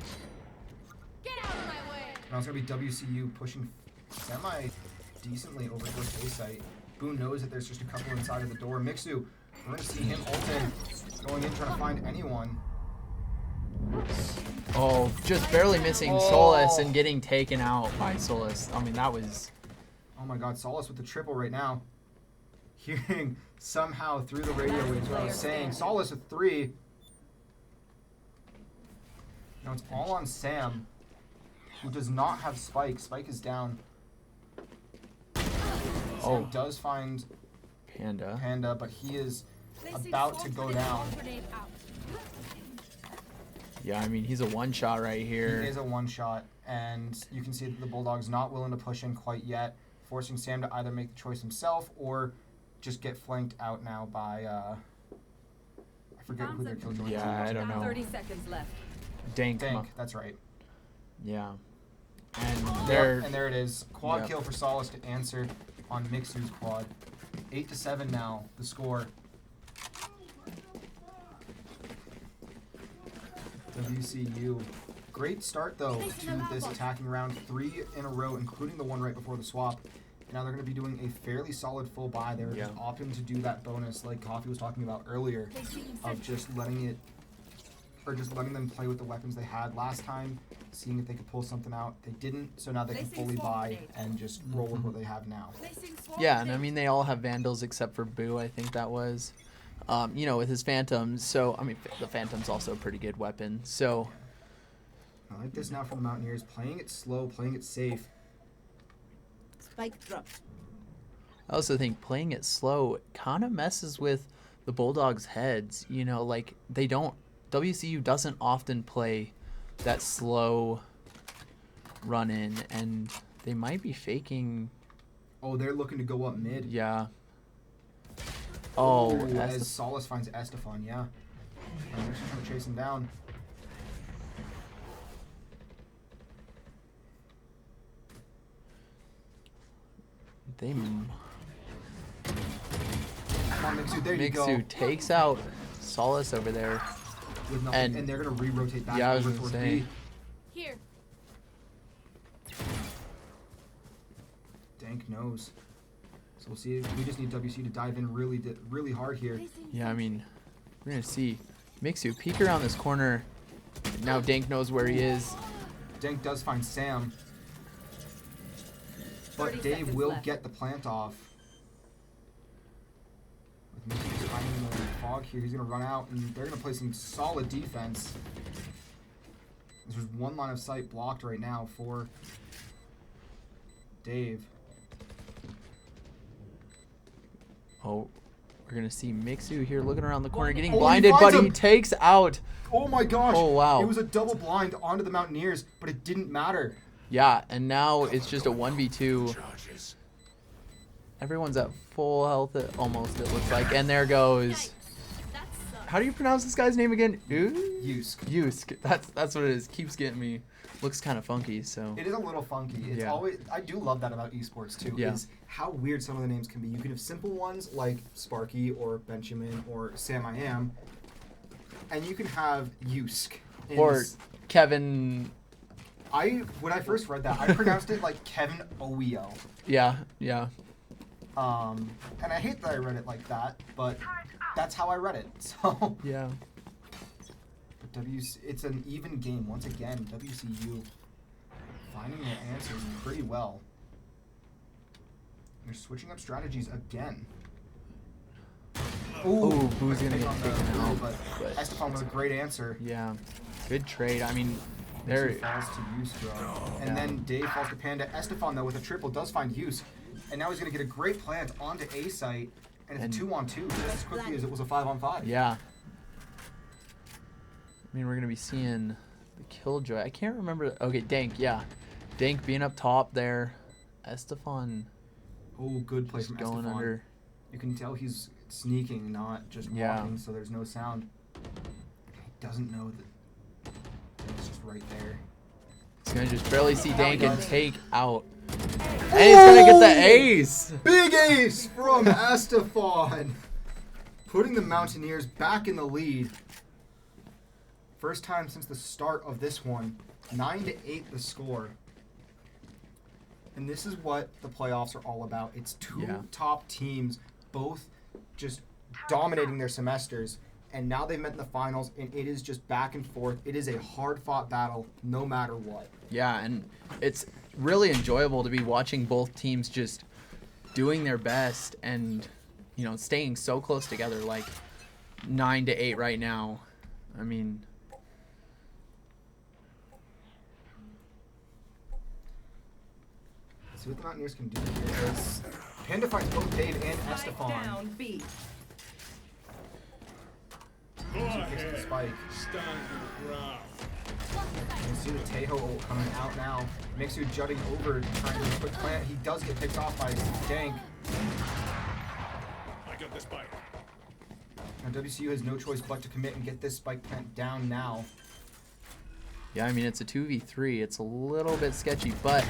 Get out of my way! Now it's going to be WCU pushing semi-decently over towards A site. Boone knows that there's just a couple inside of the door. Mixu, we're going to see him ulting, going in trying to find anyone. Oh, just barely missing Solus and getting taken out by Solus. I mean, that was... Oh my god, Solace with the triple right now. Hearing somehow through the radio waves what I was saying. Solace with 3. Now it's all on Sam, who does not have Spike. Spike is down. Sam does find Panda, but he is about to go down. Yeah, I mean, he's a one-shot right here. He is a one-shot, and you can see that the Bulldog's not willing to push in quite yet, forcing Sam to either make the choice himself or just get flanked out now by, I forget who their killjoy is. Yeah, I don't know. 30 seconds left. Dank, that's right. Yeah. And there it is. Quad kill for Solace to answer on Mixu's quad. 8-7 now, the score. WCU. Great start, though, to this attacking round. 3 in a row, including the one right before the swap. And now they're going to be doing a fairly solid full buy. They're just opting to do that bonus, like Coffee was talking about earlier, of just letting it, or just letting them play with the weapons they had last time, seeing if they could pull something out. They didn't, so now they can fully buy and just roll with what they have now. Yeah, and I mean, they all have Vandals except for Boo, I think that was. You know, with his Phantoms. So, I mean, the Phantom's also a pretty good weapon. So, I like this now from the Mountaineers. Playing it slow, playing it safe. Spike drop. I also think playing it slow kind of messes with the Bulldogs' heads. You know, like, they don't... WCU doesn't often play that slow run-in, and they might be faking... Oh, they're looking to go up mid. Yeah. Oh, as Solace finds Estefan, yeah. And they're just trying to chase him down. Come on, Mixu, there you go. Mixu takes out Solace over there. With nothing, and they're going to re-rotate back over towards B. Here. Dank knows. So we'll see. We just need WC to dive in really hard here. Yeah, I mean, we're going to see. Mixu, peek around this corner. Now Dank knows where he is. Dank does find Sam. But Dave will get the plant off. With Mixu finding the fog here, he's going to run out, and they're going to play some solid defense. There's one line of sight blocked right now for Dave. Oh, we're going to see Mixu here looking around the corner, getting blinded, but he takes out. Oh my gosh. Oh, wow. It was a double blind onto the Mountaineers, but it didn't matter. Yeah, and now it's just a 1v2. Everyone's at full health, almost, it looks like. And there goes... How do you pronounce this guy's name again? Yusk. Yusk. That's what it is. Keeps getting me. Looks kind of funky, so... It is a little funky. It's always... I do love that about esports, too, is how weird some of the names can be. You can have simple ones like Sparky or Benjamin or Sam I Am, and you can have Yusk. Or Kevin... When I first read that, I pronounced it like Kevin Oeo. Yeah, yeah. And I hate that I read it like that, but that's how I read it, so... Yeah. But it's an even game. Once again, WCU finding their answers pretty well. They're switching up strategies again. Ooh, Boo's gonna get taken out. But Estefan was a great answer. Yeah, good trade. I mean, there... falls to Yustra. And then Dave falls to Panda. Estefan, though, with a triple, does find Yus. And now he's going to get a great plant onto A site. And it's a 2-on-2 just as quickly as it was a 5-on-5. Yeah. I mean, we're going to be seeing the Killjoy. I can't remember. Okay, Dank, yeah. Dank being up top there. Estefan. Oh, good play from going Estefan. under. You can tell he's sneaking, not just walking, so there's no sound. He doesn't know that it's just right there. gonna just barely see Dank and take out. And he's gonna get the ace. Big ace from Estefan. Putting the Mountaineers back in the lead. First time since the start of this one. 9-8 the score. And this is what the playoffs are all about. It's two top teams, both just dominating their semesters. And now they've met in the finals, and it is just back and forth. It is a hard-fought battle, no matter what. Yeah, and it's really enjoyable to be watching both teams just doing their best and, you know, staying so close together, like 9-8 right now. I mean, see what the Mountaineers can do here. As Panda finds both Dave and Estefan. Down B. Go Takes the ahead. spike. Stand your ground. You can see the Tejo ult coming out now. Mixu jutting over, trying to do a quick plant. He does get picked off by Dank. I got the spike. Now WCU has no choice but to commit and get this spike plant down now. yeah, I mean, it's a 2v3. It's a little bit sketchy, but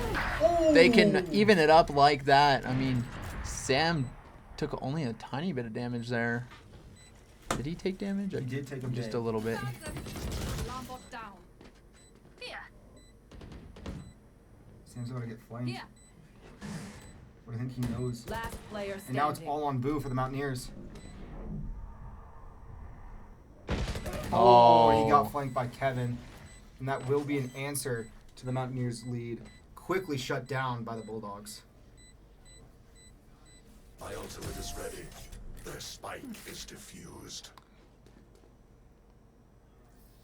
they can even it up like that. I mean, Sam took only a tiny bit of damage there. Did he take damage? He did take a just bit. a little bit. Sam's going to get flanked. But I think he knows. Last player standing. And now it's all on Boo for the Mountaineers. Oh, he got flanked by Kevin. And that will be an answer to the Mountaineers' lead. Quickly shut down by the Bulldogs. My ultimate is ready. Their spike is diffused.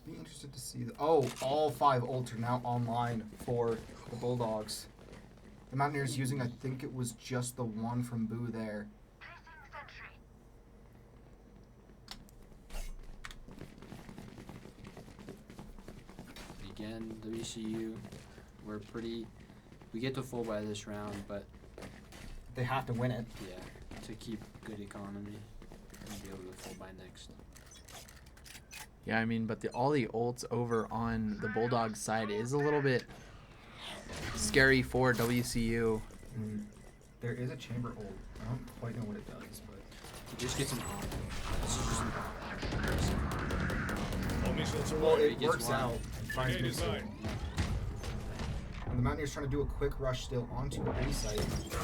Be interested to see. All 5 ults are now online for the Bulldogs. The Mountaineers using, I think it was just the one from Boo there. Again, WCU, we get to full by this round, but They have to win it. yeah, to keep good economy and be able to full by next. Yeah, I mean, but all the ults over on the Bulldogs side is a little bit scary for WCU. There is a chamber ult. I don't quite know what it does, but He just gets an on. This is just an All missiles well, away. it gets works one. out. It finds Grenade Mixu. aside. And the Mountaineers trying to do a quick rush still onto the A site. As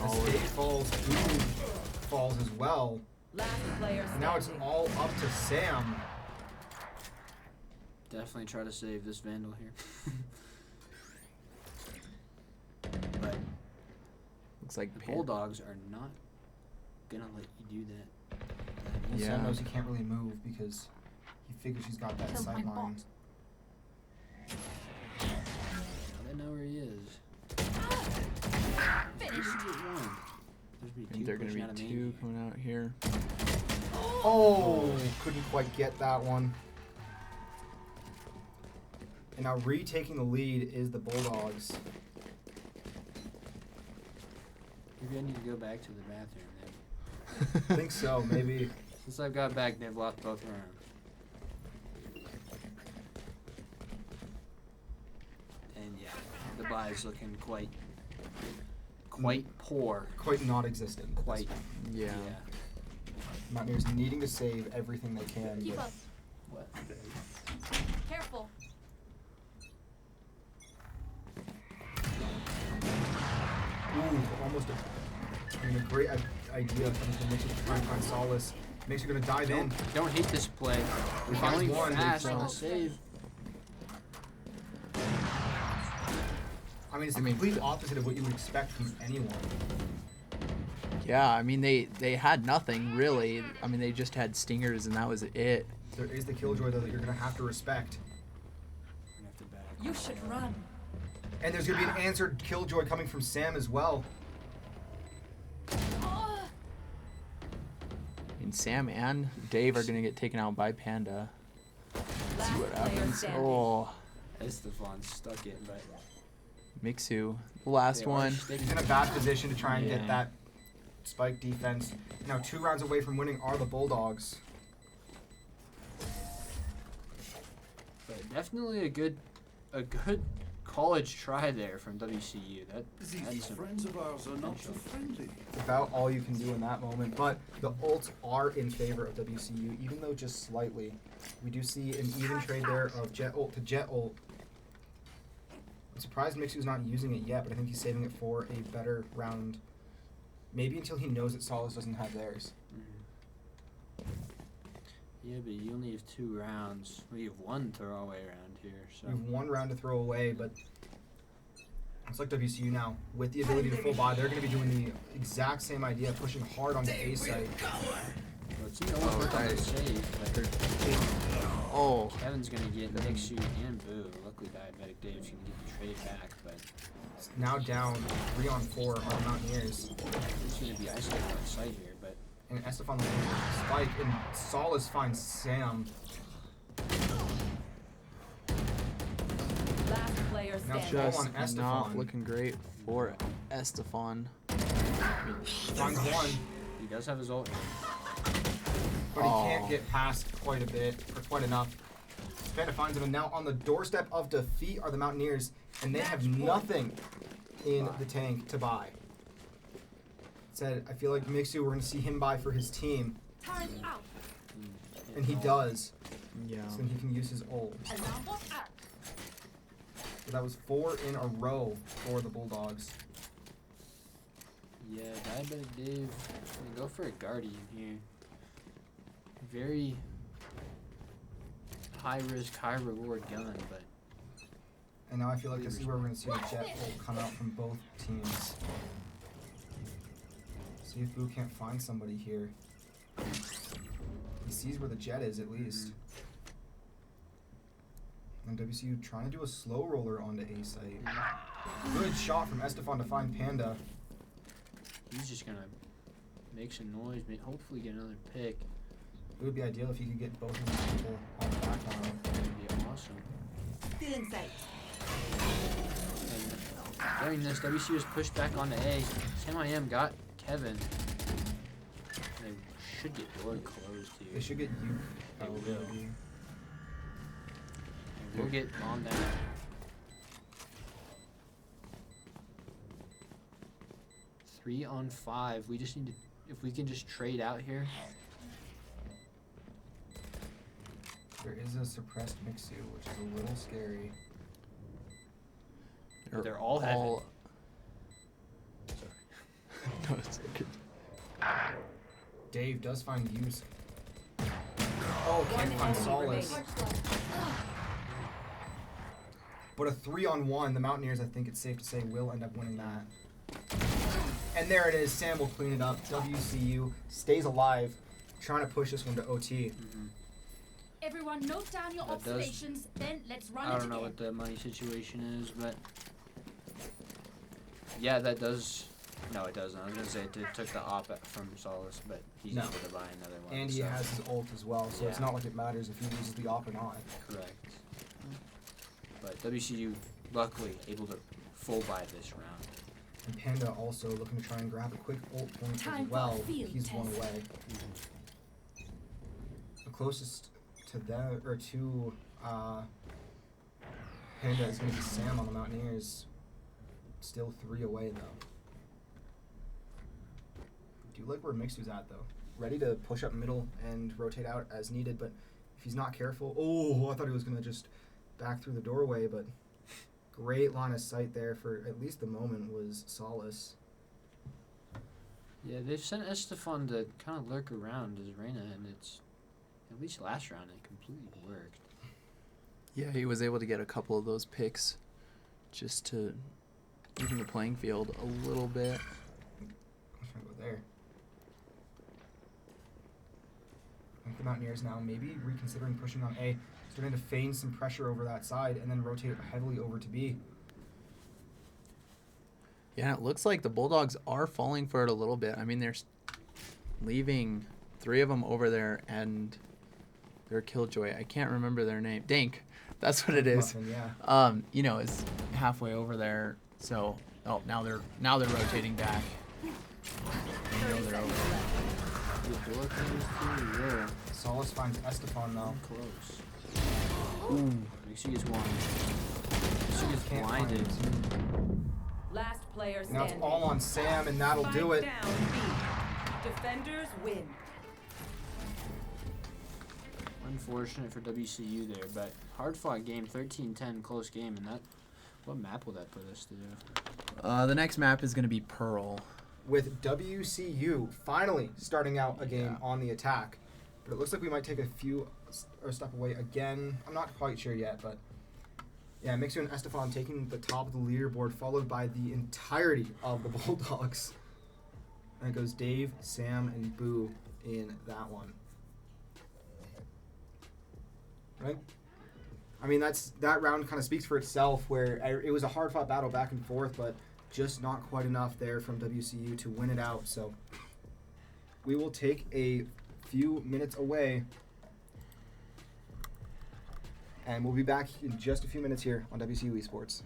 Oh, Dave falls, Boo falls as well. Last player And standing. now it's all up to Sam. Definitely try to save this Vandal here. But Looks like the Bulldogs are not gonna let you do that. Well, Yeah. Sam knows he can't really move because he figures he's got that sight line. Now they know where he is. Finish. I think they're going to be 2 coming out here. Oh, couldn't quite get that one. And now retaking the lead is the Bulldogs. You're gonna need to go back to the bathroom then. I think so, maybe. Since I've got back, they've lost both rounds. And yeah, the buy is looking quite poor. Quite non-existent. at this Quite. point. Yeah. Mountaineers needing to save everything they can. Keep but up. What? Careful. Ooh, almost a great idea coming from Mitchell to try and find solace. Makes you gonna dive in. Don't hate this play. We're finds going one, fast but on the don't. save. I mean, it's the complete opposite of what you would expect from anyone. Yeah, I mean, they had nothing, really. I mean, they just had stingers, and that was it. There is the killjoy, though, that you're gonna have to respect. We're gonna have to back. You should run. And there's gonna be an answered killjoy coming from Sam as well. I mean, Sam and Dave are going to get taken out by Panda. Let's see what happens. Oh, Estefan stuck it, but Mixu, the last they are one. sticking He's in a bad position to try and Yeah. get that spike defense. Now 2 rounds away from winning are the Bulldogs. But definitely a good college try there from WCU. That These had some friends of ours are not so friendly. It's about all you can do in that moment. But the ults are in favor of WCU, even though just slightly. We do see an even trade there of Jet ult to Jet ult. I'm surprised Mixu's not using it yet, but I think he's saving it for a better round. Maybe until he knows that Solace doesn't have theirs. Yeah, but you only have 2 rounds. Well, you have 1 throwaway round here, so. We have 1 round to throw away, but it's like WCU now. With the ability to full buy, they're going to be doing the exact same idea, pushing hard on the A site. Well, it's no work on the save, but Oh, Kevin's gonna get NECC and Boo. Luckily, Diabetic Dave's gonna get the trade back, but It's now down 3 on 4 on Mountaineers. it's gonna be isolated on site here, but And Estefan looking for Spike, and Solace finds Sam. Last player Now standing. Just Just on Estefan. not looking great for Estefan. Finds one, he does have his ult. but he can't get past quite a bit, or quite enough. Panda finds him, and now on the doorstep of defeat are the Mountaineers, and they have nothing in the tank to buy. Said, I feel like Mixu, we're going to see him buy for his team, Time out. and he does. Yeah. So then he can use his ult. Alarm bot out. So that was 4 in a row for the Bulldogs. Yeah, Diabetic Dave gonna go for a Guardian here. Very high risk, high reward gun, but And now I feel like this is where we're going to see the Jet ult come out from both teams. See if Boo can't find somebody here. He sees where the Jet is, at least. And WCU trying to do a slow roller onto A site. Good shot from Estefan to find Panda. he's just gonna make some noise, hopefully get another pick. It would be ideal if he could get both of these people on the back line. That'd be awesome. Still in sight. And during this, WCU was pushed back onto A. Sam I Am got Kevin. They should get door closed They here. should get you. They will. maybe. And we'll get bombed down. Three on 5. We just need to, if we can just trade out here. There is a suppressed Mixu, which is a little scary. They're all heaven. No, it's good. Dave does find use. Oh, can't find Solace. But a 3-on-1, the Mountaineers, I think it's safe to say, will end up winning that. And there it is. Sam will clean it up. WCU stays alive, trying to push this one to OT. Everyone note down your That does- observations, then let's run I it don't again. know what the money situation is, but yeah, that does. No, it doesn't. I was gonna say it took the op from Solace, but he's No. able to buy another one. And he so. has his ult as well, so it's Yeah. not like it matters if he uses the op or not. Correct. But WCU, luckily, able to full buy this round. And Panda also looking to try and grab a quick ult point Time as for well. a field He's one test. away. The closest to them, or to Panda is going to be Sam on the Mountaineers. Still 3 away though. Do you like where Mixu's at though? Ready to push up middle and rotate out as needed, but if he's not careful, oh, I thought he was going to just back through the doorway, but great line of sight there for at least the moment was Solace. Yeah, they've sent Estefan to kind of lurk around as Reyna, and it's at least last round it completely worked. Yeah, he was able to get a couple of those picks just to even the playing field a little bit. I'm trying to go there. I think the Mountaineers now maybe reconsidering pushing on A, starting to feign some pressure over that side and then rotate heavily over to B. Yeah, it looks like the Bulldogs are falling for it a little bit. I mean, they're leaving 3 of them over there, and their Killjoy, I can't remember their name. Dink, that's what it is. Muffin, yeah. You know, is halfway over there. So, oh, now they're rotating back. I know they're over there. The door closed too, yeah. Solace finds Estefan though. Close. Ooh. Makes you get one. Mixer gets Can't blinded. Last player Now it's standing. all on Sam, and that'll do Spike it. down B. Defenders win. Unfortunate for WCU there, but hard fought game, 13-10, close game, and that. What map will that put us to? The next map is going to be Pearl. With WCU finally starting out a game Yeah. on the attack. But it looks like we might take a step away again. I'm not quite sure yet, but yeah, Mixer and Estefan taking the top of the leaderboard, followed by the entirety of the Bulldogs. And it goes Dave, Sam, and Boo in that one. Right? I mean, that round kind of speaks for itself, where it was a hard-fought battle back and forth, but just not quite enough there from WCU to win it out. So we will take a few minutes away, and we'll be back in just a few minutes here on WCU Esports.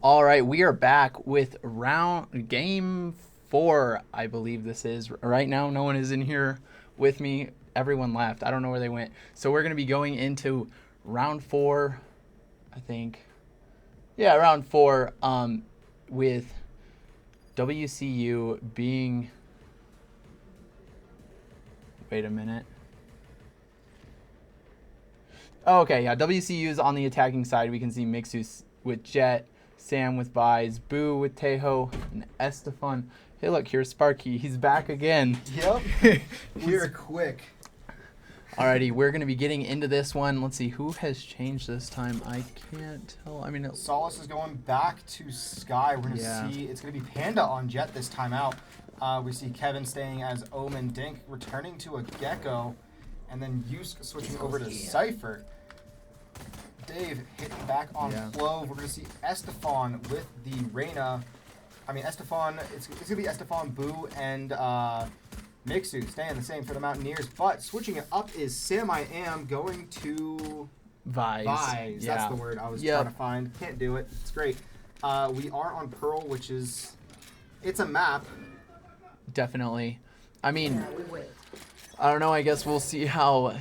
All right, we are back with game 4, I believe this is. Right now, no one is in here with me. Everyone left. I don't know where they went. So we're going to be going into round 4, I think. Yeah, round 4 with WCU being... Wait a minute. Oh, okay, yeah, WCU is on the attacking side. We can see Mixu with Jet, Sam with Vise, Boo with Tejo, and Estefan. Hey, look, here's Sparky. He's back again. Yep. We're quick. Alrighty, we're going to be getting into this one. Let's see, who has changed this time? I can't tell. I mean, Solace is going back to Sky. We're going to see it's going to be Panda on Jet this time out. We see Kevin staying as Omen, Dink returning to a Gecko, and then Yusk switching over to Cypher. Dave hitting back on Clove. We're going to see Estefan with the Reyna. I mean, Estefan, it's going to be Estefan, Boo, and Mixu staying the same for the Mountaineers. But switching it up is Sam I Am going to Vise. Vise. Yeah. That's the word I was trying to find. Can't do it. It's great. We are on Pearl, which is, it's a map. Definitely. I mean, I don't know. I guess we'll see how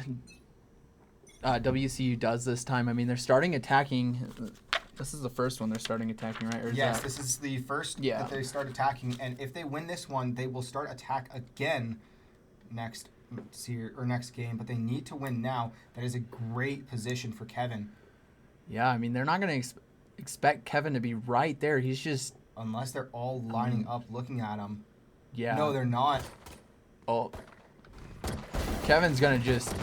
WCU does this time. I mean, they're starting attacking. This is the first one they're starting attacking, right? Or is Yes, this is the first that they start attacking, and if they win this one, they will start attack again next game. But they need to win now. That is a great position for Kevin. Yeah, I mean, they're not going to expect Kevin to be right there. He's just unless they're all lining up, looking at him. Yeah. No, they're not. Oh, Kevin's gonna just.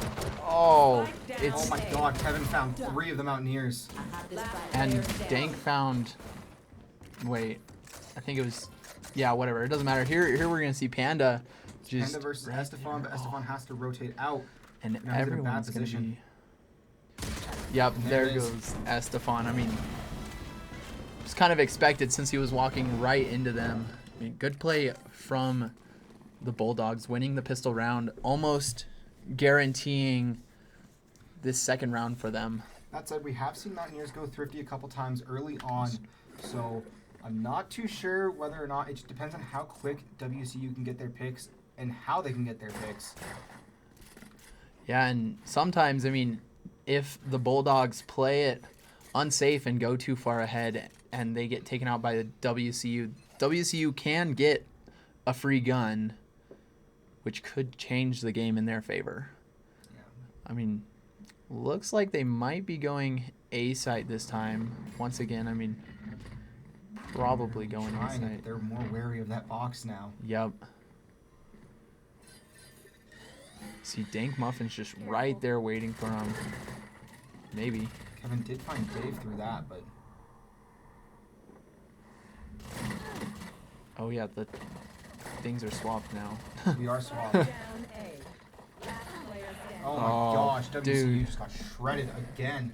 Oh, it's. Oh my God! Kevin found 3 of the Mountaineers. And Dank found. Wait, I think it was. Yeah, whatever. It doesn't matter. Here we're gonna see Panda. Just Panda versus Estefan, but Estefan has to rotate out. And now everyone's gonna be. Yep, there goes Estefan. I mean, it's kind of expected since he was walking right into them. I mean, good play from the Bulldogs, winning the pistol round, almost guaranteeing this second round for them. That said, we have seen Mountaineers go thrifty a couple times early on, so I'm not too sure whether or not. It just depends on how quick WCU can get their picks and how they can get their picks. Yeah, and sometimes, I mean, if the Bulldogs play it unsafe and go too far ahead and they get taken out by the WCU can get a free gun, which could change the game in their favor. Yeah. I mean, looks like they might be going A site this time. Once again, I mean, probably going A site. They're more wary of that box now. Yep. See, Dank Muffin's just right there waiting for him. Maybe. Kevin did find Dave through that, but... Oh yeah, the things are swapped now. We are swapped. Oh my gosh, WCU just got shredded again.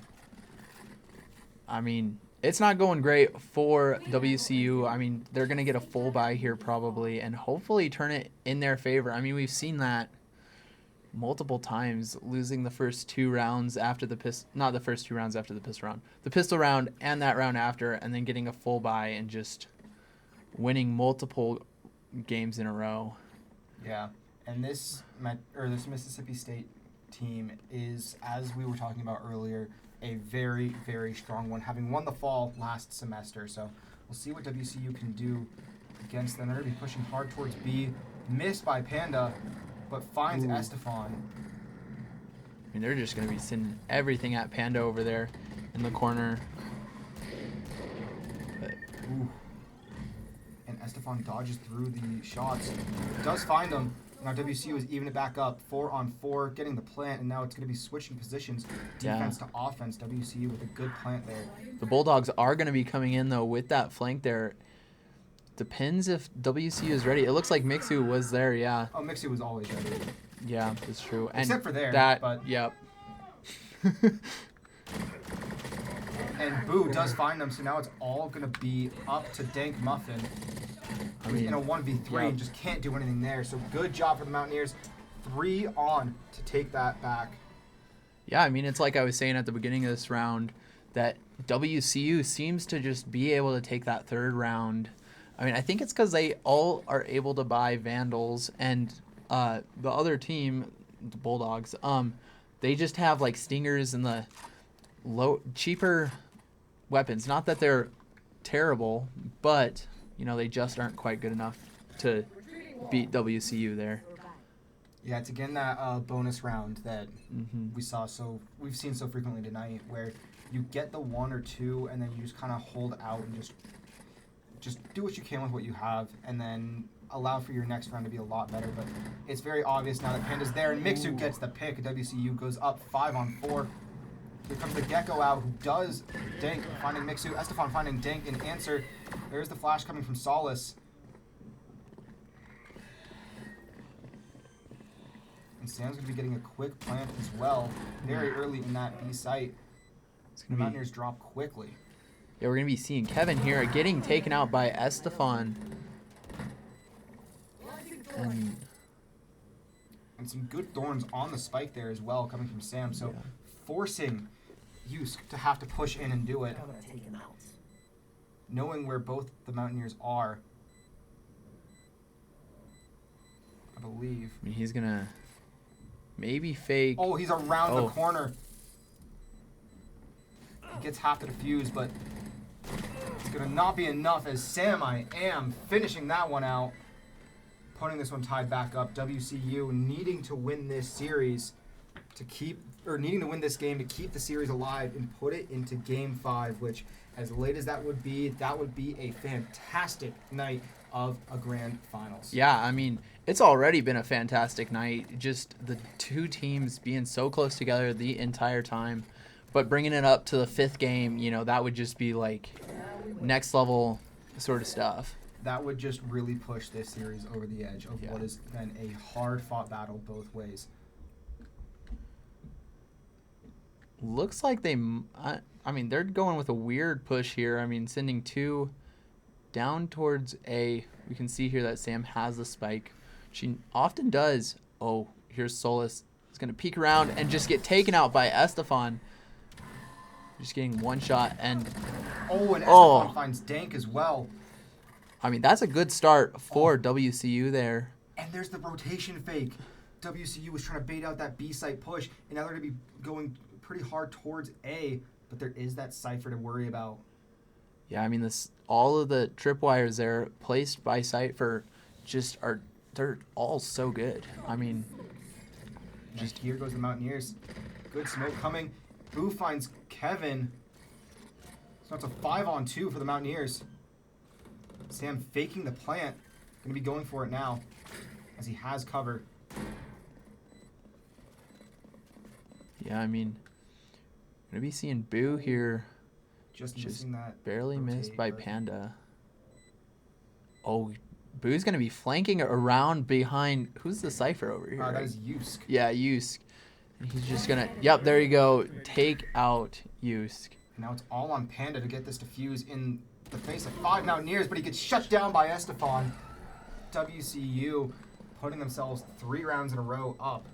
I mean, it's not going great for WCU. I mean, they're going to get a full buy here probably and hopefully turn it in their favor. I mean, we've seen that multiple times, losing the first 2 rounds after the pistol, not the first 2 rounds after the pistol round, the pistol round and that round after, and then getting a full buy and just winning multiple games in a row. Yeah, and this Mississippi State team is, as we were talking about earlier, a very, very strong one, having won the fall last semester. So we'll see what WCU can do against them. They're going to be pushing hard towards B. Missed by Panda, but finds Estefan. I mean, they're just going to be sending everything at Panda over there in the corner. But, and Estefan dodges through the shots. Does find him. Now WCU is even it back up. 4-on-4, getting the plant, and now it's going to be switching positions. Defense to offense. WCU with a good plant there. The Bulldogs are going to be coming in, though, with that flank there. Depends if WCU is ready. It looks like Mixu was there, yeah. Oh, Mixu was always ready. Yeah, that's true. And except for there. But yep. And Boo does find them, so now it's all going to be up to Dank Muffin. I mean, in a 1v3 and just can't do anything there. So good job for the Mountaineers. 3 on to take that back. Yeah, I mean, it's like I was saying at the beginning of this round that WCU seems to just be able to take that third round. I mean, I think it's because they all are able to buy Vandals, and the other team, the Bulldogs, they just have like Stingers and the cheaper weapons. Not that they're terrible, but they just aren't quite good enough to beat WCU there. Yeah, it's again that bonus round that Mm-hmm. we've seen so frequently tonight, where you get the 1 or 2, and then you just kind of hold out and just do what you can with what you have, and then allow for your next round to be a lot better. But it's very obvious now that Panda's there, and Mixu gets the pick. WCU goes up 5-on-4. Here comes the Gecko out, who does Dink, finding Mixu. Estefan finding Dink in answer. There's the flash coming from Solace. And Sam's going to be getting a quick plant as well, very early in that B site. The Mountaineers drop quickly. Yeah, we're going to be seeing Kevin here getting taken out by Estefan. And some good thorns on the spike there as well, coming from Sam. So forcing Yusk to have to push in and do it. Knowing where both the Mountaineers are, I believe. I mean, he's going to maybe fake. Oh, he's around the corner. He gets half the defuse, but it's going to not be enough as Sam I Am finishing that one out. Putting this one tied back up. WCU needing to win this series needing to win this game to keep the series alive and put it into Game 5, which, as late as that would be a fantastic night of a grand finals. Yeah, I mean, it's already been a fantastic night. Just the two teams being so close together the entire time. But bringing it up to the 5th game, that would just be like next level sort of stuff. That would just really push this series over the edge of what has been a hard-fought battle both ways. Looks like they're going with a weird push here. I mean, sending 2 down towards A. We can see here that Sam has the spike. She often does. Oh, here's Solus. He's going to peek around and just get taken out by Estefan. Just getting one shot and... Estefan finds Dank as well. I mean, that's a good start for WCU there. And there's the rotation fake. WCU was trying to bait out that B site push, and now they're going to be going pretty hard towards A, but there is that cipher to worry about. Yeah, I mean, all of the tripwires there placed by Cypher they're all so good. I mean, just here goes the Mountaineers. Good smoke coming. Boo finds Kevin. So it's a 5-on-2 for the Mountaineers. Sam faking the plant. Going to be going for it now, as he has cover. Yeah, I mean, going to be seeing Boo here. Just missing that. Barely missed by Panda. Oh, Boo's going to be flanking around behind. Who's the Cypher over here? That is Yusk. Yeah, Yusk. And he's just going to, yep, there you go. Take out Yusk. Now it's all on Panda to get this defuse in the face of 5 Mountaineers, but he gets shut down by Estefan. WCU putting themselves 3 rounds in a row up.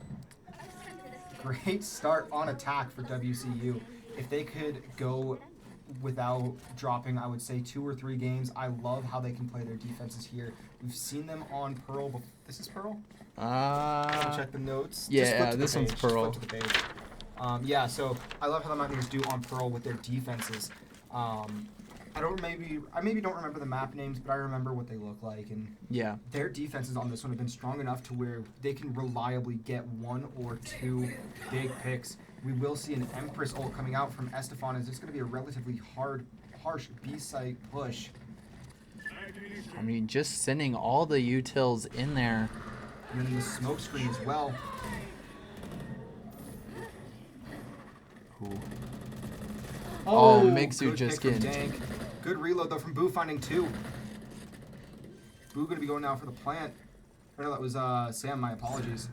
Great start on attack for WCU. If they could go without dropping, I would say 2 or 3 games. I love how they can play their defenses here. We've seen them on Pearl. This is Pearl? Check the notes. Yeah, this one's Pearl. Flip to the page. Yeah, so I love how the Mountaineers do on Pearl with their defenses. I maybe don't remember the map names, but I remember what they look like, and their defenses on this one have been strong enough to where they can reliably get 1 or 2 big picks. We will see an Empress ult coming out from Estefan. Is this going to be a relatively harsh B-site push? I mean, just sending all the utils in there. And then the smoke screen as well. Ooh. Oh, Mixu just getting... Dank. Good reload, though, from Boo finding 2. Boo going to be going now for the plant. Oh, no, that was Sam. My apologies.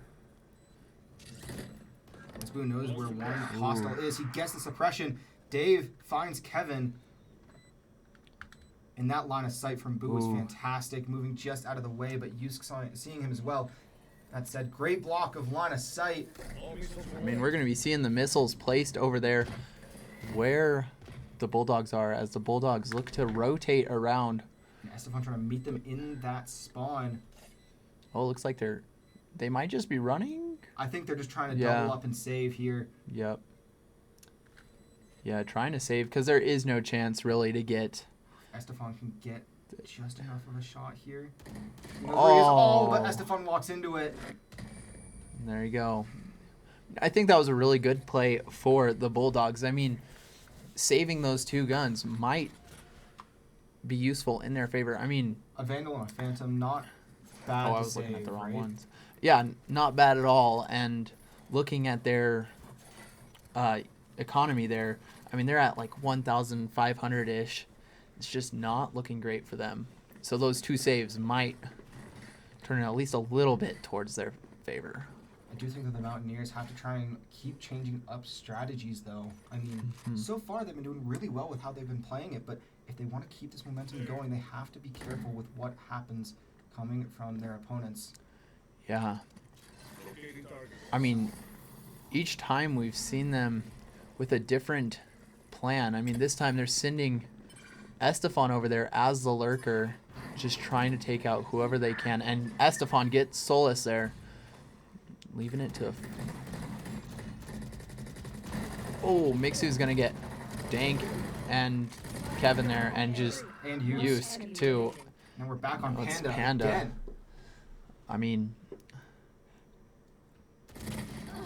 As Boo knows where one hostile is. He gets the suppression. Dave finds Kevin. And that line of sight from Boo was fantastic. Moving just out of the way, but Yusk seeing him as well. That said, great block of line of sight. I mean, we're going to be seeing the missiles placed over there where the Bulldogs are, as the Bulldogs look to rotate around. And Estefan trying to meet them in that spawn. Oh, it looks like they might just be running. I think they're just trying to Yeah. double up and save here. Yep. Yeah, trying to save because there is no chance really to get. Estefan can get just enough of a shot here. He knows where he is. Oh, but Oh. Estefan walks into it. There you go. I think that was a really good play for the Bulldogs. I mean, saving those two guns might be useful in their favor. I mean, A Vandal and a Phantom, not bad oh, to I was save, looking at the wrong right? ones. Yeah, not bad at all. And looking at their economy there, I mean, they're at like 1,500-ish. It's just not looking great for them. So those two saves might turn at least a little bit towards their favor. I do think that the Mountaineers have to try and keep changing up strategies, though. I mean, so far they've been doing really well with how they've been playing it, but if they want to keep this momentum going, they have to be careful with what happens coming from their opponents. Yeah. I mean, each time we've seen them with a different plan. I mean, this time they're sending Estefan over there as the lurker, just trying to take out whoever they can. And Estefan gets Solus there. Leaving it to... Oh, Mixu's going to get Dank and Kevin there and just And Yusk. Yusk too. Now we're back on Oh, it's Panda, Panda. again. I mean...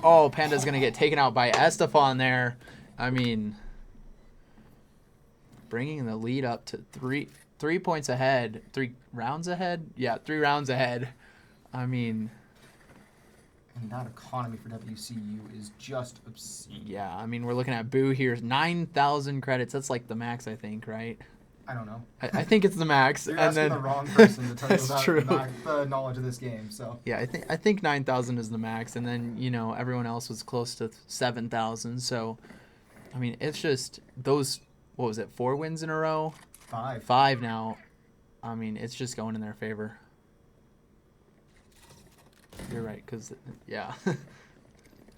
Oh, Panda's going to get taken out by Estefan there. I mean... Bringing the lead up to three points ahead. 3 rounds ahead? Yeah, 3 rounds ahead. I mean... And that economy for WCU is just obscene. Yeah, I mean, we're looking at Boo here. 9,000 credits. That's like the max, I think, right? I don't know. I think it's the max. You're and asking then the wrong person to tell you That's about true. the knowledge of this game. So Yeah, I think 9,000 is the max, and then everyone else was close to 7,000. So, I mean, it's just those. What was it? 4 wins in a row. 5. 5 now. I mean, it's just going in their favor. You're right, because yeah.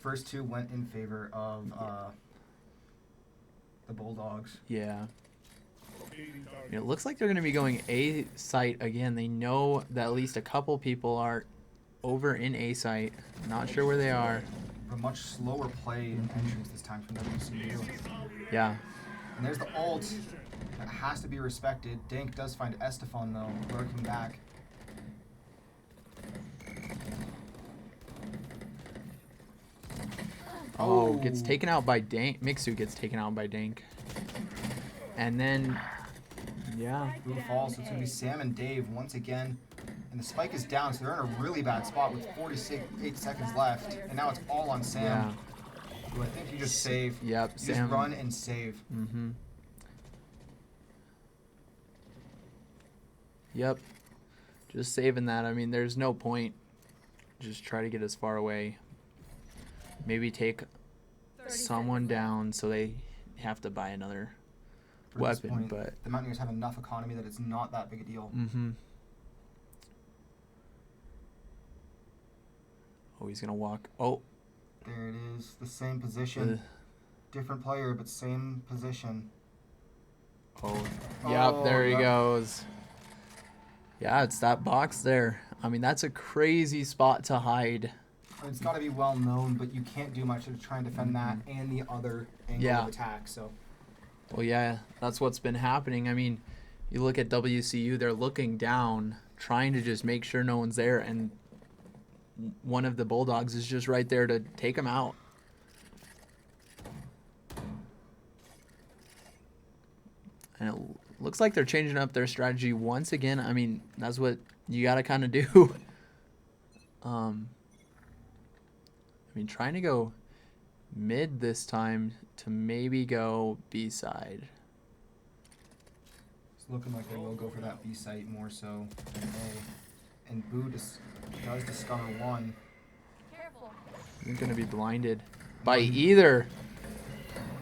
First 2 went in favor of the Bulldogs. Yeah. It looks like they're going to be going A site again. They know that at least a couple people are over in A site. Not sure where they are. A much slower play in entrance this time from WCU. Yeah. And there's the ult. That has to be respected. Dank does find Estefan, though, lurking back. Oh, gets taken out by Dank. Mixu gets taken out by Dank. And then, yeah. Blue falls, so it's going to be Sam and Dave once again. And the spike is down, so they're in a really bad spot with 48 seconds left. And now it's all on Sam. Yeah. Who I think you just save. Yep, You Sam. just run and save. Mm-hmm. Yep. Just saving that. I mean, there's no point. Just try to get as far away. Maybe take someone down so they have to buy another For this weapon, point, but the Mountaineers have enough economy that it's not that big a deal. mm-hmm. Oh, he's gonna walk. Oh, There it is, the same position. Different player, but same position. oh, yep. There he yep. goes. Yeah, it's that box there. I mean, that's a crazy spot to hide. It's got to be well known, but you can't do much to try and defend that and the other angle Yeah. of attack. So Well, yeah, that's what's been happening. I mean, you look at WCU, they're looking down, trying to just make sure no one's there, and one of the Bulldogs is just right there to take them out. And it looks like they're changing up their strategy once again. I mean, that's what you got to kind of do. I mean, trying to go mid this time to maybe go B side. it's looking like they will go for that B site more so than A. And Boo does discover one. You're going to be blinded by either.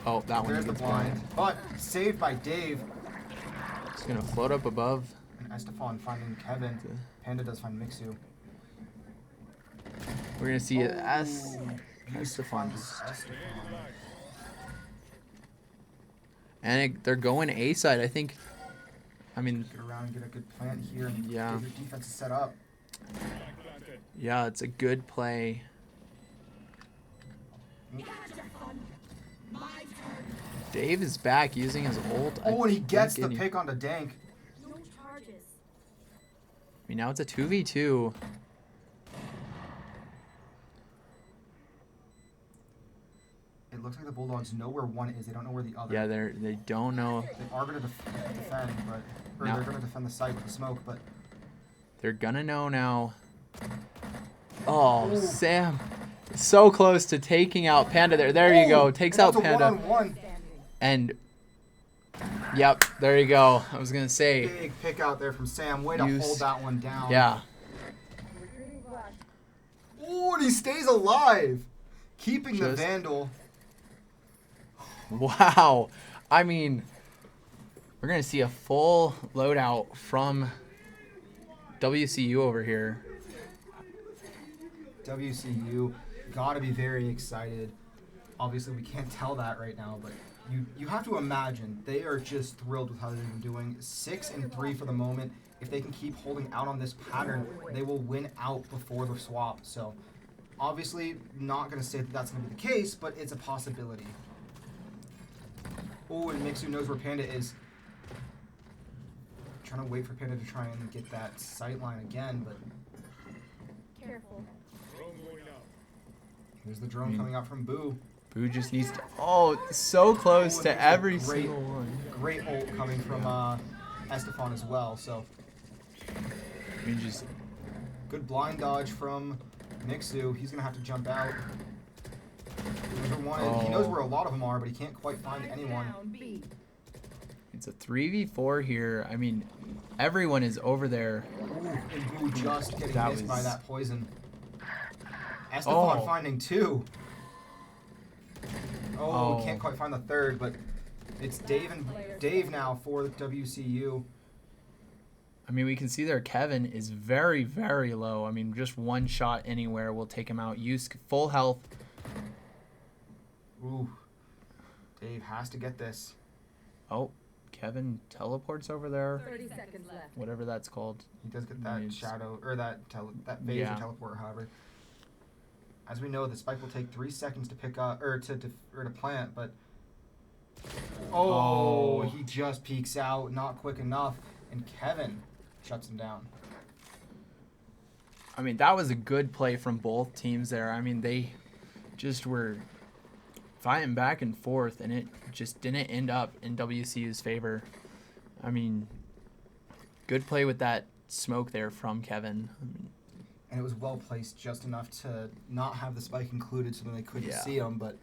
Oh, that one There's the gets blind. But saved by Dave. It's going to float up above. And Estefan finding Kevin. Panda does find Mixu. We're going to see it as Yusuf Estefan. finds Estefan. And they're going A side. I think. I mean, Get around and get a good plant here. And Yeah. get your defense set up. yeah, it's a good play. Dave is back using his ult. Oh, and he gets the think, and pick onto Dank. No charges. I mean, now it's a 2v2. It looks like the Bulldogs know where one is. They don't know where the other. Yeah, they don't know. They are going to defend, but No. they're going to defend the site with the smoke, but They're gonna know now. Oh, Sam. So close to taking out Panda there. There you go. Takes out that's a Panda. one-on-one. And, yep, there you go. I was going to say, Big pick out there from Sam. Way to Use- hold that one down. yeah. Oh, and he stays alive. Keeping the Just- Vandal. Wow. I mean, we're going to see a full loadout from WCU over here. WCU got to be very excited. Obviously, we can't tell that right now, but you have to imagine they are just thrilled with how they've been doing. 6-3 for the moment. If they can keep holding out on this pattern, they will win out before the swap. So, obviously, not going to say that that's going to be the case, but it's a possibility. Oh, and Mixu knows where Panda is. Trying to wait for Panda to try and get that sight line again, but Careful. here's the drone coming out from Boo. Boo just needs to... Oh, so close Oh, to and there's a every great- single one. Great ult coming from Estefan as well, so I mean, just... good blind dodge from Mixu. He's going to have to jump out. He knows where a lot of them are, but he can't quite find anyone. It's a 3v4 here. I mean, everyone is over there. Ooh, and Boo just getting That missed by was- that poison. Estefan Oh. finding two. Oh, Oh. can't quite find the third, but it's Dave now for the WCU. I mean, we can see there Kevin is very, very low. I mean, just one shot anywhere will take him out. Use full health. Ooh, Dave has to get this. Oh, Kevin teleports over there. 30 seconds left. Whatever that's called. He does get that Needs- shadow or that phase Yeah. or teleport, however. As we know, the spike will take 3 seconds to pick up or to plant, but Oh. he just peeks out, not quick enough, and Kevin shuts him down. I mean, that was a good play from both teams there. I mean, they just were fighting back and forth, and it just didn't end up in WCU's favor. I mean, good play with that smoke there from Kevin. I mean, And it was well placed, just enough to not have the spike included, so that they couldn't Yeah. see him, but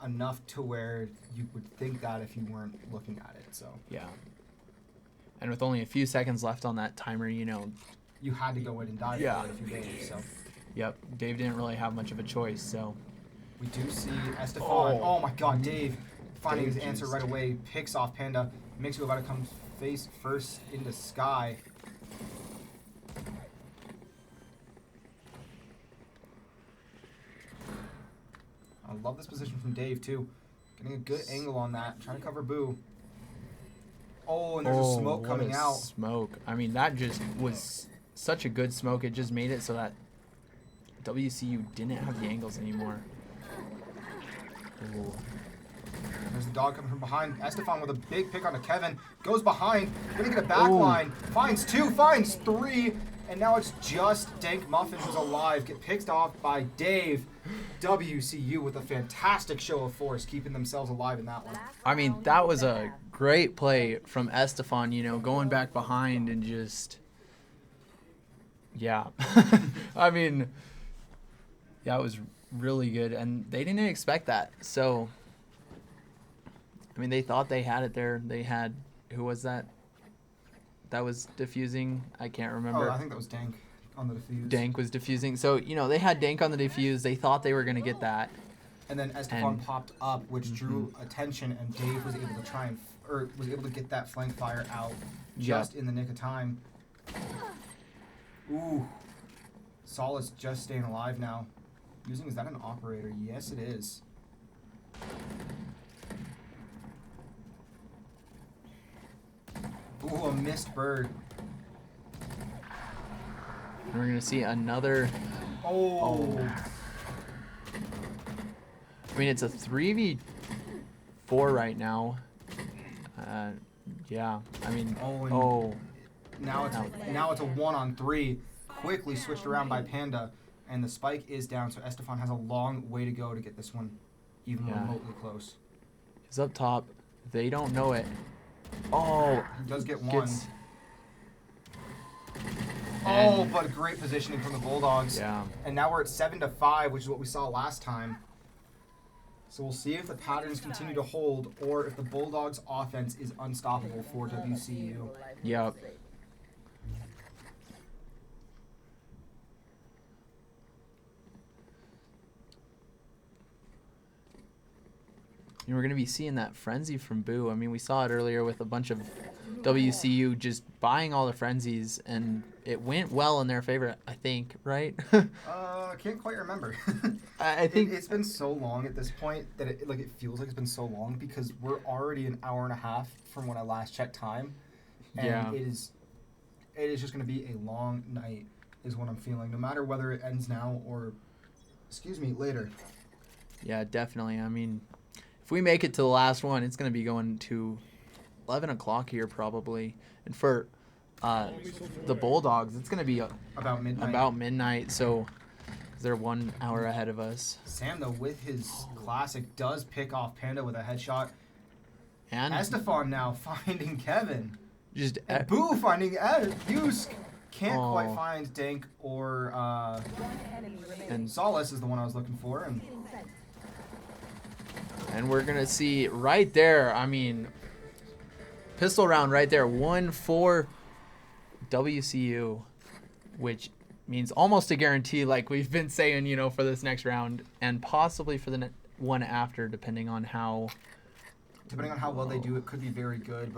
enough to where you would think that if you weren't looking at it. So yeah. And with only a few seconds left on that timer, you know, you had to go in and dive Yeah. for it if you did. So yep, Dave didn't really have much of a choice, so. we do see Estefan. Oh my God, Dave finding his Dave answer just- right away, picks off Panda. Mixu about to come face first into Sky. I love this position from Dave too. Getting a good angle on that. Trying to cover Boo. Oh, and there's a smoke what coming a out. Smoke. I mean, that just was such a good smoke. It just made it so that WCU didn't have the angles anymore. Ooh. There's the dog coming from behind. Estefan with a big pick onto Kevin. Goes behind. Gonna get a back line. Finds two. Finds three. And now it's just Dank Muffin who's alive. Get picked off by Dave. WCU with a fantastic show of force, keeping themselves alive in that one. I mean, that was a great play from Estefan, you know, going back behind and just... Yeah. I mean, that was really good. And they didn't expect that. So, I mean, they thought they had it there. They had... Who was that? That was diffusing? I can't remember. Oh, I think that was Dank on the defuse. Dank was diffusing. So, you know, they had Dank on the defuse. They thought they were going to get that. And then Estefan And- popped up, which drew attention, and Dave was able to try and, was able to get that flank fire out just in the nick of time. Ooh. Solace just staying alive now. Is that an operator? Yes, it is. Ooh, a missed bird. And we're gonna see another. Oh. I mean, it's a 3v4 right now. Yeah. I mean. Oh, and Oh. Now it's a 1-on-3. Quickly switched around by Panda, and the spike is down. So Estefan has a long way to go to get this one even Yeah. remotely close. He's up top. They don't know it. Oh. He does get one. Gets. Oh, And- but great positioning from the Bulldogs. Yeah. And now we're at 7-5, which is what we saw last time. So we'll see if the patterns continue to hold, or if the Bulldogs' offense is unstoppable for WCU. Yep. And we're going to be seeing that frenzy from Boo. I mean, we saw it earlier with a bunch of WCU just buying all the frenzies, and it went well in their favor, I think, right? I can't quite remember. I think it's been so long at this point that it feels like it's been so long, because we're already an hour and a half from when I last checked time. And Yeah. it is just going to be a long night is what I'm feeling, no matter whether it ends now or, later. Yeah, definitely. I mean, if we make it to the last one, it's going to be going to 11 o'clock here probably. And for the Bulldogs, it's going to be About midnight. about midnight, so they're 1 hour ahead of us. Sam, though, with his classic, does pick off Panda with a headshot. And Estefan now finding Kevin. just And Boo finding Yusk. Can't Oh. quite find Dank or and Solace is the one I was looking for. and we're going to see right there, I mean, pistol round right there, 1-4 WCU, which means almost a guarantee, like we've been saying, you know, for this next round, and possibly for the one after, depending on how well they do, it could be very good,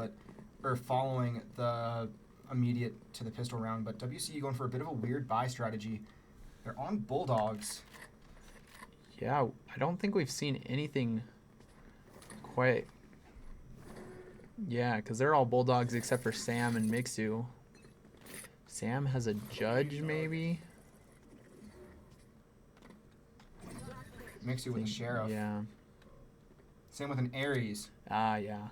or following the immediate to the pistol round. But WCU going for a bit of a weird buy strategy. They're on Bulldogs. Yeah, I don't think we've seen anything quite. Yeah, because they're all Bulldogs except for Sam and Mixu. Sam has a judge, maybe? Mixu with a Sheriff. Yeah. Sam with an Ares. Ah, yeah.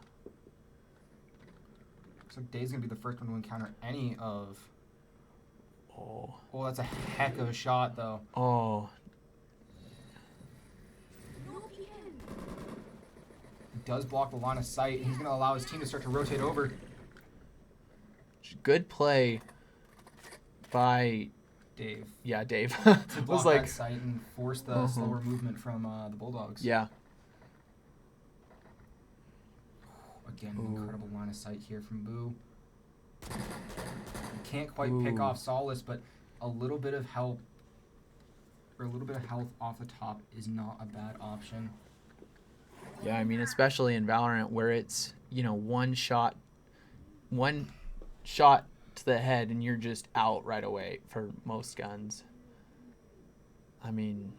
Looks like Day's going to be the first one to encounter any of... Oh. Oh, that's a heck of a shot, though. Oh. He does block the line of sight. He's going to allow his team to start to rotate over. Good play by Dave. Yeah, Dave. To block was like, that sight and force the slower movement from the Bulldogs. yeah. Again, Ooh. incredible line of sight here from Boo. Can't quite pick Ooh. off Solace, but a little bit of help, or a little bit of health off the top is not a bad option. Yeah, I mean, especially in Valorant where it's, you know, one shot to the head and you're just out right away for most guns. I mean,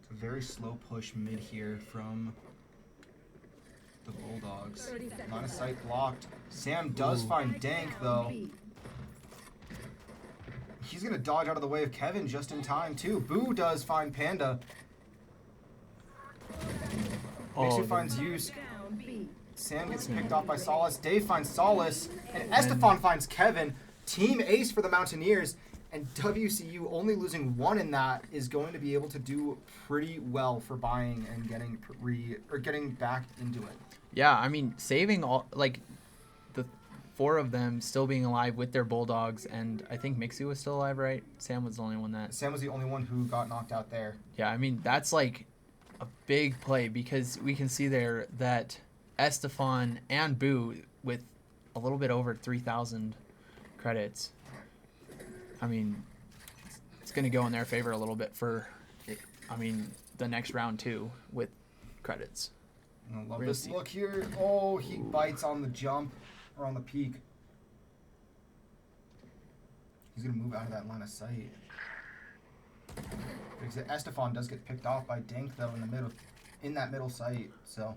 It's a very slow push mid here from the Bulldogs. Line of sight blocked. Sam does find Dank, though. He's going to dodge out of the way of Kevin just in time, too. Boo does find Panda. Mixu finds Yusk. Sam gets picked off by Solace. Dave finds Solace. And Estefan finds Kevin. Team ace for the Mountaineers. And WCU, only losing one in that, is going to be able to do pretty well for buying and getting back into it. yeah, I mean, saving all, like, the four of them still being alive with their Bulldogs, and I think Mixu was still alive, right? Sam was the only one that... Sam was the only one who got knocked out there. Yeah, I mean, that's like a big play because we can see there that Estefan and Boo with a little bit over 3,000 credits. I mean, it's going to go in their favor a little bit for, I mean, the next round too with credits. I love We're this gonna see- look here. Oh, he bites on the jump or on the peak. He's going to move out of that line of sight. Because Estefan does get picked off by Dink, though, in that middle sight. So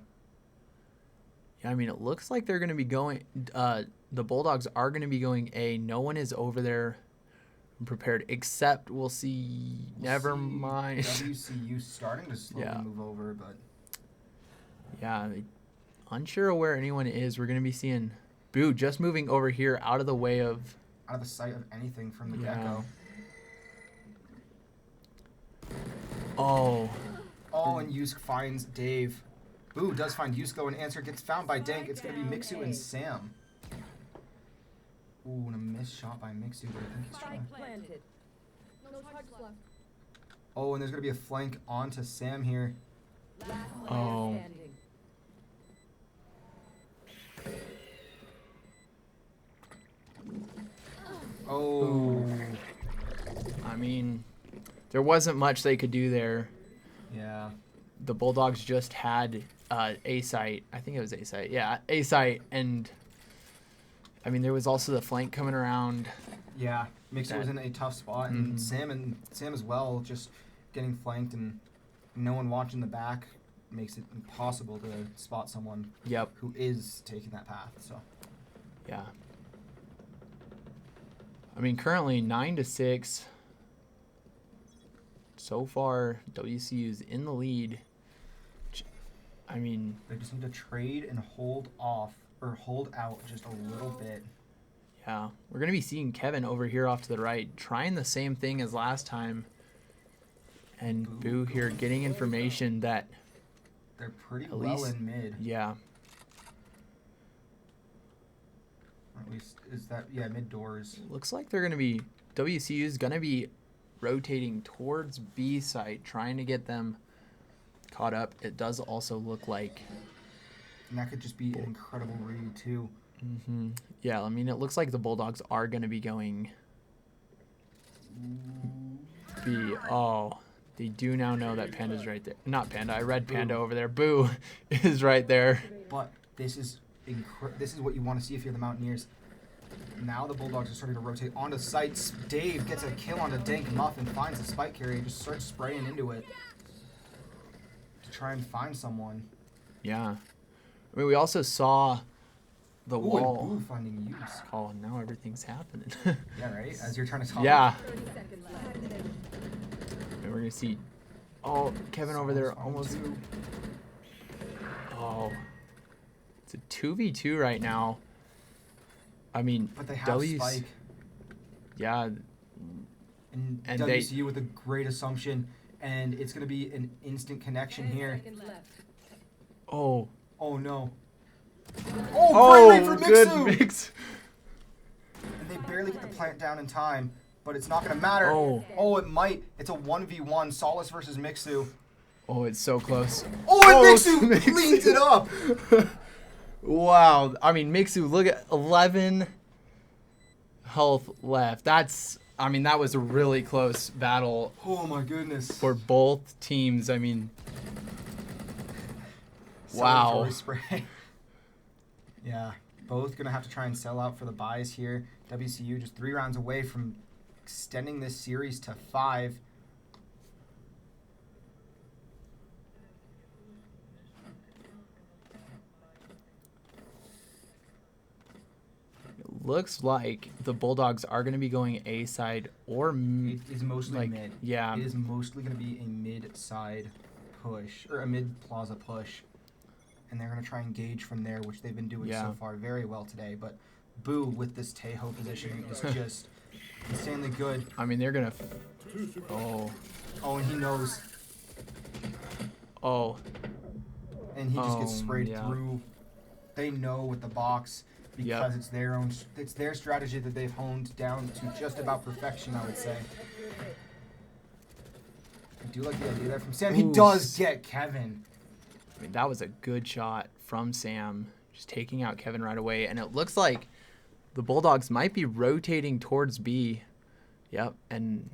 Yeah, I mean, it looks like they're going to be going. The Bulldogs are going to be going A. No one is over there prepared, except we'll see. Never mind. WCU starting to slowly Yeah. move over, but Yeah, unsure of where anyone is. We're going to be seeing Boo just moving over here out of the way of. out of the sight of anything from the Yeah. get-go. Oh, Oh, and Yusk finds Dave. Boo does find Yusk though, and answer gets found by Dank. It's going to be Mixu and Sam. Ooh, and a missed shot by Mixu, but I think he's trying. Planted. No charges left. Oh, and there's going to be a flank onto Sam here. Last player Oh. standing. Oh. I mean, there wasn't much they could do there. Yeah. The Bulldogs just had A site. I think it was A site. Yeah, A site, and I mean there was also the flank coming around. Yeah. Mixu was in a tough spot, and Mhm. Sam as well, just getting flanked and no one watching the back makes it impossible to spot someone Yep. who is taking that path. So Yeah. I mean, currently 9-6. So far, WCU's in the lead. I mean, they just need to trade and hold off or hold out just a little bit. yeah, we're gonna be seeing Kevin over here off to the right, trying the same thing as last time. And Boo here getting information that, They're pretty At well least- in mid. yeah, Or at least is that mid doors. looks like they're gonna be WCU's gonna be rotating towards B site, trying to get them caught up. It does also look like, And that could just be an incredible read too. yeah. I mean, it looks like the Bulldogs are gonna be going B. Oh, they do now know that Panda's right there. Not Panda. I read Panda over there. Boo is right there. But this is this is what you want to see if you're the Mountaineers. Now the Bulldogs are starting to rotate onto sites. Dave gets a kill onto Dank Muff and finds the spike carrier and just starts spraying into it to try and find someone. Yeah. I mean, we also saw the Ooh, wall. and Boo finding use. Oh, now everything's happening. Yeah, right? As you're trying to talk. Yeah. 30 seconds left. And we're gonna see. Oh, Kevin over there almost. Two. Oh, it's a 2v2 right now. I mean, But they have W's. spike. Yeah, And, And they- WCU with a great assumption. And it's going to be an instant connection 10 here. seconds left. Oh. Oh, no. Oh, Great read for good Mixu! mix. And they barely get the plant down in time, but it's not going to matter. Oh. Oh, it might. It's a 1v1, Solace versus Mixu. Oh, it's so close. Oh, and Oh, Mixu Mixu. cleans it up. Wow. I mean, Mixu, look at 11 health left. I mean, that was a really close battle Oh, my goodness. for both teams. I mean, wow. Celebratory spray. Yeah, both going to have to try and sell out for the buys here. WCU just 3 rounds away from extending this series to 5. Looks like the Bulldogs are going to be going A side or It is mostly like, mid. yeah. It is mostly going to be a mid-side push, or a mid-plaza push. And they're going to try and engage from there, which they've been doing Yeah. so far very well today. But Boo, with this Tejo position, is just insanely good. I mean, they're going to. Oh. Oh, and he knows. Oh. And he just gets Oh, sprayed yeah. through. They know with the box because Yep. it's their strategy that they've honed down to just about perfection, I would say. I do like the idea there from Sam. He Ooh, does get Kevin. I mean, that was a good shot from Sam, just taking out Kevin right away. And it looks like the Bulldogs might be rotating towards B. Yep, and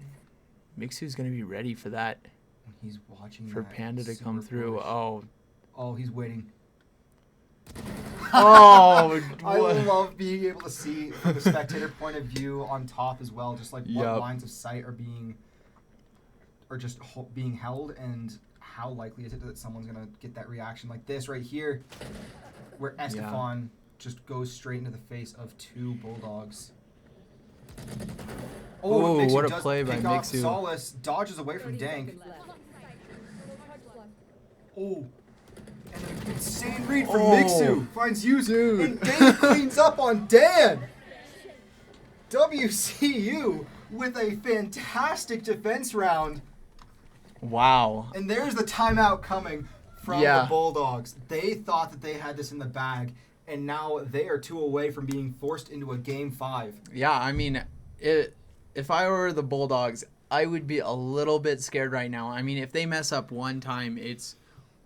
Mixu's going to be ready for that, He's watching for that Panda to come super through. push. Oh. Oh, he's waiting. Oh, I what? love being able to see from the spectator point of view on top as well, just like what Yup. lines of sight are being being held, and how likely is it that someone's gonna get that reaction like this right here. where Estefan just goes straight into the face of 2 Bulldogs. Oh, Mixu what a does play by pick off Mixu. Solace, dodges away from 30 Dank. seconds left. Oh, and an insane read from Oh. Mixu. Finds Yuzu, and Dank cleans up on Dan. WCU with a fantastic defense round. Wow. And there's the timeout coming from Yeah. the Bulldogs. They thought that they had this in the bag, and now they are 2 away from being forced into a Game 5. Yeah, I mean, if I were the Bulldogs, I would be a little bit scared right now. I mean, if they mess up one time, it's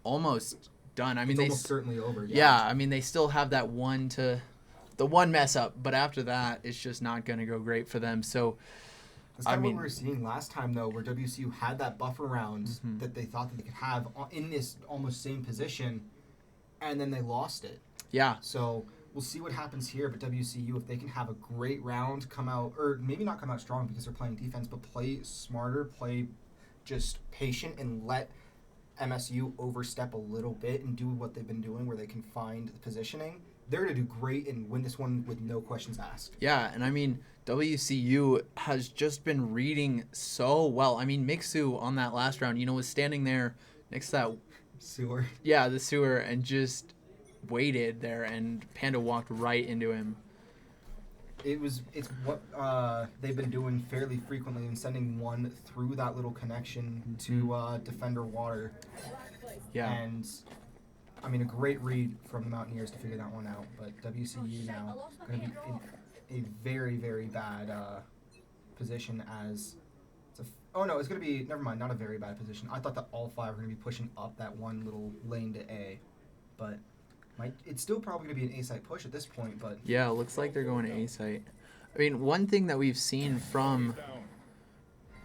almost done. I mean, It's they almost certainly over. yeah, I mean, they still have that the one mess up, but after that, it's just not going to go great for them. So, That's kind I of mean- what we were seeing last time, though, where WCU had that buffer round Mm-hmm. that they thought that they could have in this almost same position, and then they lost it. yeah, So we'll see what happens here. But WCU, if they can have a great round, come out, or maybe not come out strong because they're playing defense, but play smarter, play just patient, and let MSU overstep a little bit and do what they've been doing where they can find the positioning, they're going to do great and win this one with no questions asked. yeah, and I mean, WCU has just been reading so well. I mean, Mixu on that last round, was standing there next to that Sewer. yeah, the sewer, and just waited there, and Panda walked right into him. It's what they've been doing fairly frequently and sending one through that little connection to defender water. Yeah. And I mean, a great read from the Mountaineers to figure that one out. But WCU now going to be in a very, very bad position as. It's going to be, never mind, not a very bad position. I thought that all 5 were going to be pushing up that one little lane to A. But it's still probably going to be an A-site push at this point, but Yeah, it looks like they're going to A-site. I mean, one thing that we've seen from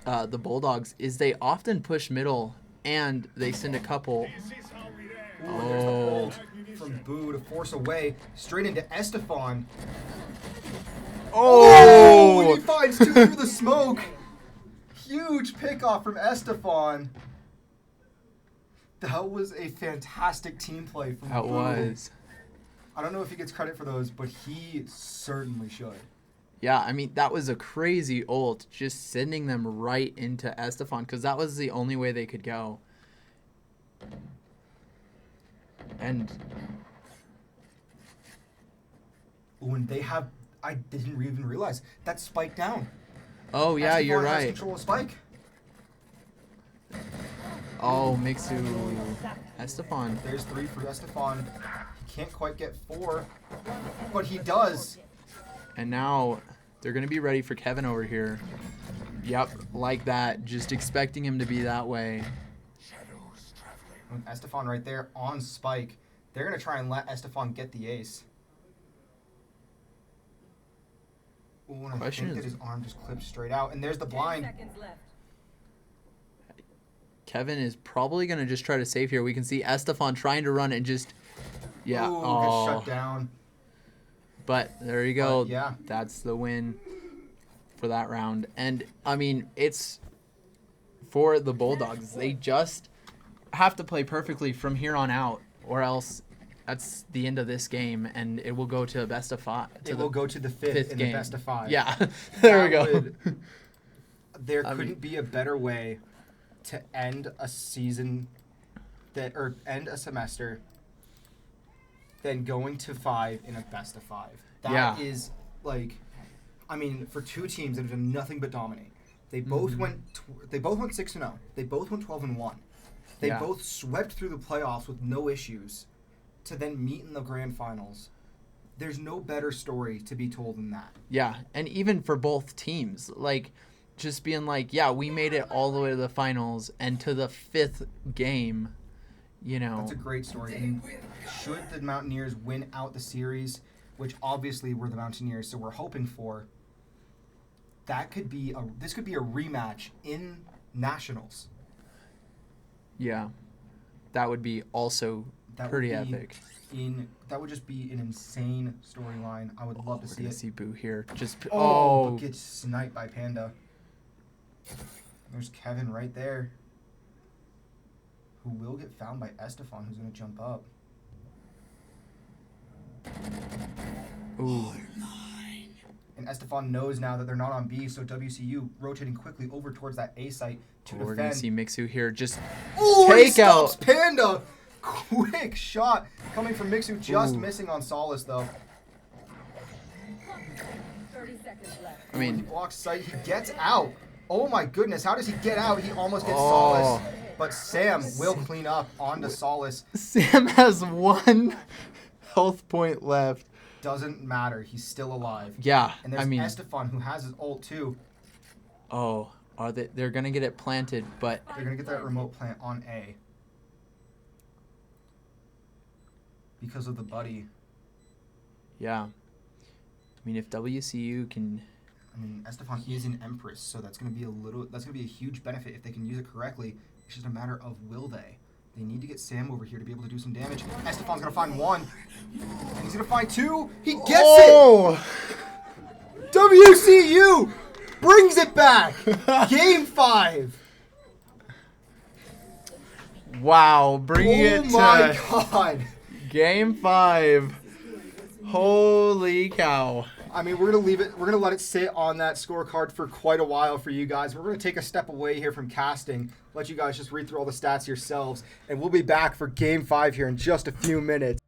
the Bulldogs is they often push middle, and they send a couple. This is how it ends. ooh, and there's the ult from Boo to force away straight into Estefan. And he finds 2 through the smoke. Huge pickoff from Estefan. That was a fantastic team play from That Boo. was. I don't know if he gets credit for those, but he certainly should. Yeah, I mean, that was a crazy ult, just sending them right into Estefan, because that was the only way they could go. And When they have, I didn't even realize that spike down. oh yeah, Estefan you're has right. control of spike. Oh, Mixu, Estefan. There's 3 for Estefan. He can't quite get 4, but he does. And now they're going to be ready for Kevin over here. Yep, like that. Just expecting him to be that way. And Estefan right there on spike. They're going to try and let Estefan get the ace. Ooh, and I Question think that is- his arm just clipped straight out. And there's the 10 blind. seconds left. Kevin is probably going to just try to save here. We can see Estefan trying to run and just... Yeah. Ooh, oh. gets shut down. But there you go. But, yeah. That's the win for that round. And, I mean, it's for the Bulldogs. They just have to play perfectly from here on out, or else that's the end of this game, and it will go to a best of 5. It will go to the fifth in game. the best of 5. Yeah, there we That go. would- There I couldn't mean- be a better way to end a season or end a semester than going to 5 in a best of 5. That is Yeah. I mean, for 2 teams that have done nothing but dominate. They both went. They both went 6-0. They both went 12-1. They Yeah. both swept through the playoffs with no issues, to then meet in the grand finals. There's no better story to be told than that. Yeah, and even for both teams, just being yeah, we made it all the way to the finals and to the 5th game, That's a great story. And should the Mountaineers win out the series, which obviously we're the Mountaineers, so we're hoping for, this could be a rematch in nationals. Yeah, that would be also That pretty would be epic. That would just be an insane storyline. I would love to We're see gonna it. see Boo here. Just But gets sniped by Panda. There's Kevin right there, who will get found by Estefan, who's going to jump up. Ooh. And Estefan knows now that they're not on B, so WCU rotating quickly over towards that A site to We're gonna see defend. Mixu here just Oh, he take stops out. Panda! Quick shot coming from Mixu, just Ooh. missing on Solace though. 30 seconds left. I He mean, blocks sight, he gets out. Oh my goodness, how does he get out? He almost gets Oh. Solace. But Sam will clean up onto Solace. Sam has 1 health point left. Doesn't matter, he's still alive. Yeah, And there's I mean, Estefan who has his ult too. oh, are they? They're gonna get it planted, but They're gonna get that remote plant on A. Because of the buddy. yeah. I mean, if WCU can, I mean, Estefan is an Empress, so that's gonna be a huge benefit if they can use it correctly. It's just a matter of will they. They need to get Sam over here to be able to do some damage. Estefan's gonna find 1. And he's gonna find 2. He gets it! WCU brings it back! Game 5! wow, bringing Oh it my to god! Game 5. Holy cow! I mean, we're gonna let it sit on that scorecard for quite a while for you guys. We're gonna take a step away here from casting, let you guys just read through all the stats yourselves, and we'll be back for Game 5 here in just a few minutes.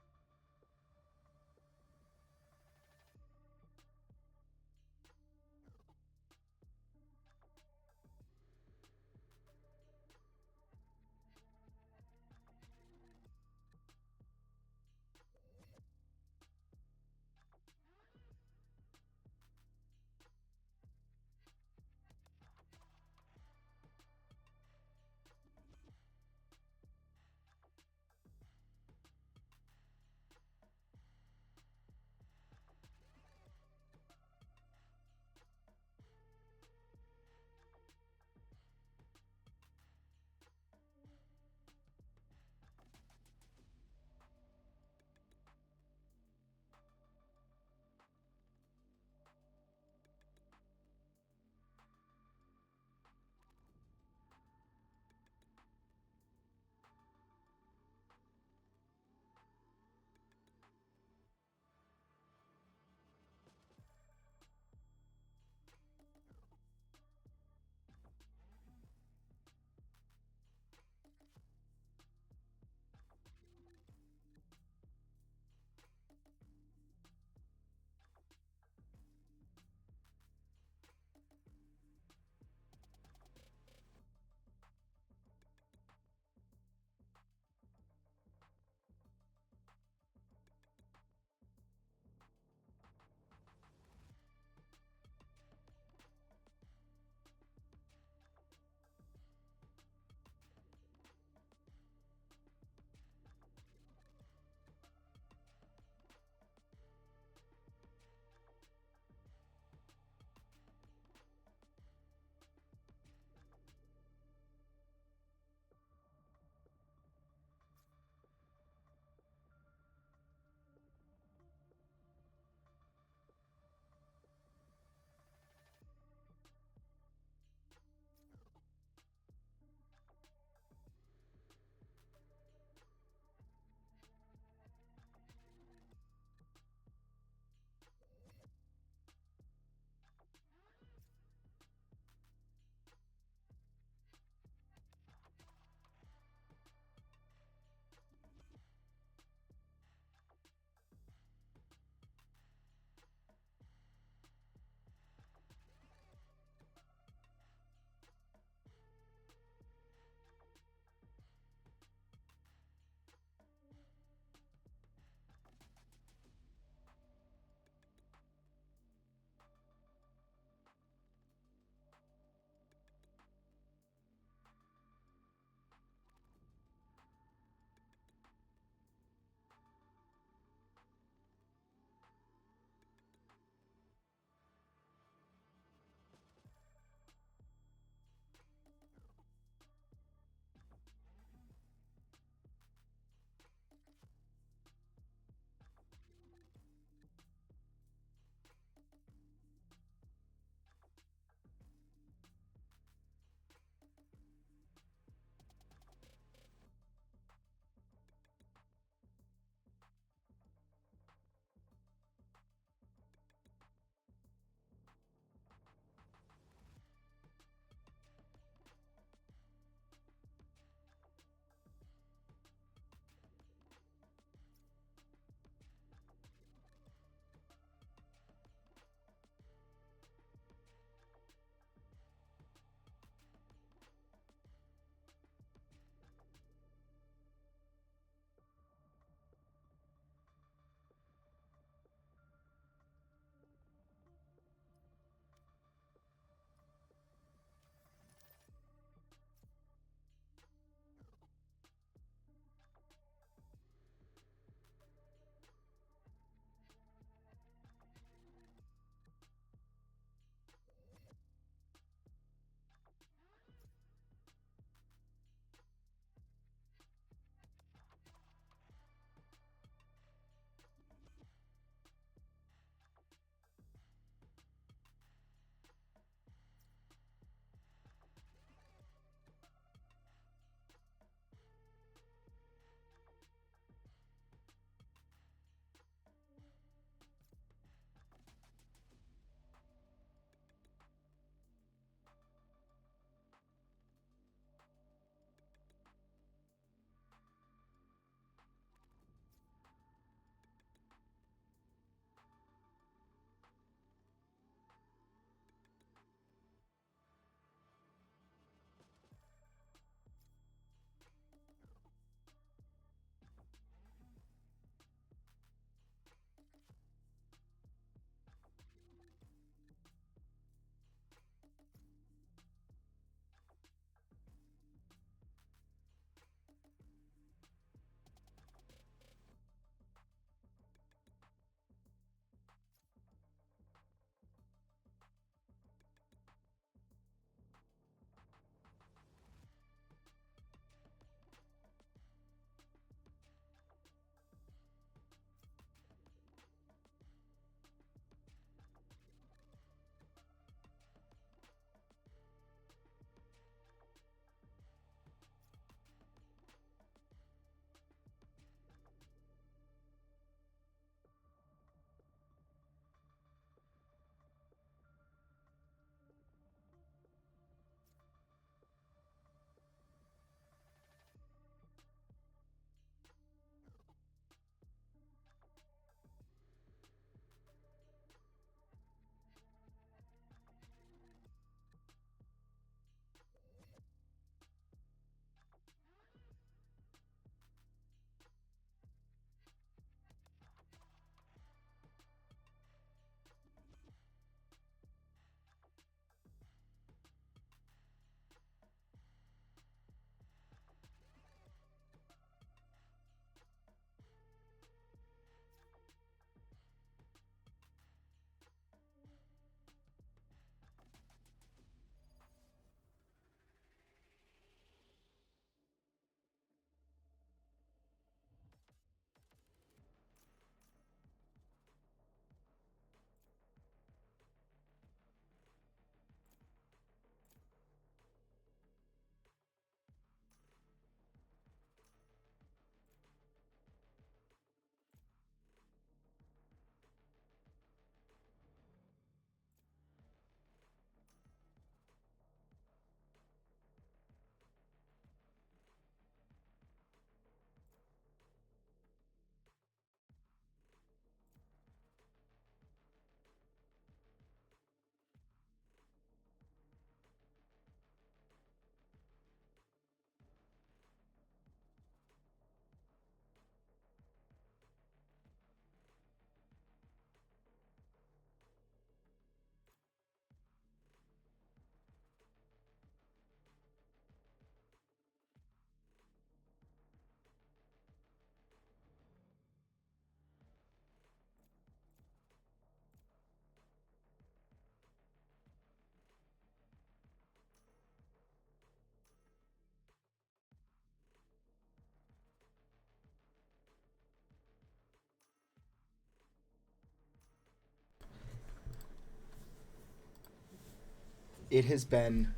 It has been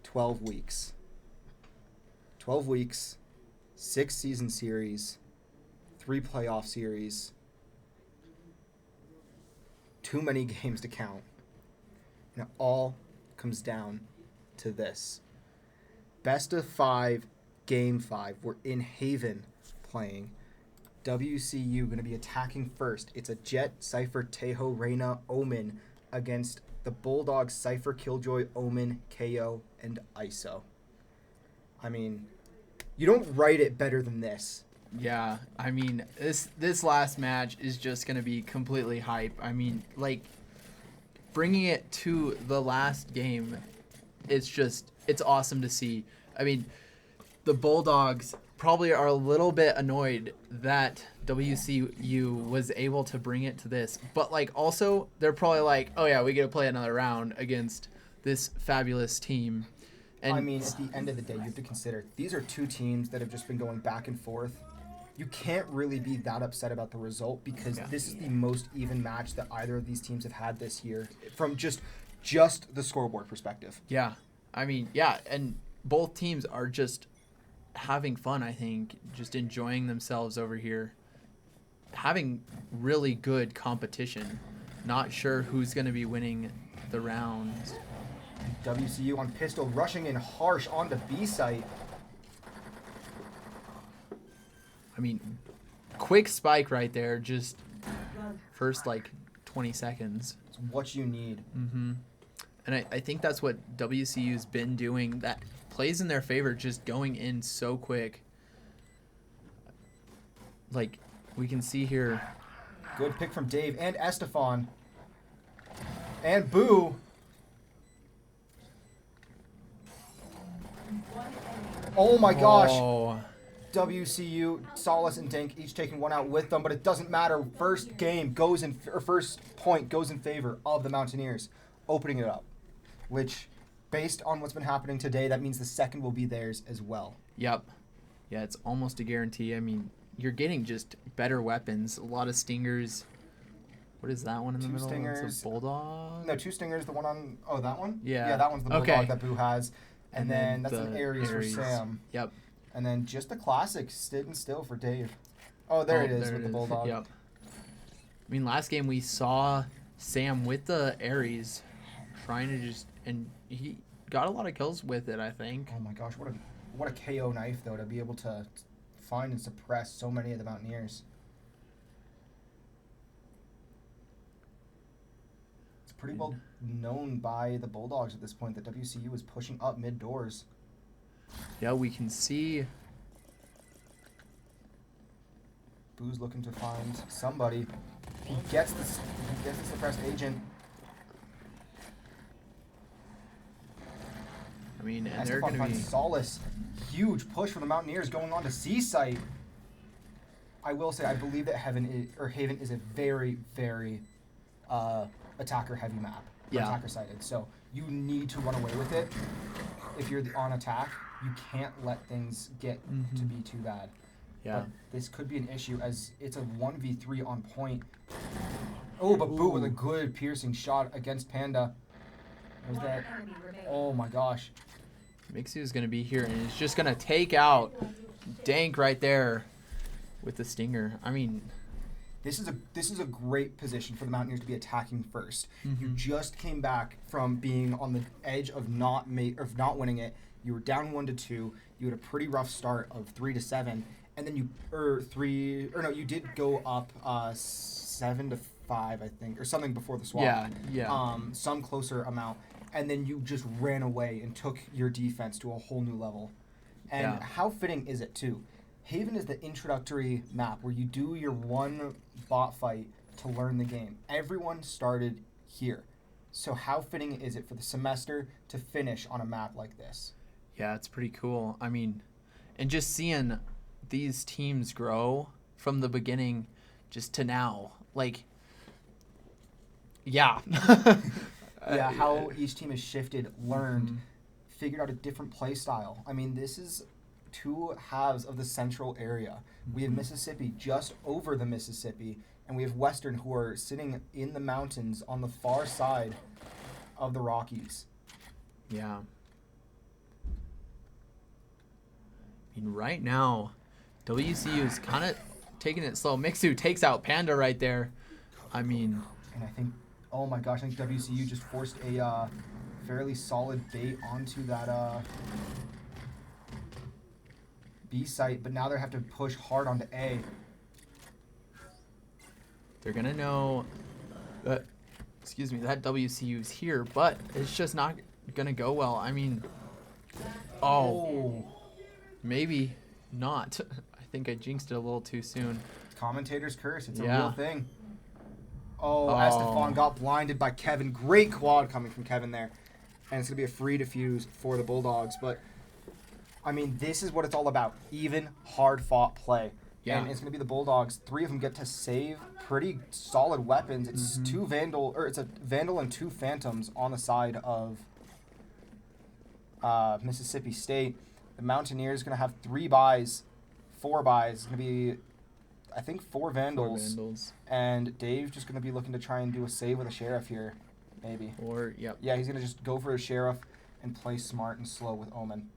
12 weeks. 12 weeks, 6 season series, 3 playoff series, too many games to count. And it all comes down to this. Best of 5, game 5. We're in Haven playing. WCU going to be attacking first. It's a Jet, Cypher, Tejo, Reyna, Omen against the Bulldogs, Cypher, Killjoy, Omen, KO, and ISO. I mean, you don't write it better than this. Yeah, I mean, this last match is just going to be completely hype. I mean, like, bringing it to the last game, it's awesome to see. I mean, the Bulldogs probably are a little bit annoyed that WCU was able to bring it to this. But, like, also, they're probably like, oh, yeah, we get to play another round against this fabulous team. And I mean, at the end of the day, you have to consider these are 2 teams that have just been going back and forth. You can't really be that upset about the result because this is the most even match that either of these teams have had this year from just the scoreboard perspective. Yeah. I mean, yeah, and both teams are just having fun, I think, just enjoying themselves over here. Having really good competition. Not sure who's going to be winning the rounds. WCU on pistol, rushing in harsh onto B site. I mean, quick spike right there, just first, like, 20 seconds. It's what you need. Mm-hmm. And I think that's what WCU's been doing. That plays in their favor, just going in so quick. Like, we can see here. Good pick from Dave and Estefan. And Boo. Oh my gosh. Oh. WCU, Solace, and Dink each taking one out with them, but it doesn't matter. First point goes in favor of the Mountaineers, opening it up. Which, based on what's been happening today, that means the second will be theirs as well. Yep. Yeah, it's almost a guarantee. I mean, you're getting just better weapons. A lot of stingers. What is that one in the 2 middle? stingers. It's a bulldog? No, 2 stingers. The one on... Oh, that one? Yeah. Yeah, that one's the bulldog Okay. that Boo has. And then that's the an Ares for Sam. Yep. And then just the classic sitting still for Dave. Oh, there it is there with it the is. bulldog. Yep. I mean, last game we saw Sam with the Ares trying to just... And he got a lot of kills with it, I think. Oh my gosh, what a KO knife though to be able to find and suppress so many of the Mountaineers. It's pretty well known by the Bulldogs at this point that WCU is pushing up mid doors. Yeah, we can see... Boo's looking to find somebody. He gets the suppressed agent. I mean, and they're Estefan going to be... finds Solace. Huge push for the Mountaineers going on to C site. I will say, I believe that Haven is a very, very attacker-heavy map. Yeah. Attacker-sided. So you need to run away with it. If you're on attack, you can't let things get to be too bad. Yeah. But this could be an issue as it's a 1v3 on point. Oh, but Boo with a good piercing shot against Panda. Was that? Oh my gosh. Mixie is going to be here, and it's just going to take out Dank right there with the stinger. I mean... This is a great position for the Mountaineers to be attacking first. You just came back from being on the edge of not winning it. You were down 1-2. You had a pretty rough start of 3-7, and then you did go up 7-5, I think, or something before the swap. Yeah. Some closer amount, and then you just ran away and took your defense to a whole new level. And how fitting is it too? Haven is the introductory map where you do your one bot fight to learn the game. Everyone started here. So how fitting is it for the semester to finish on a map like this? Yeah, it's pretty cool. I mean, and just seeing these teams grow from the beginning just to now. Like, yeah. Yeah, how each team has shifted, learned, figured out a different play style. I mean, this is 2 halves of the central area. We have Mississippi just over the Mississippi, and we have Western who are sitting in the mountains on the far side of the Rockies. Yeah. I mean, right now, WCU is kind of taking it slow. Mixu takes out Panda right there. I mean, And I think, oh my gosh, I think WCU just forced a fairly solid bait onto that B site, but now they have to push hard onto A. they're going to know that, excuse me, that WCU's here, but it's just not going to go well. I mean, oh, maybe not. I think I jinxed it a little too soon. Commentator's curse, it's a Yeah. real thing. Oh, Oh. Estefan got blinded by Kevin. Great quad coming from Kevin there. And it's going to be a free defuse for the Bulldogs. But, I mean, this is what it's all about. Even, hard-fought play. Yeah. And it's going to be the Bulldogs. 3 of them get to save pretty solid weapons. It's it's a Vandal and 2 Phantoms on the side of Mississippi State. The Mountaineers going to have 4 buys. It's going to be, I think, 4 Vandals. And Dave's just going to be looking to try and do a save with a Sheriff here, maybe. Or, yep. Yeah, he's going to just go for a Sheriff and play smart and slow with Omen.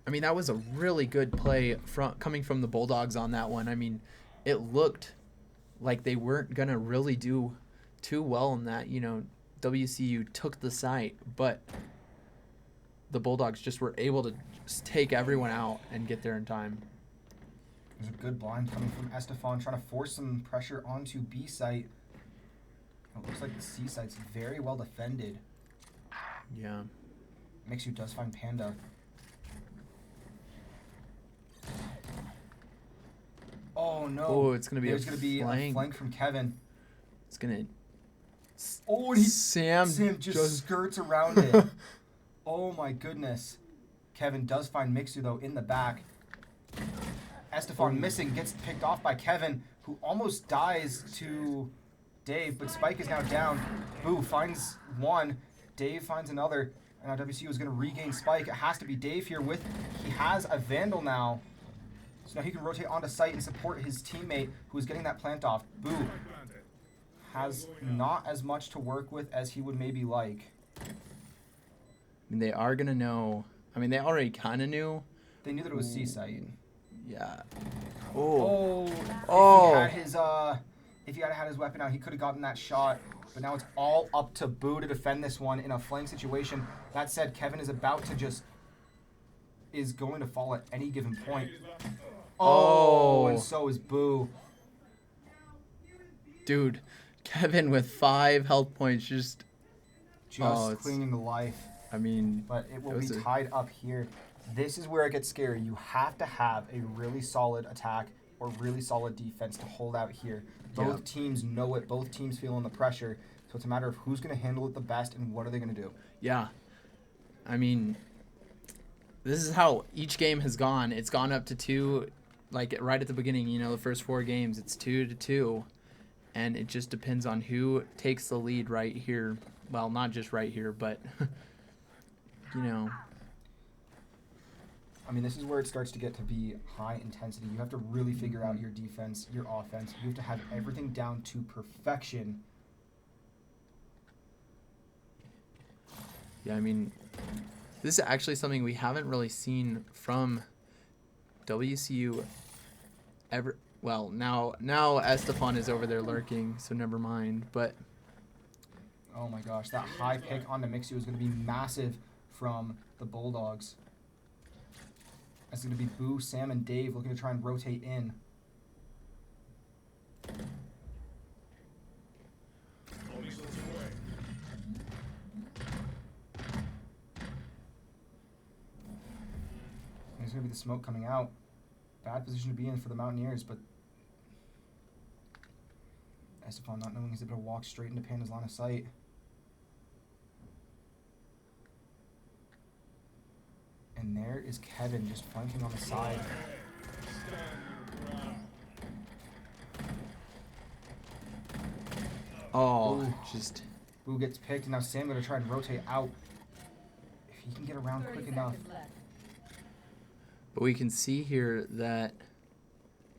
I mean, that was a really good play coming from the Bulldogs on that one. I mean, it looked like they weren't going to really do too well in that. You know, WCU took the site, but the Bulldogs just were able to just take everyone out and get there in time. There's a good blind coming from Estefan, trying to force some pressure onto B site. It looks like the C site's very well defended. Yeah. Mixu does find Panda. Oh no. Oh, it's going to be There's going to be a flank from Kevin. It's going to... Oh, Sam just skirts around it. Oh my goodness. Kevin does find Mixu though in the back. Estefan missing, gets picked off by Kevin, who almost dies to Dave, but Spike is now down. Boo finds one. Dave finds another. And now WCU is going to regain Spike. It has to be Dave here with... He has a Vandal now. So now he can rotate onto site and support his teammate who is getting that plant off. Boo has not as much to work with as he would maybe like. I mean, they are going to know... I mean, they already kind of knew. They knew that it was C site. Yeah. Oh. Oh. If he had had his weapon out, he could have gotten that shot. But now it's all up to Boo to defend this one in a flank situation. That said, Kevin is about to just... is going to fall at any given point. Oh, and so is Boo. Dude, Kevin with 5 health points just Clinging to life. I mean... But it will be tied up here. This is where it gets scary. You have to have a really solid attack or really solid defense to hold out here. Both teams know it. Both teams feeling the pressure. So it's a matter of who's going to handle it the best and what are they going to do. Yeah. I mean, this is how each game has gone. It's gone up to 2, like right at the beginning, you know, the first 4 games, it's 2-2. And it just depends on who takes the lead right here. Well, not just right here, but, you know. I mean, this is where it starts to get to be high intensity. You have to really figure out your defense, your offense. You have to have everything down to perfection. Yeah, I mean, this is actually something we haven't really seen from WCU ever. Well, now Estefan is over there lurking, so never mind. But oh my gosh, that high pick onto Mixu is going to be massive from the Bulldogs. That's going to be Boo, Sam, and Dave looking to try and rotate in. There's going to be the smoke coming out. Bad position to be in for the Mountaineers, but Estefan not knowing he's able to walk straight into Panda's line of sight. And there is Kevin just flanking on the side. oh, Ooh. just Boo gets picked, and now Sam going to try and rotate out. If he can get around 30 quick enough. seconds left. but we can see here that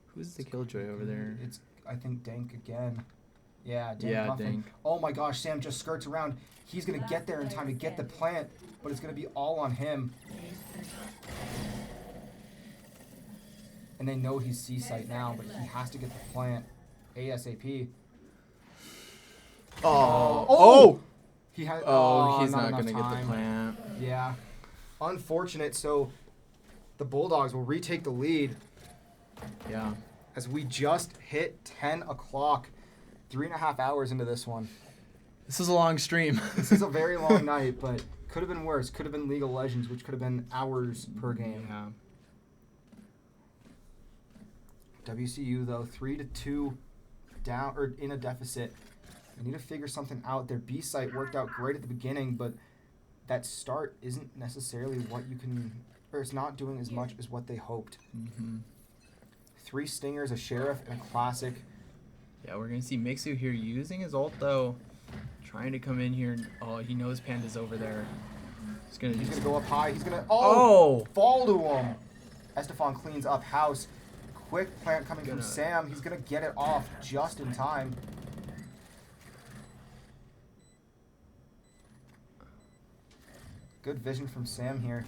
who's the killjoy over there? It's, I think, Dank again. Yeah, Dank Yeah, Muffin. Dank. Oh my gosh, Sam just skirts around. He's going to get there in time to get the plant, but it's going to be all on him. And they know he's C-site now, but he has to get the plant ASAP. Oh! He has. Oh, he's not not enough going to get the time. plant. Yeah. Unfortunate. So the Bulldogs will retake the lead Yeah. as we just hit 10 o'clock. 3.5 hours into this one. This is a long stream. This is a very long night, but could have been worse. Could have been League of Legends, which could have been hours per game. Yeah. WCU though 3-2 down or in a deficit. They need to figure something out. Their B site worked out great at the beginning, but that start isn't necessarily what you can, or it's not doing as much as what they hoped. Mm-hmm. 3 stingers, a sheriff, and a classic. Yeah, we're going to see Mixu here using his ult, though. Trying to come in here. Oh, he knows Panda's over there. He's going He's to gonna go up high. He's gonna Oh! fall to him. Estefan cleans up house. Quick plant coming from Gonna- Sam. He's gonna get it off just in time. Good vision from Sam here.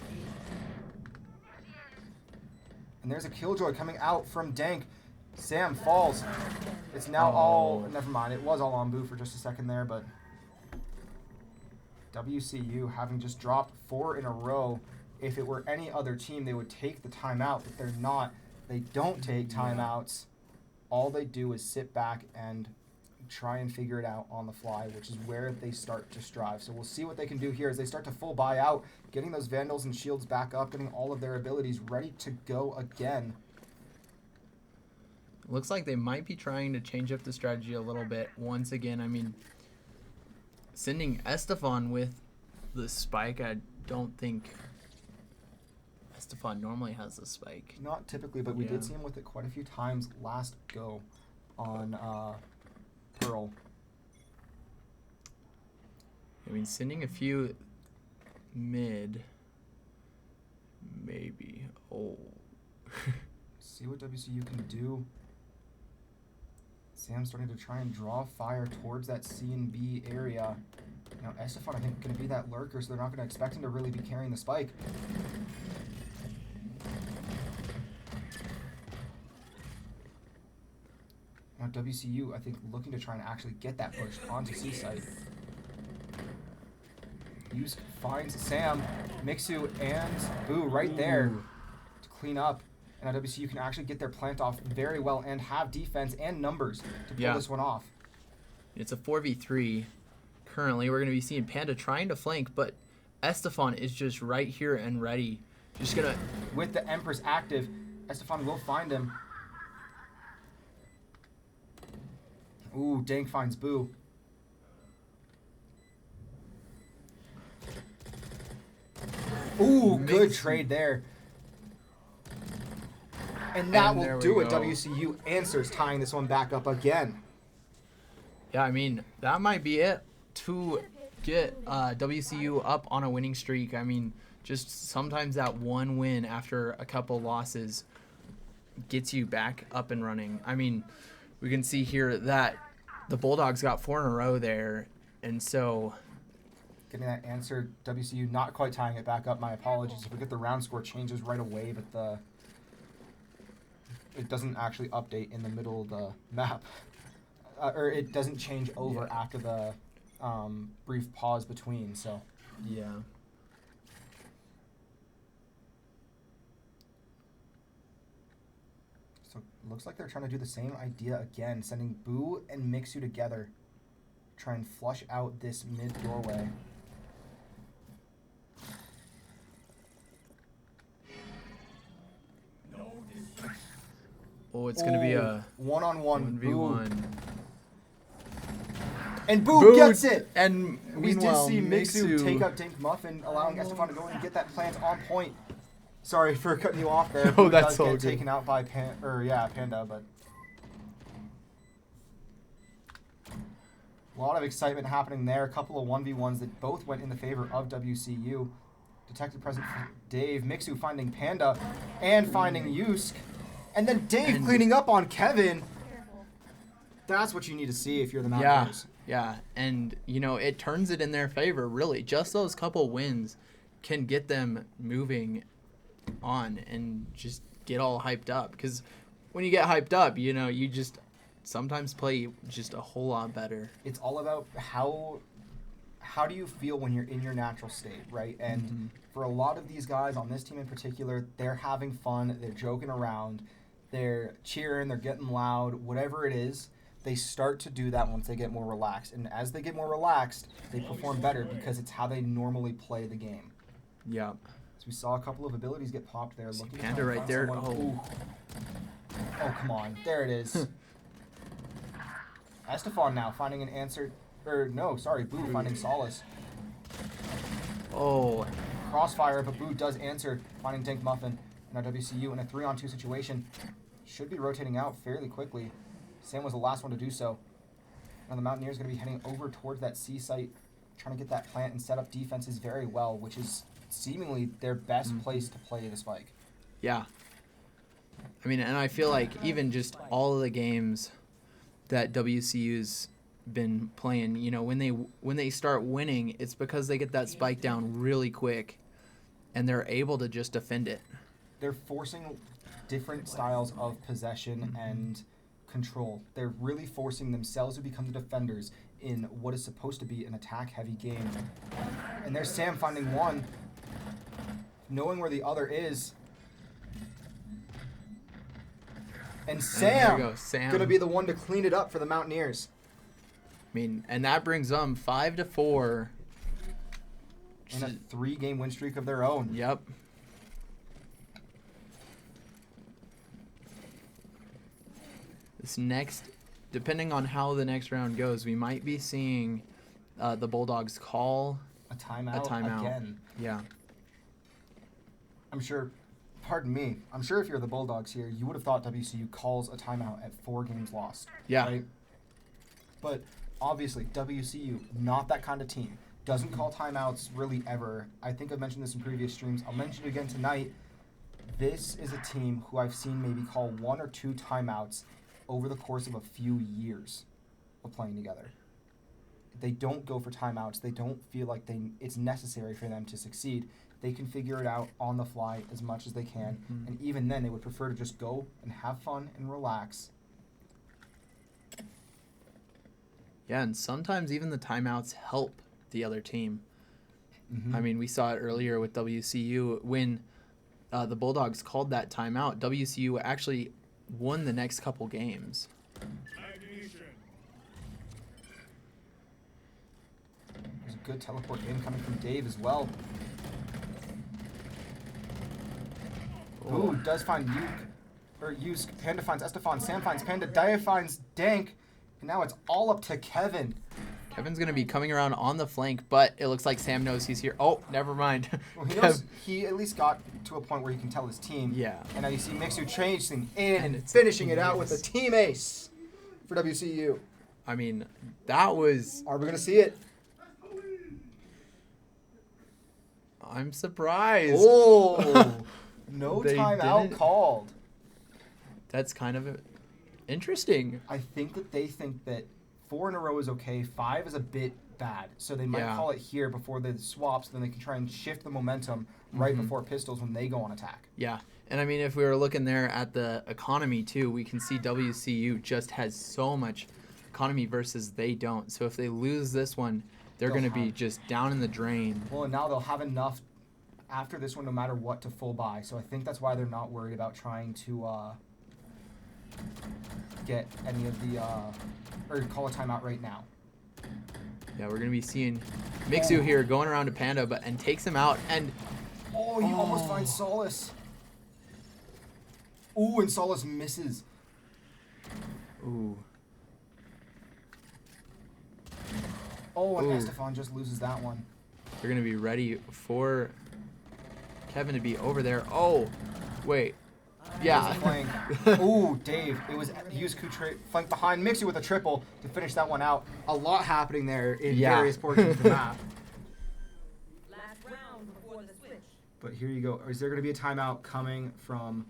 And there's a killjoy coming out from Dank. Sam falls. It's now all. Never mind. It was all on Boo for just a second there, but WCU having just dropped 4 in a row. If it were any other team, they would take the timeout, but they're not. They don't take timeouts. All they do is sit back and try and figure it out on the fly, which is where they start to strive. So we'll see what they can do here as they start to full buy out, getting those Vandals and Shields back up, getting all of their abilities ready to go again. Looks like they might be trying to change up the strategy a little bit. Once again, I mean, sending Estefan with the spike, I don't think Estefan normally has the spike. Not typically, but we Yeah. did see him with it quite a few times last go on Pearl. I mean, sending a few mid, maybe. Oh. See what WCU can do. Sam's starting to try and draw fire towards that C and B area. Now, Estefan, I think, going to be that lurker, so they're not going to expect him to really be carrying the spike. Now, WCU, I think, looking to try and actually get that push onto C site. Yusk finds Sam, Mixu, and Boo right there to clean up. And now WCU can actually get their plant off very well and have defense and numbers to pull this one off. It's a 4v3. Currently, we're going to be seeing Panda trying to flank, but Estefan is just right here and ready. Just going to... With the Empress active, Estefan will find him. Ooh, Dank finds Boo. Ooh, good trade there. And that And will there we do it. go. WCU answers, tying this one back up again. Yeah, I mean, that might be it to get WCU up on a winning streak. I mean, just sometimes that one win after a couple losses gets you back up and running. I mean, we can see here that the Bulldogs got 4 in a row there, and so... Getting that answer, WCU not quite tying it back up. My apologies. If we get the round score changes right away, but it doesn't actually update in the middle of the map. Or it doesn't change over after the brief pause between, so. Yeah. So it looks like they're trying to do the same idea again, sending Boo and Mixu together. Try and flush out this mid doorway. Oh, it's going to be a one-on-one. 1v1. And Boo gets it! And We did meanwhile, see Mixu take out Dink Muffin, allowing Estefan to go and get that plant on point. Sorry for cutting you off there. Oh, Boo that's does all get good. taken out by Panda, but a lot of excitement happening there. A couple of 1v1s that both went in the favor of WCU. Detected present for Dave. Mixu finding Panda and finding Yusk. And then Dave cleaning up on Kevin. That's what you need to see if you're the Yeah, Mountaineers. yeah, and it turns it in their favor. Really, just those couple wins can get them moving on and just get all hyped up. Because when you get hyped up, you just sometimes play just a whole lot better. It's all about how do you feel when you're in your natural state, right? And for a lot of these guys on this team in particular, they're having fun, they're joking around, they're cheering, they're getting loud, whatever it is. They start to do that once they get more relaxed. And as they get more relaxed, they perform better because it's how they normally play the game. Yeah. So we saw a couple of abilities get popped there. Looking to Panda try and right find there. someone. Ooh. Oh, come on. There it is. Estefan now finding an answer. Boo finding solace. Oh. Crossfire, but Boo does answer, finding Dink Muffin. Now WCU in a 3-on-2 situation. Should be rotating out fairly quickly. Sam was the last one to do so. Now the Mountaineers going to be heading over towards that C site, trying to get that plant and set up defenses very well, which is seemingly their best place to play the spike. Yeah. I mean, and I feel like even just all of the games that WCU's been playing, when they start winning, it's because they get that spike down really quick, and they're able to just defend it. They're forcing different styles of possession and control. They're really forcing themselves to become the defenders in what is supposed to be an attack-heavy game. And there's Sam finding one, knowing where the other is. And Sam, going to be the one to clean it up for the Mountaineers. I mean, and that brings them 5-4. And a 3-game win streak of their own. Yep. This next, depending on how the next round goes, we might be seeing the Bulldogs call a timeout again. Yeah. I'm sure if you're the Bulldogs here, you would have thought WCU calls a timeout at 4 games lost. Yeah. Right? But obviously, WCU, not that kind of team. Doesn't call timeouts really ever. I think I've mentioned this in previous streams. I'll mention it again tonight. This is a team who I've seen maybe call 1 or 2 timeouts over the course of a few years of playing together. They don't go for timeouts. They don't feel like it's necessary for them to succeed. They can figure it out on the fly as much as they can. And even then, they would prefer to just go and have fun and relax. Yeah, and sometimes even the timeouts help the other team. I mean, we saw it earlier with WCU when the Bulldogs called that timeout. WCU actually won the next couple games. There's a good teleport in coming from Dave as well. Ooh, does find Yusk. Panda finds Estefan. Sam finds Panda. Dia finds Dank. And now it's all up to Kevin. Kevin's going to be coming around on the flank, but it looks like Sam knows he's here. Oh, never mind. Well, he at least got to a point where he can tell his team. Yeah. And now you see Mixu changing in and finishing it out with a team ace for WCU. I mean, that was... Are we going to see it? I'm surprised. Oh, no They timeout didn't- called. That's kind of interesting. I think that they think that 4 in a row is okay. 5 is a bit bad. So they might call it here before the swaps. Then they can try and shift the momentum right before Pistols when they go on attack. Yeah. And I mean, if we were looking there at the economy too, we can see WCU just has so much economy versus they don't. So if they lose this one, they're going to be just down in the drain. Well, and now they'll have enough after this one no matter what to full buy. So I think that's why they're not worried about trying to get any of the or call a timeout right now. Yeah, we're going to be seeing Mixu here going around to Panda and takes him out. And oh, he almost finds Solace. Ooh, and Solace misses. Ooh. Oh, and Estefan just loses that one. They're going to be ready for Kevin to be over there. Oh, wait. Yeah. Flank. Ooh, Dave. It was used flank behind Mixu with a triple to finish that one out. A lot happening there in various portions of the map. Last round before the switch. But here you go. Is there going to be a timeout coming from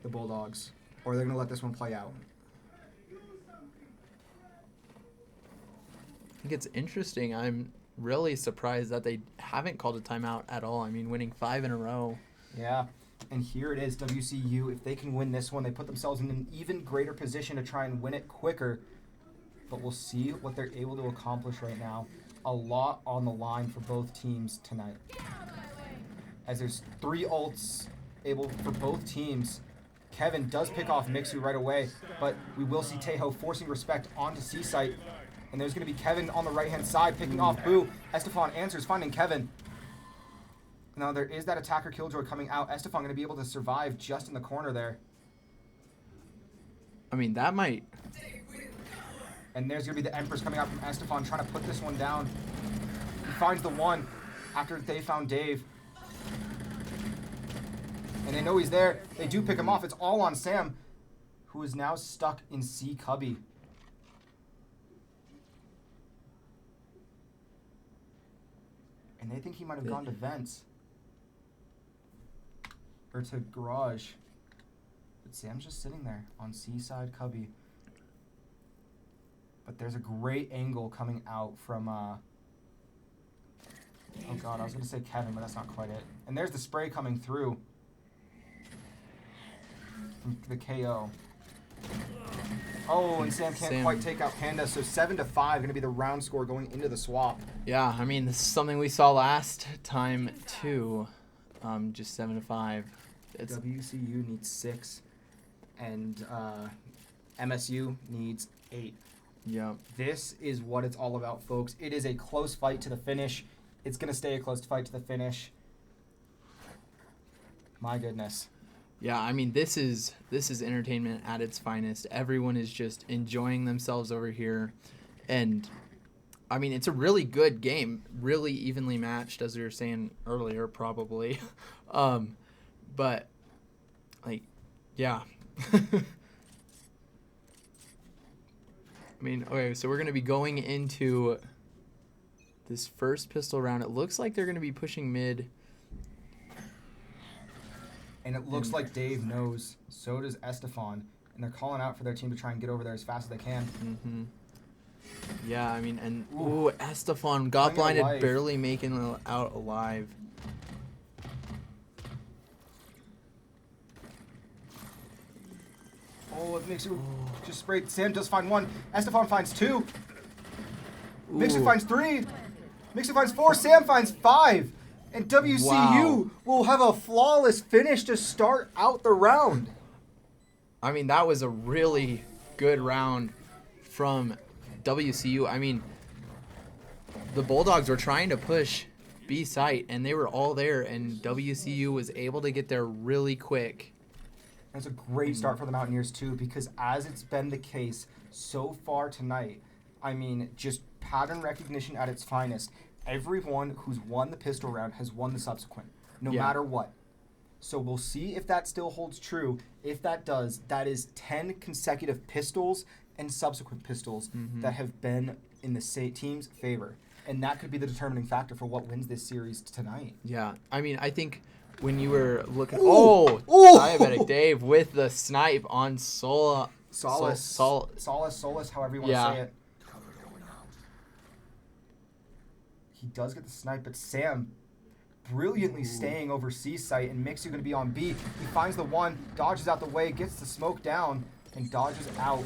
the Bulldogs? Or are they going to let this one play out? think it's interesting. I'm really surprised that they haven't called a timeout at all. I mean, winning 5 in a row. Yeah. And here it is, WCU. If they can win this one, they put themselves in an even greater position to try and win it quicker. But we'll see what they're able to accomplish right now. A lot on the line for both teams tonight. As there's 3 ults able for both teams. Kevin does pick off Mixu right away, but we will see Tejo forcing respect onto C-Site. And there's going to be Kevin on the right-hand side picking off Boo. Estefan answers, finding Kevin. Now there is that attacker killjoy coming out. Estefan going to be able to survive just in the corner there. I mean, that might... And there's going to be the Empress coming out from Estefan trying to put this one down. He finds the one after they found Dave. And they know he's there. They do pick him off. It's all on Sam, who is now stuck in C Cubby. And they think he might have gone to vents. Or to garage. But Sam's just sitting there on Seaside Cubby. But there's a great angle coming out from, oh god, I was going to say Kevin, but that's not quite it. And there's the spray coming through from the KO. Oh, and Sam can't quite take out Panda, so 7-5 going to be the round score going into the swap. Yeah, I mean, this is something we saw last time, too. Just 7-5. It's WCU needs 6, and MSU needs 8. Yeah. This is what it's all about, folks. It is a close fight to the finish. It's going to stay a close fight to the finish. My goodness. Yeah, I mean, this is entertainment at its finest. Everyone is just enjoying themselves over here. And, I mean, it's a really good game. Really evenly matched, as we were saying earlier, probably. But, like, yeah. I mean, okay, so we're going to be going into this first pistol round. It looks like they're going to be pushing mid. And it looks like Dave knows. So does Estefan. And they're calling out for their team to try and get over there as fast as they can. Mm-hmm. Yeah, I mean, and ooh, Estefan got blinded, barely making it out alive. Oh, it makes you just sprayed. Sam does find 1. Estefan finds 2. Mixu finds 3. Mixu finds 4. Sam finds 5. And WCU will have a flawless finish to start out the round. I mean, that was a really good round from WCU. I mean, the Bulldogs were trying to push B site, and they were all there, and WCU was able to get there really quick. That's a great start for the Mountaineers, too, because as it's been the case so far tonight, I mean, just pattern recognition at its finest. Everyone who's won the pistol round has won the subsequent, no matter what. So we'll see if that still holds true. If that does, that is 10 consecutive pistols and subsequent pistols that have been in the team's favor. And that could be the determining factor for what wins this series tonight. Yeah, I mean, I think when you were looking... Ooh. Diabetic Dave with the snipe on Solace, however you want to say it. He does get the snipe, but Sam brilliantly staying over C site, and Mixu going to be on B. He finds the 1, dodges out the way, gets the smoke down, and dodges out.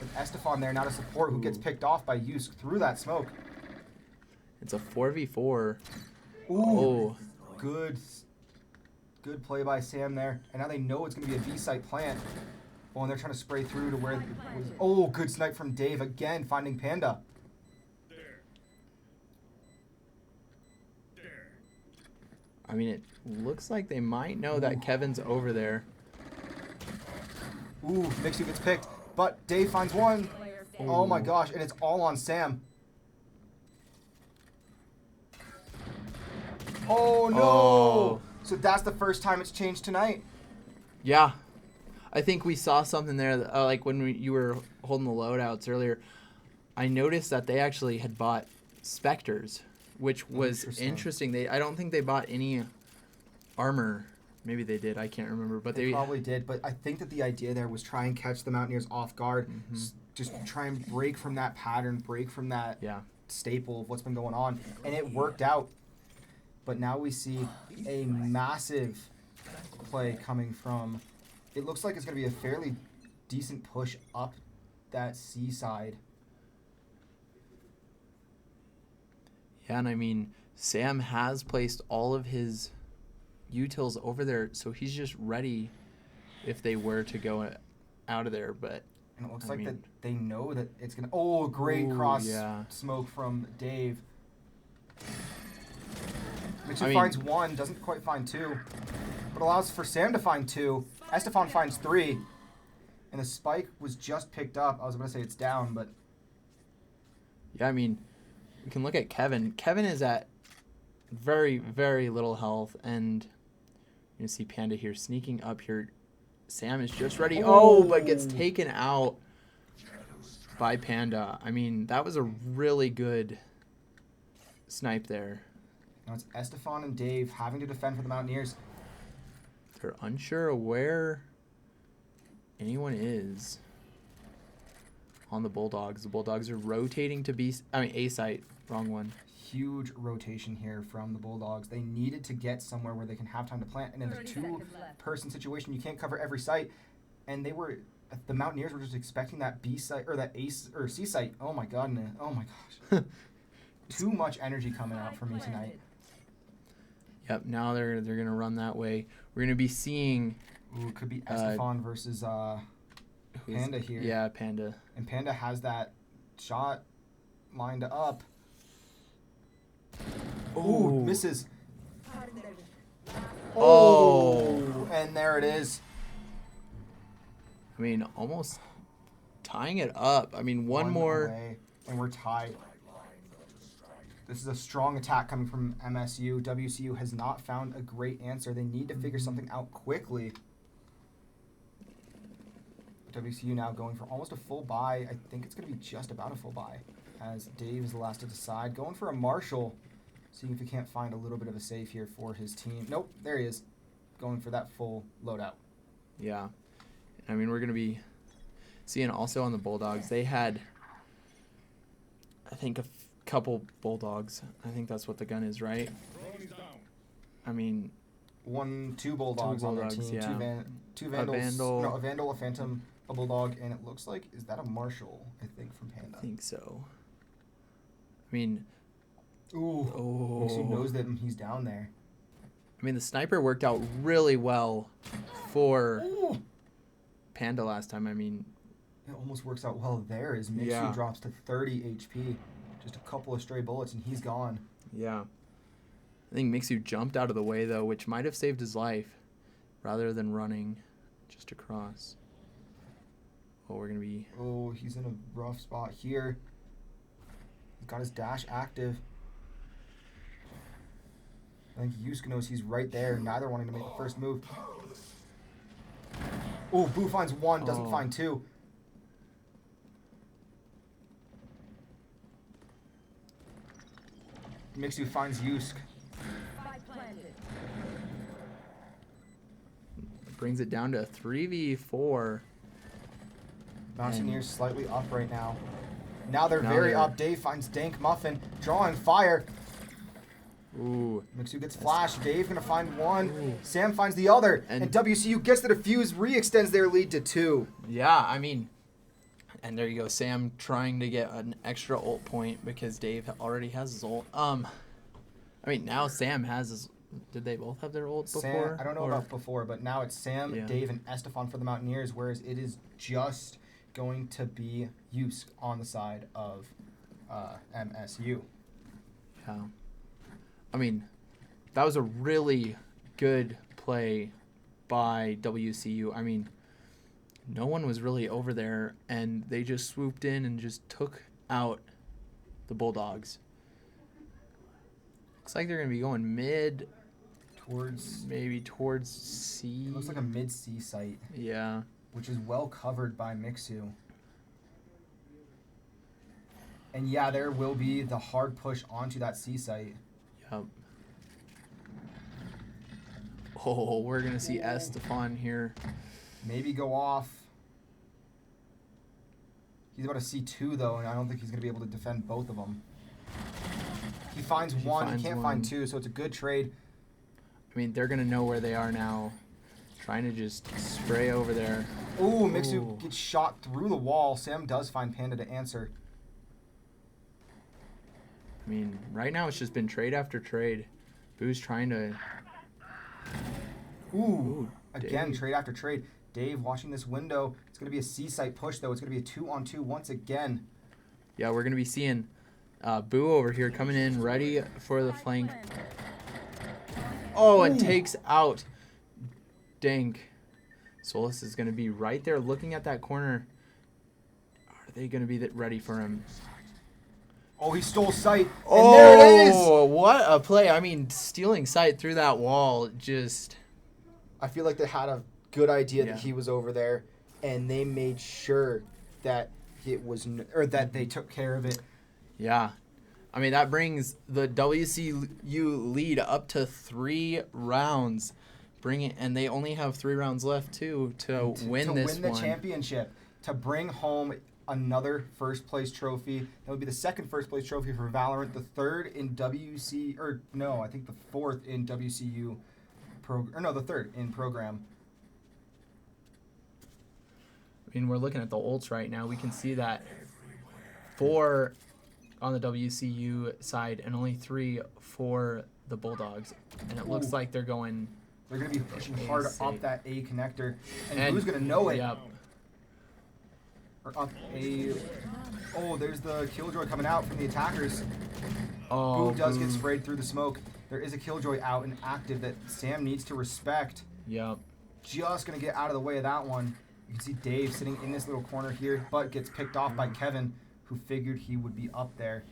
With Estefan there now to support, who gets picked off by Yusk through that smoke. It's a 4v4. Ooh. Good play by Sam there. And now they know it's going to be a B site plant. Oh, and they're trying to spray through to where it was. Oh, good snipe from Dave again, finding Panda. I mean, it looks like they might know that Kevin's over there. Ooh, Mixu gets picked, but Dave finds 1. Oh my gosh, and it's all on Sam. Oh no! Oh. So that's the first time it's changed tonight. Yeah. I think we saw something there, like when you were holding the loadouts earlier. I noticed that they actually had bought Spectres, which was interesting. I don't think they bought any armor. Maybe they did. I can't remember. But they probably did. But I think that the idea there was try and catch the Mountaineers off guard, just try and break from that pattern, break from that Yeah. staple of what's been going on. And it worked out. But now we see a massive play coming from, it looks like it's going to be a fairly decent push up that C side. Yeah, and I mean, Sam has placed all of his utils over there, so he's just ready if they were to go out of there. But And it looks I like mean- that they know that it's going to... Oh, great Ooh, cross yeah. smoke from Dave. Mixu I mean- finds one, doesn't quite find two. But allows for Sam to find two. Estefan finds three. And the spike was just picked up. I was going to say it's down, but... yeah, I mean, we can look at Kevin. Kevin is at very, very little health, and you see Panda here sneaking up here. Sam is just ready. Oh, but gets taken out by Panda. I mean, that was a really good snipe there. Now it's Estefan and Dave having to defend for the Mountaineers. They're unsure of where anyone is on the Bulldogs. The Bulldogs are rotating to A site. Wrong one. Huge rotation here from the Bulldogs. They needed to get somewhere where they can have time to plant. And in the 30 seconds left. two-person situation, you can't cover every site. And the Mountaineers were just expecting that B site or that C site. Oh my goodness. Oh my gosh. Too much energy coming out for me tonight. Yep. Now they're gonna run that way. We're gonna be seeing Ooh, could be Estefan versus who's- Panda here. Yeah, Panda. And Panda has that shot lined up. Ooh, misses. Oh. And there it is. I mean, almost tying it up. I mean, one more. away, and we're tied. This is a strong attack coming from MSU. WCU has not found a great answer. They need to figure something out quickly. WCU now going for almost a full buy. I think it's going to be just about a full buy, as Dave is the last to decide. Going for a Marshall, seeing if he can't find a little bit of a save here for his team. Nope, there he is. Going for that full loadout. Yeah. I mean, we're going to be seeing also on the Bulldogs. They had, I think, a couple Bulldogs. I think that's what the gun is, right? I mean, Two Bulldogs on their Bulldogs, team. yeah. Two A Vandals. Vandal. No, a Vandal, a Phantom, a Bulldog, and it looks like, is that a Marshall, I think, from Panda? I think so. I mean, Ooh. Makes you knows that he's down there. I mean, the sniper worked out really well for Ooh. Panda last time. I mean, It almost works out well there as Mixu Yeah. drops to 30 HP. Just a couple of stray bullets and he's gone. yeah. I think Mixu jumped out of the way, though, which might have saved his life rather than running just across. Oh, we're going to be... Oh, he's in a rough spot here. He's got his dash active. I think Yusuke knows he's right there, neither wanting to make the first move. Oh, Boo finds one, doesn't Oh. find two. Mixu finds Yusuke. Spike planted. Brings it down to a 3v4. Mountaineers slightly up right now. Now they're Now very they're- up. Dave finds Dank Muffin, drawing fire. Ooh. Mixu gets flashed. Dave gonna find one. Sam finds the other. And, And- WCU gets the defuse, re-extends their lead to 2. Yeah, I mean... And there you go, Sam trying to get an extra ult point because Dave already has his ult. I mean, now Sam has his... Did they both have their ult before? Sam, I don't know Or- about before, but now it's Sam, Yeah. Dave, and Estefan for the Mountaineers, whereas it is just going to be Yusuke on the side of MSU. Yeah. I mean, that was a really good play by WCU. I mean, no one was really over there, and they just swooped in and just took out the Bulldogs. Looks like they're going to be going mid, Towards, maybe towards C. it looks like a mid-C site, Yeah. which is well covered by Mixu. And yeah, there will be the hard push onto that C site. Yep. Oh, we're going to see Estefan here. Maybe go off. He's about to see 2 though, and I don't think he's gonna be able to defend both of them. He finds one. He can't find 2, so it's a good trade. I mean, they're gonna know where they are now. Trying to just spray over there. Ooh, Mixu gets shot through the wall. Sam does find Panda to answer. I mean, right now it's just been trade after trade. Boo's trying to. Ooh, again, Dave. trade after trade. Dave watching this window. It's going to be a C-site push, though. It's going to be a 2-on-2 once again. Yeah, we're gonna be seeing Boo over here coming in, ready for the flank. Oh, it takes out Dank. Solus is gonna be right there, looking at that corner. Are they gonna be ready for him? Oh, he stole sight. And there it is. Oh, what a play! I mean, stealing sight through that wall, just. I feel like they had a good idea Yeah. that he was over there, and they made sure that it was, or that they took care of it. Yeah. I mean, that brings the WCU lead up to 3 rounds. And they only have 3 rounds left, too, to win this win the one. championship, to bring home another first-place trophy. That would be the second first-place trophy for Valorant, the third in I think the fourth in WCU, the third in program. I mean, we're looking at the ults right now. We can see that 4 on the WCU side and only 3 for the Bulldogs. And it looks like they're going... They're going to be pushing hard A-safe. up that A connector. And who's going to know it? Yep. Or up A. Oh, there's the Killjoy coming out from the attackers. Oh, Boo does Boo. get sprayed through the smoke. There is a Killjoy out and active that Sam needs to respect. Yep. Just going to get out of the way of that one. You can see Dave sitting in this little corner here, but gets picked off by Kevin, who figured he would be up there.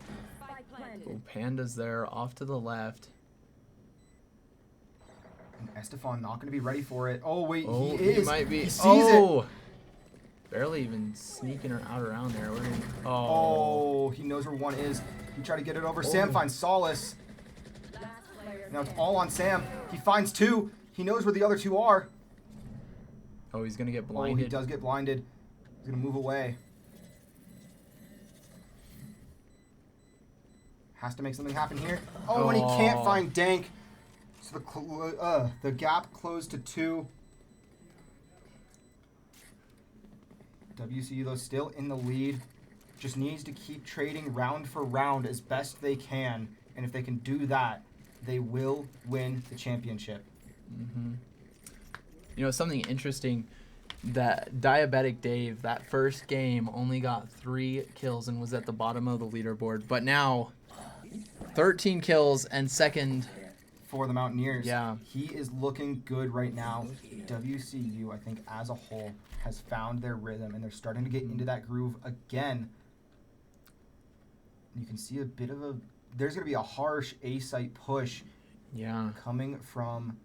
Oh, Panda's there, off to the left. And Estefan not going to be ready for it. Oh, wait, Oh, he is. He might be. He sees it. Barely even sneaking her out around there. We're gonna, Oh, he knows where one is. He tried to get it over. Sam finds Solace. Now it's all on Sam. He finds 2. He knows where the other 2 are. Oh, he's gonna get Oh, blinded. he does get blinded. He's going to move away. Has to make something happen here. Oh, and he can't find Dank. So the gap closed to 2. WCU, though, still in the lead. Just needs to keep trading round for round as best they can. And if they can do that, they will win the championship. Mm-hmm. You know, something interesting, that Diabetic Dave, that first game, only got 3 kills and was at the bottom of the leaderboard. But now, 13 kills and second. For the Mountaineers. Yeah. He is looking good right now. WCU, I think, as a whole, has found their rhythm, and they're starting to get into that groove again. You can see a bit of a... There's going to be a harsh A-site push coming from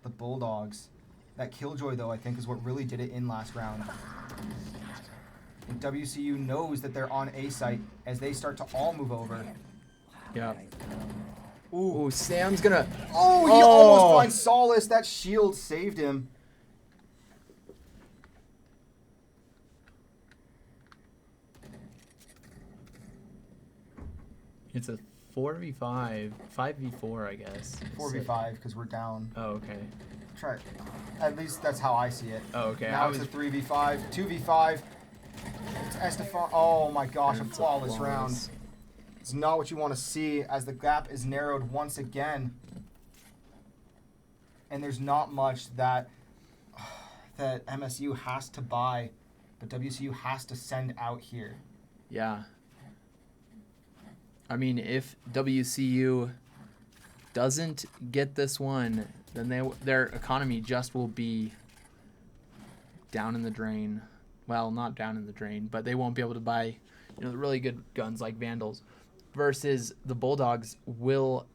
the Bulldogs. That Killjoy, though, I think, is what really did it in last round. And WCU knows that they're on A-site as they start to all move over. Yeah. Ooh, Sam's gonna... Oh, he almost finds Solace. That shield saved him. It's a 4v5, 5v4, I guess. 4v5 because we're down. Oh, okay. Try. At least that's how I see it. Oh, okay. Now it's a 3v5, 2v5. It's Estefan. Oh my gosh, a flawless round. It's not what you want to see as the gap is narrowed once again. And there's not much that MSU has to buy, but WCU has to send out here. Yeah. I mean, if WCU doesn't get this one, then their economy just will be down in the drain. Well, not down in the drain, but they won't be able to buy, the really good guns like Vandals. Versus the Bulldogs will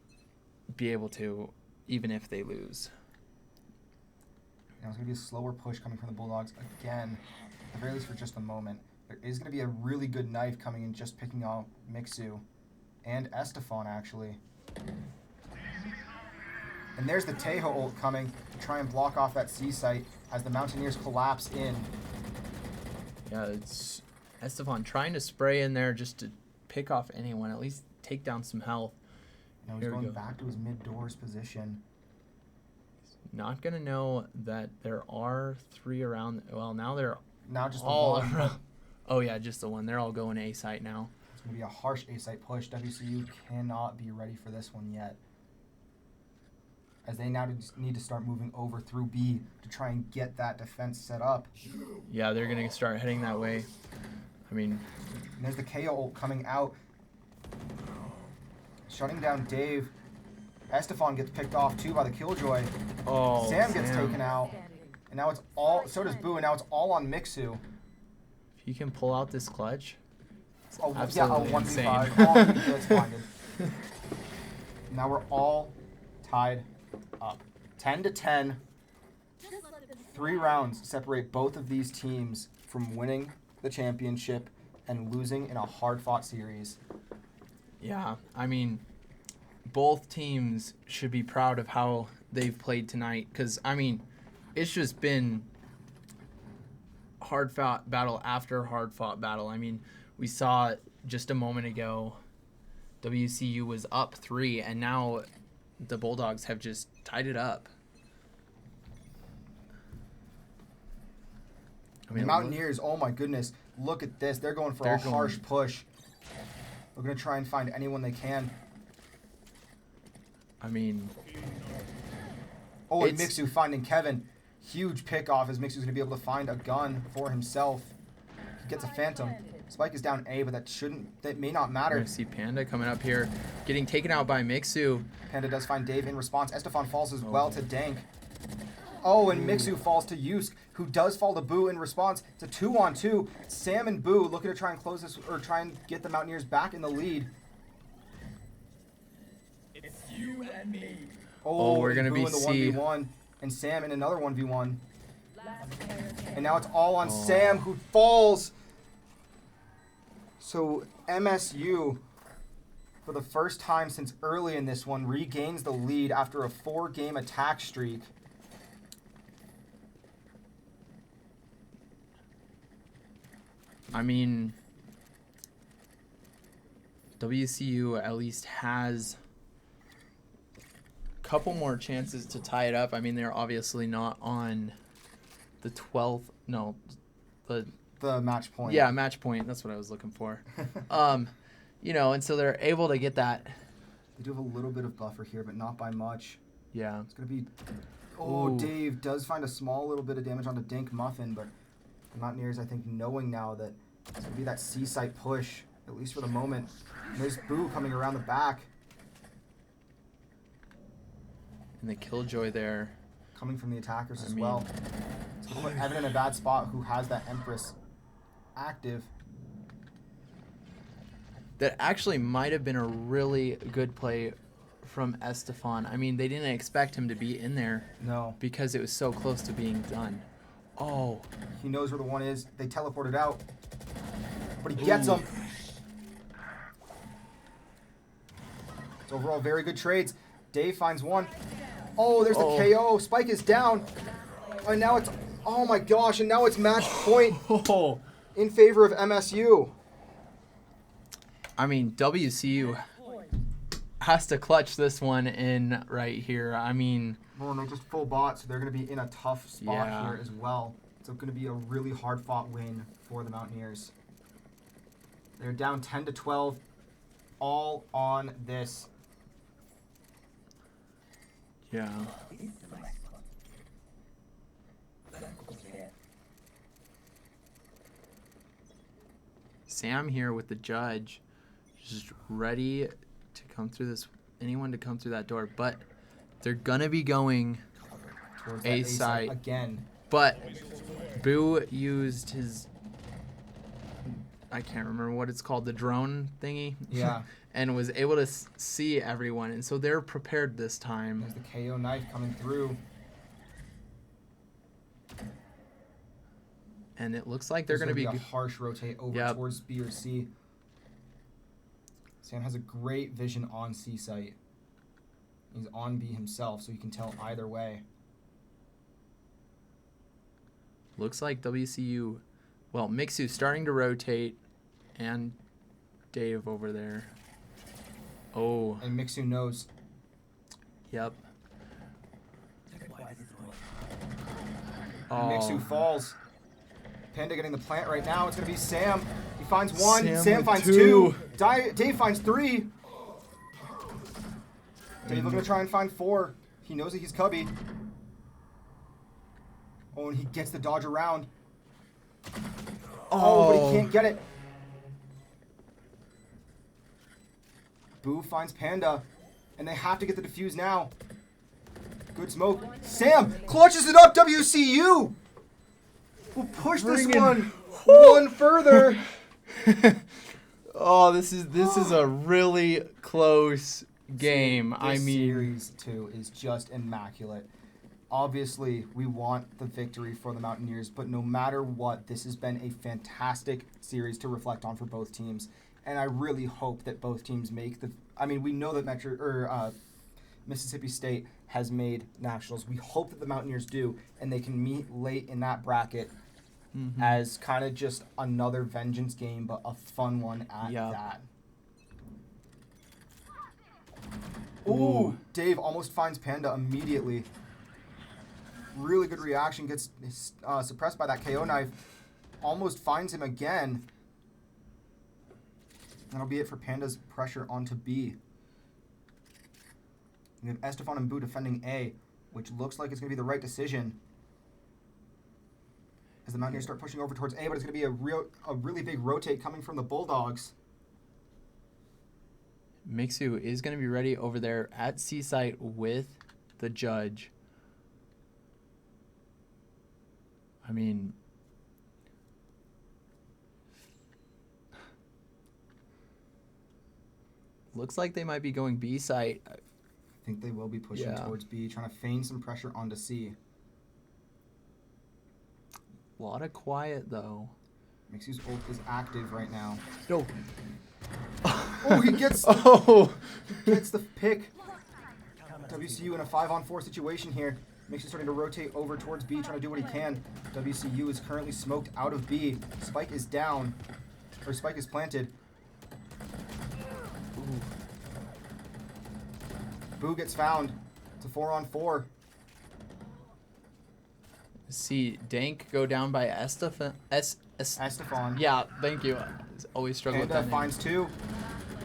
be able to, even if they lose. Now it's going to be a slower push coming from the Bulldogs again, at the very least for just a moment. There is going to be a really good knife coming in, just picking off Mixu and Estefan, actually. And there's the Tejo ult coming to try and block off that C site as the Mountaineers collapse in. Yeah, it's Estefan trying to spray in there just to pick off anyone, at least take down some health. Now he's Here we going go. back to his mid-doors position. Not going to know that there are 3 around. Well, now they're Now just the all one. around. Oh, yeah, just the one. They're all going A site now. It's going to be a harsh A-site push. WCU cannot be ready for this one yet, as they now need to start moving over through B to try and get that defense set up. Yeah, they're going to start heading that way. I mean, And there's the KO ult coming out, shutting down Dave. Estefan gets picked off too by the Killjoy. oh, Sam gets taken out, and now it's all. So does Boo, and now it's all on Mixu. If you can pull out this clutch, it's Oh yeah, a absolutely 1v5. insane. Oh, he gets blinded. Now we're all tied up, 10-10. 3 rounds separate both of these teams from winning the championship and losing in a hard-fought series. Yeah, I mean, both teams should be proud of how they've played tonight because, I mean, it's just been hard-fought battle after hard-fought battle. I mean, we saw just a moment ago WCU was up 3, and now the Bulldogs have just tied it up. I The Mountaineers, oh my goodness, look at this. They're going for They're a harsh push. They're going to try and find anyone they can. I mean, Oh, and It's- Mixu finding Kevin. Huge pickoff as Mixu's going to be able to find a gun for himself. He gets a Phantom. Spike is down A, but that may not we're matter. going to see Panda coming up here, getting taken out by Mixu. Panda does find Dave in response. Estefan falls as well to Dank. Oh, and Mixu falls to Yusk, who does fall to Boo in response. It's a 2-on-2. Sam and Boo looking to try and close this, or try and get the Mountaineers back in the lead. It's you and me. Oh, we're and gonna Boo be in the C. 1v1, and Sam in another 1v1. And now it's all on Oh. Sam, who falls. So MSU, for the first time since early in this one, regains the lead after a 4-game attack streak. I mean, WCU at least has a couple more chances to tie it up. I mean, they're obviously not on the 12th. No, the The match point. yeah, match point. That's what I was looking for. You know, and so they're able to get that. They do have a little bit of buffer here, but not by much. Yeah. It's going to be... Oh, Ooh. Dave does find a small little bit of damage on the Dink Muffin, but the Mountaineers, I think, knowing now that it's going to be that C-site push, at least for the moment. And there's Boo coming around the back, And the Killjoy there. coming from the attackers as mean- well. It's going to put Evan in a bad spot, who has that Empress active. That actually might have been a really good play from Estefan. I mean, they didn't expect him to be in there No. because it was so close to being done. Oh, He knows where the one is. They teleported out. But he gets him. It's overall very good trades. Dave finds one. Oh, there's the Oh. KO. Spike is down. And now it's... Oh my gosh, and now it's match point oh. in favor of MSU. I mean, WCU has to clutch this one in right here. I mean, Well, and they're just full bot, so they're going to be in a tough spot Yeah. here as well. So it's going to be a really hard-fought win for the Mountaineers. They're down 10-12, all on this. yeah. Sam here with the judge, just ready to come through this. Anyone to come through that door, but they're gonna be going. Towards that A A-site site. again. But Boo used his, I can't remember what it's called, the drone thingy. Yeah. And was able to see everyone, and so they're prepared this time. There's the KO knife coming through. And it looks like they're There's going to gonna be. a harsh rotate over Yep. towards B or C. Sam has a great vision on C site. He's on B himself, so you can tell either way. Looks like WCU Well, Mixu's starting to rotate, and Dave over there. Oh, And Mixu knows. yep. Mixu falls. Panda getting the plant right now. It's going to be Sam. He finds one. Sam Sam with finds two. two. Dave finds three. Dave looking to try and find four. He knows that he's cubby. Oh, and he gets the dodge around. Oh, but he can't get it. Boo finds Panda. And they have to get the defuse now. Good smoke. Sam clutches it up. WCU will push this one further. Oh, this is a really close game. This series 2 is just immaculate. Obviously, we want the victory for the Mountaineers, but no matter what, this has been a fantastic series to reflect on for both teams. And I really hope that both teams make the. I mean, we know that Mississippi State has made nationals. We hope that the Mountaineers do, and they can meet late in that bracket as kind of just another vengeance game, but a fun one at that. Ooh, Dave almost finds Panda immediately. Really good reaction, gets suppressed by that KO knife. Almost finds him again. That'll be it for Panda's pressure onto B. We have Estefan and Boo defending A, which looks like it's going to be the right decision. As the Mountaineers start pushing over towards A, but it's going to be a really big rotate coming from the Bulldogs. Mixu is going to be ready over there at C site with the judge. I mean, looks like they might be going B site. I think they will be pushing towards B, trying to feign some pressure onto C. A lot of quiet, though. Mixu's ult is active right now. No. Oh, he gets he gets the pick. WCU in a 5-on-4 situation here. Mixu's starting to rotate over towards B, trying to do what he can. WCU is currently smoked out of B. Spike is down. Or Spike is planted. Ooh. Boo gets found. It's a 4-on-4. See Dank go down by Estefan. Estefan. Yeah, thank you. Always struggle with that name. Finds two.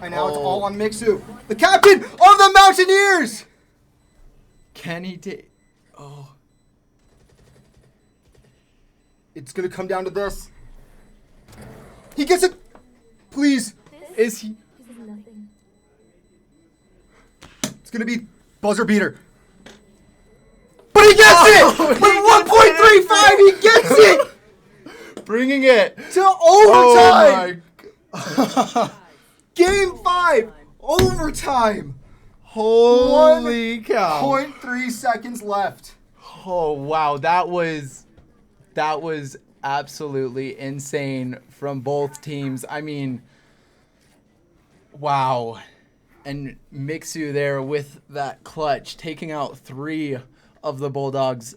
And now it's all on Mixu. The captain of the Mountaineers! Can he take... Oh. It's going to come down to this. He gets it! Please. Is he... This is nothing. It's going to be buzzer beater. But he gets it! With 1.35, he gets it! Bringing it to overtime! Game 5, overtime! Holy cow. 0.3 seconds left. Oh, wow. That was absolutely insane from both teams. I mean, wow. And Mixu there with that clutch, taking out 3 of the Bulldogs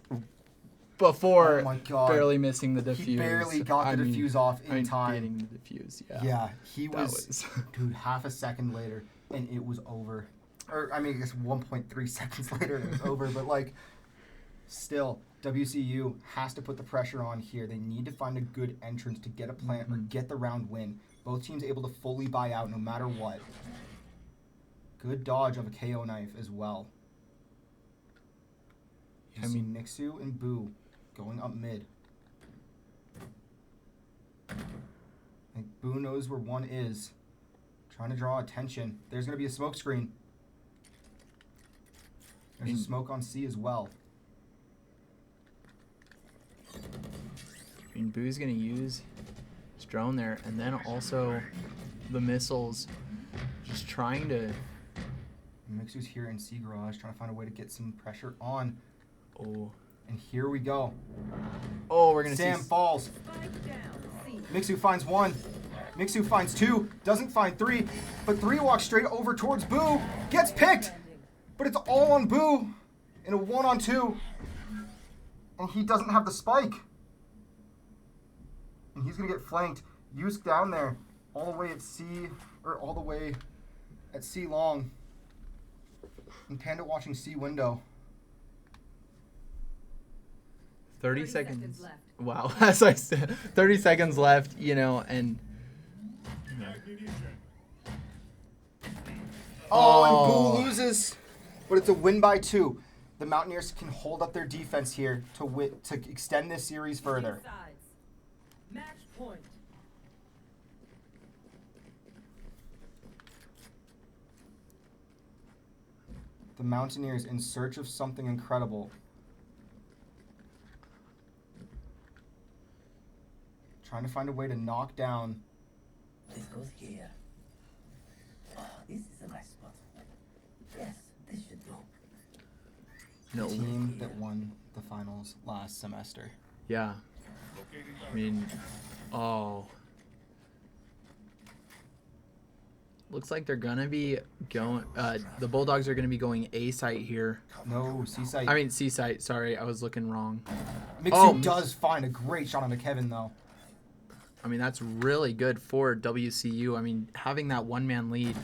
before barely missing the defuse. He barely got the defuse off in time. Getting the defuse, yeah. Yeah, he was, dude, half a second later, and it was over. Or, I mean, I guess 1.3 seconds later, and it was over. But, like, still, WCU has to put the pressure on here. They need to find a good entrance to get a plant or get the round win. Both teams able to fully buy out no matter what. Good dodge of a KO knife as well. I mean, Mixu and Boo going up mid. I think Boo knows where one is. Trying to draw attention. There's going to be a smoke screen. There's a smoke on C as well. I mean, Boo's going to use his drone there, and then also the missiles. Just trying to... Mixu's here in C garage, trying to find a way to get some pressure on. Oh. And here we go. Oh, we're going to see... Sam falls. Mixu finds one. Mixu finds two. Doesn't find three. But 3 walks straight over towards Boo. Gets picked. But it's all on Boo in a 1-on-2. And he doesn't have the spike. and he's going to get flanked. Yusk down there, all the way at C, or all the way at C long. And Panda watching C window. 30 30 seconds. seconds left. Wow, as I said, 30 seconds left, you know, and And Boo loses, but it's a win by 2. The Mountaineers can hold up their defense here to extend this series further. Sides. Match point. The Mountaineers in search of something incredible. Trying to find a way to knock down. This goes here. Oh, this is a nice spot. Yes, this should do. no, The team that won the finals last semester. yeah. I mean, looks like they're gonna be going. The Bulldogs are gonna be going A site here. No, C-site. I mean C site. Sorry, I was looking wrong. Mixu does find a great shot onto Kevin, though. I mean, that's really good for WCU. I mean, having that one-man lead.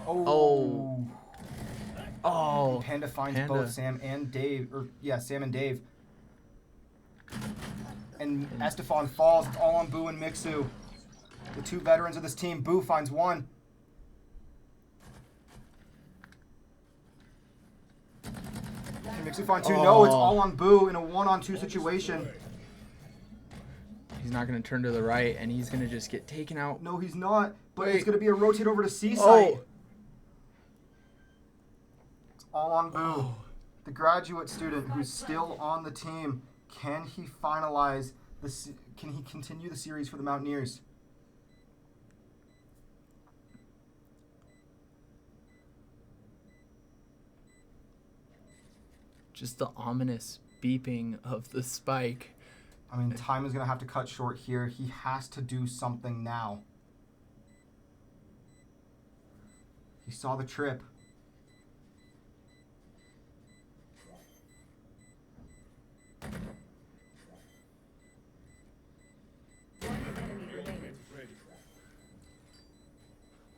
Oh. Oh. Panda finds both Sam and Dave. Sam and Dave. And Estefan falls. It's all on Boo and Mixu. The 2 veterans of this team. Boo finds 1. Can Mixu find 2? No, it's all on Boo in a 1-on-2 situation. He's not going to turn to the right, and he's going to just get taken out. No, he's not. But Wait. it's going to be a rotate over to C site. Oh. It's all on Boo. The graduate student who's still on the team. Can he finalize this? Can he continue the series for the Mountaineers? Just the ominous beeping of the spike. I mean, time is going to have to cut short here. He has to do something now. He saw the trip.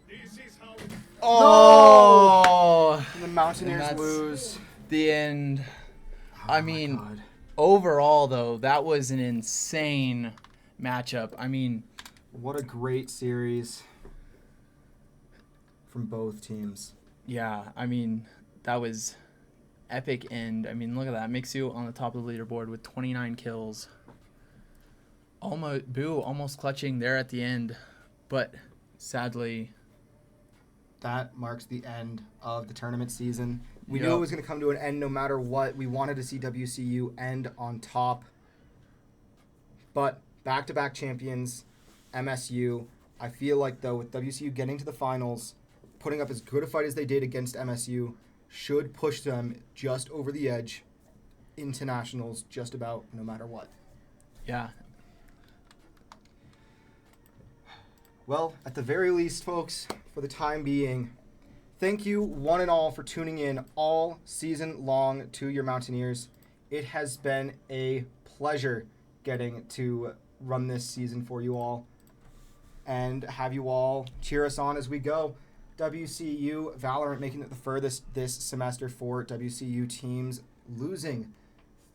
This is how Oh! And the Mountaineers And that's lose. The end. I mean, God. overall, though, that was an insane matchup. I mean, What a great series from both teams. yeah, I mean, that was epic end. I mean, look at that. Mixu on the top of the leaderboard with 29 kills. Boo almost clutching there at the end, but sadly, That marks the end of the tournament season. We Yep. knew it was going to come to an end no matter what. We wanted to see WCU end on top. But back-to-back champions, MSU. I feel like, though, with WCU getting to the finals, putting up as good a fight as they did against MSU, should push them just over the edge into nationals just about no matter what. yeah. Well, at the very least, folks, for the time being, thank you one and all for tuning in all season long to your Mountaineers. It has been a pleasure getting to run this season for you all and have you all cheer us on as we go. WCU, Valorant making it the furthest this semester for WCU teams, losing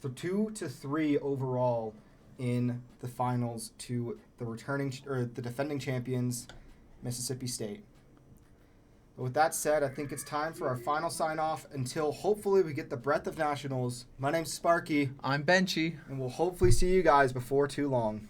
2-3 overall in the finals to the defending champions, Mississippi State. But with that said, I think it's time for our final sign-off until hopefully we get the breadth of nationals. My name's Sparky, I'm Benchy. and we'll hopefully see you guys before too long.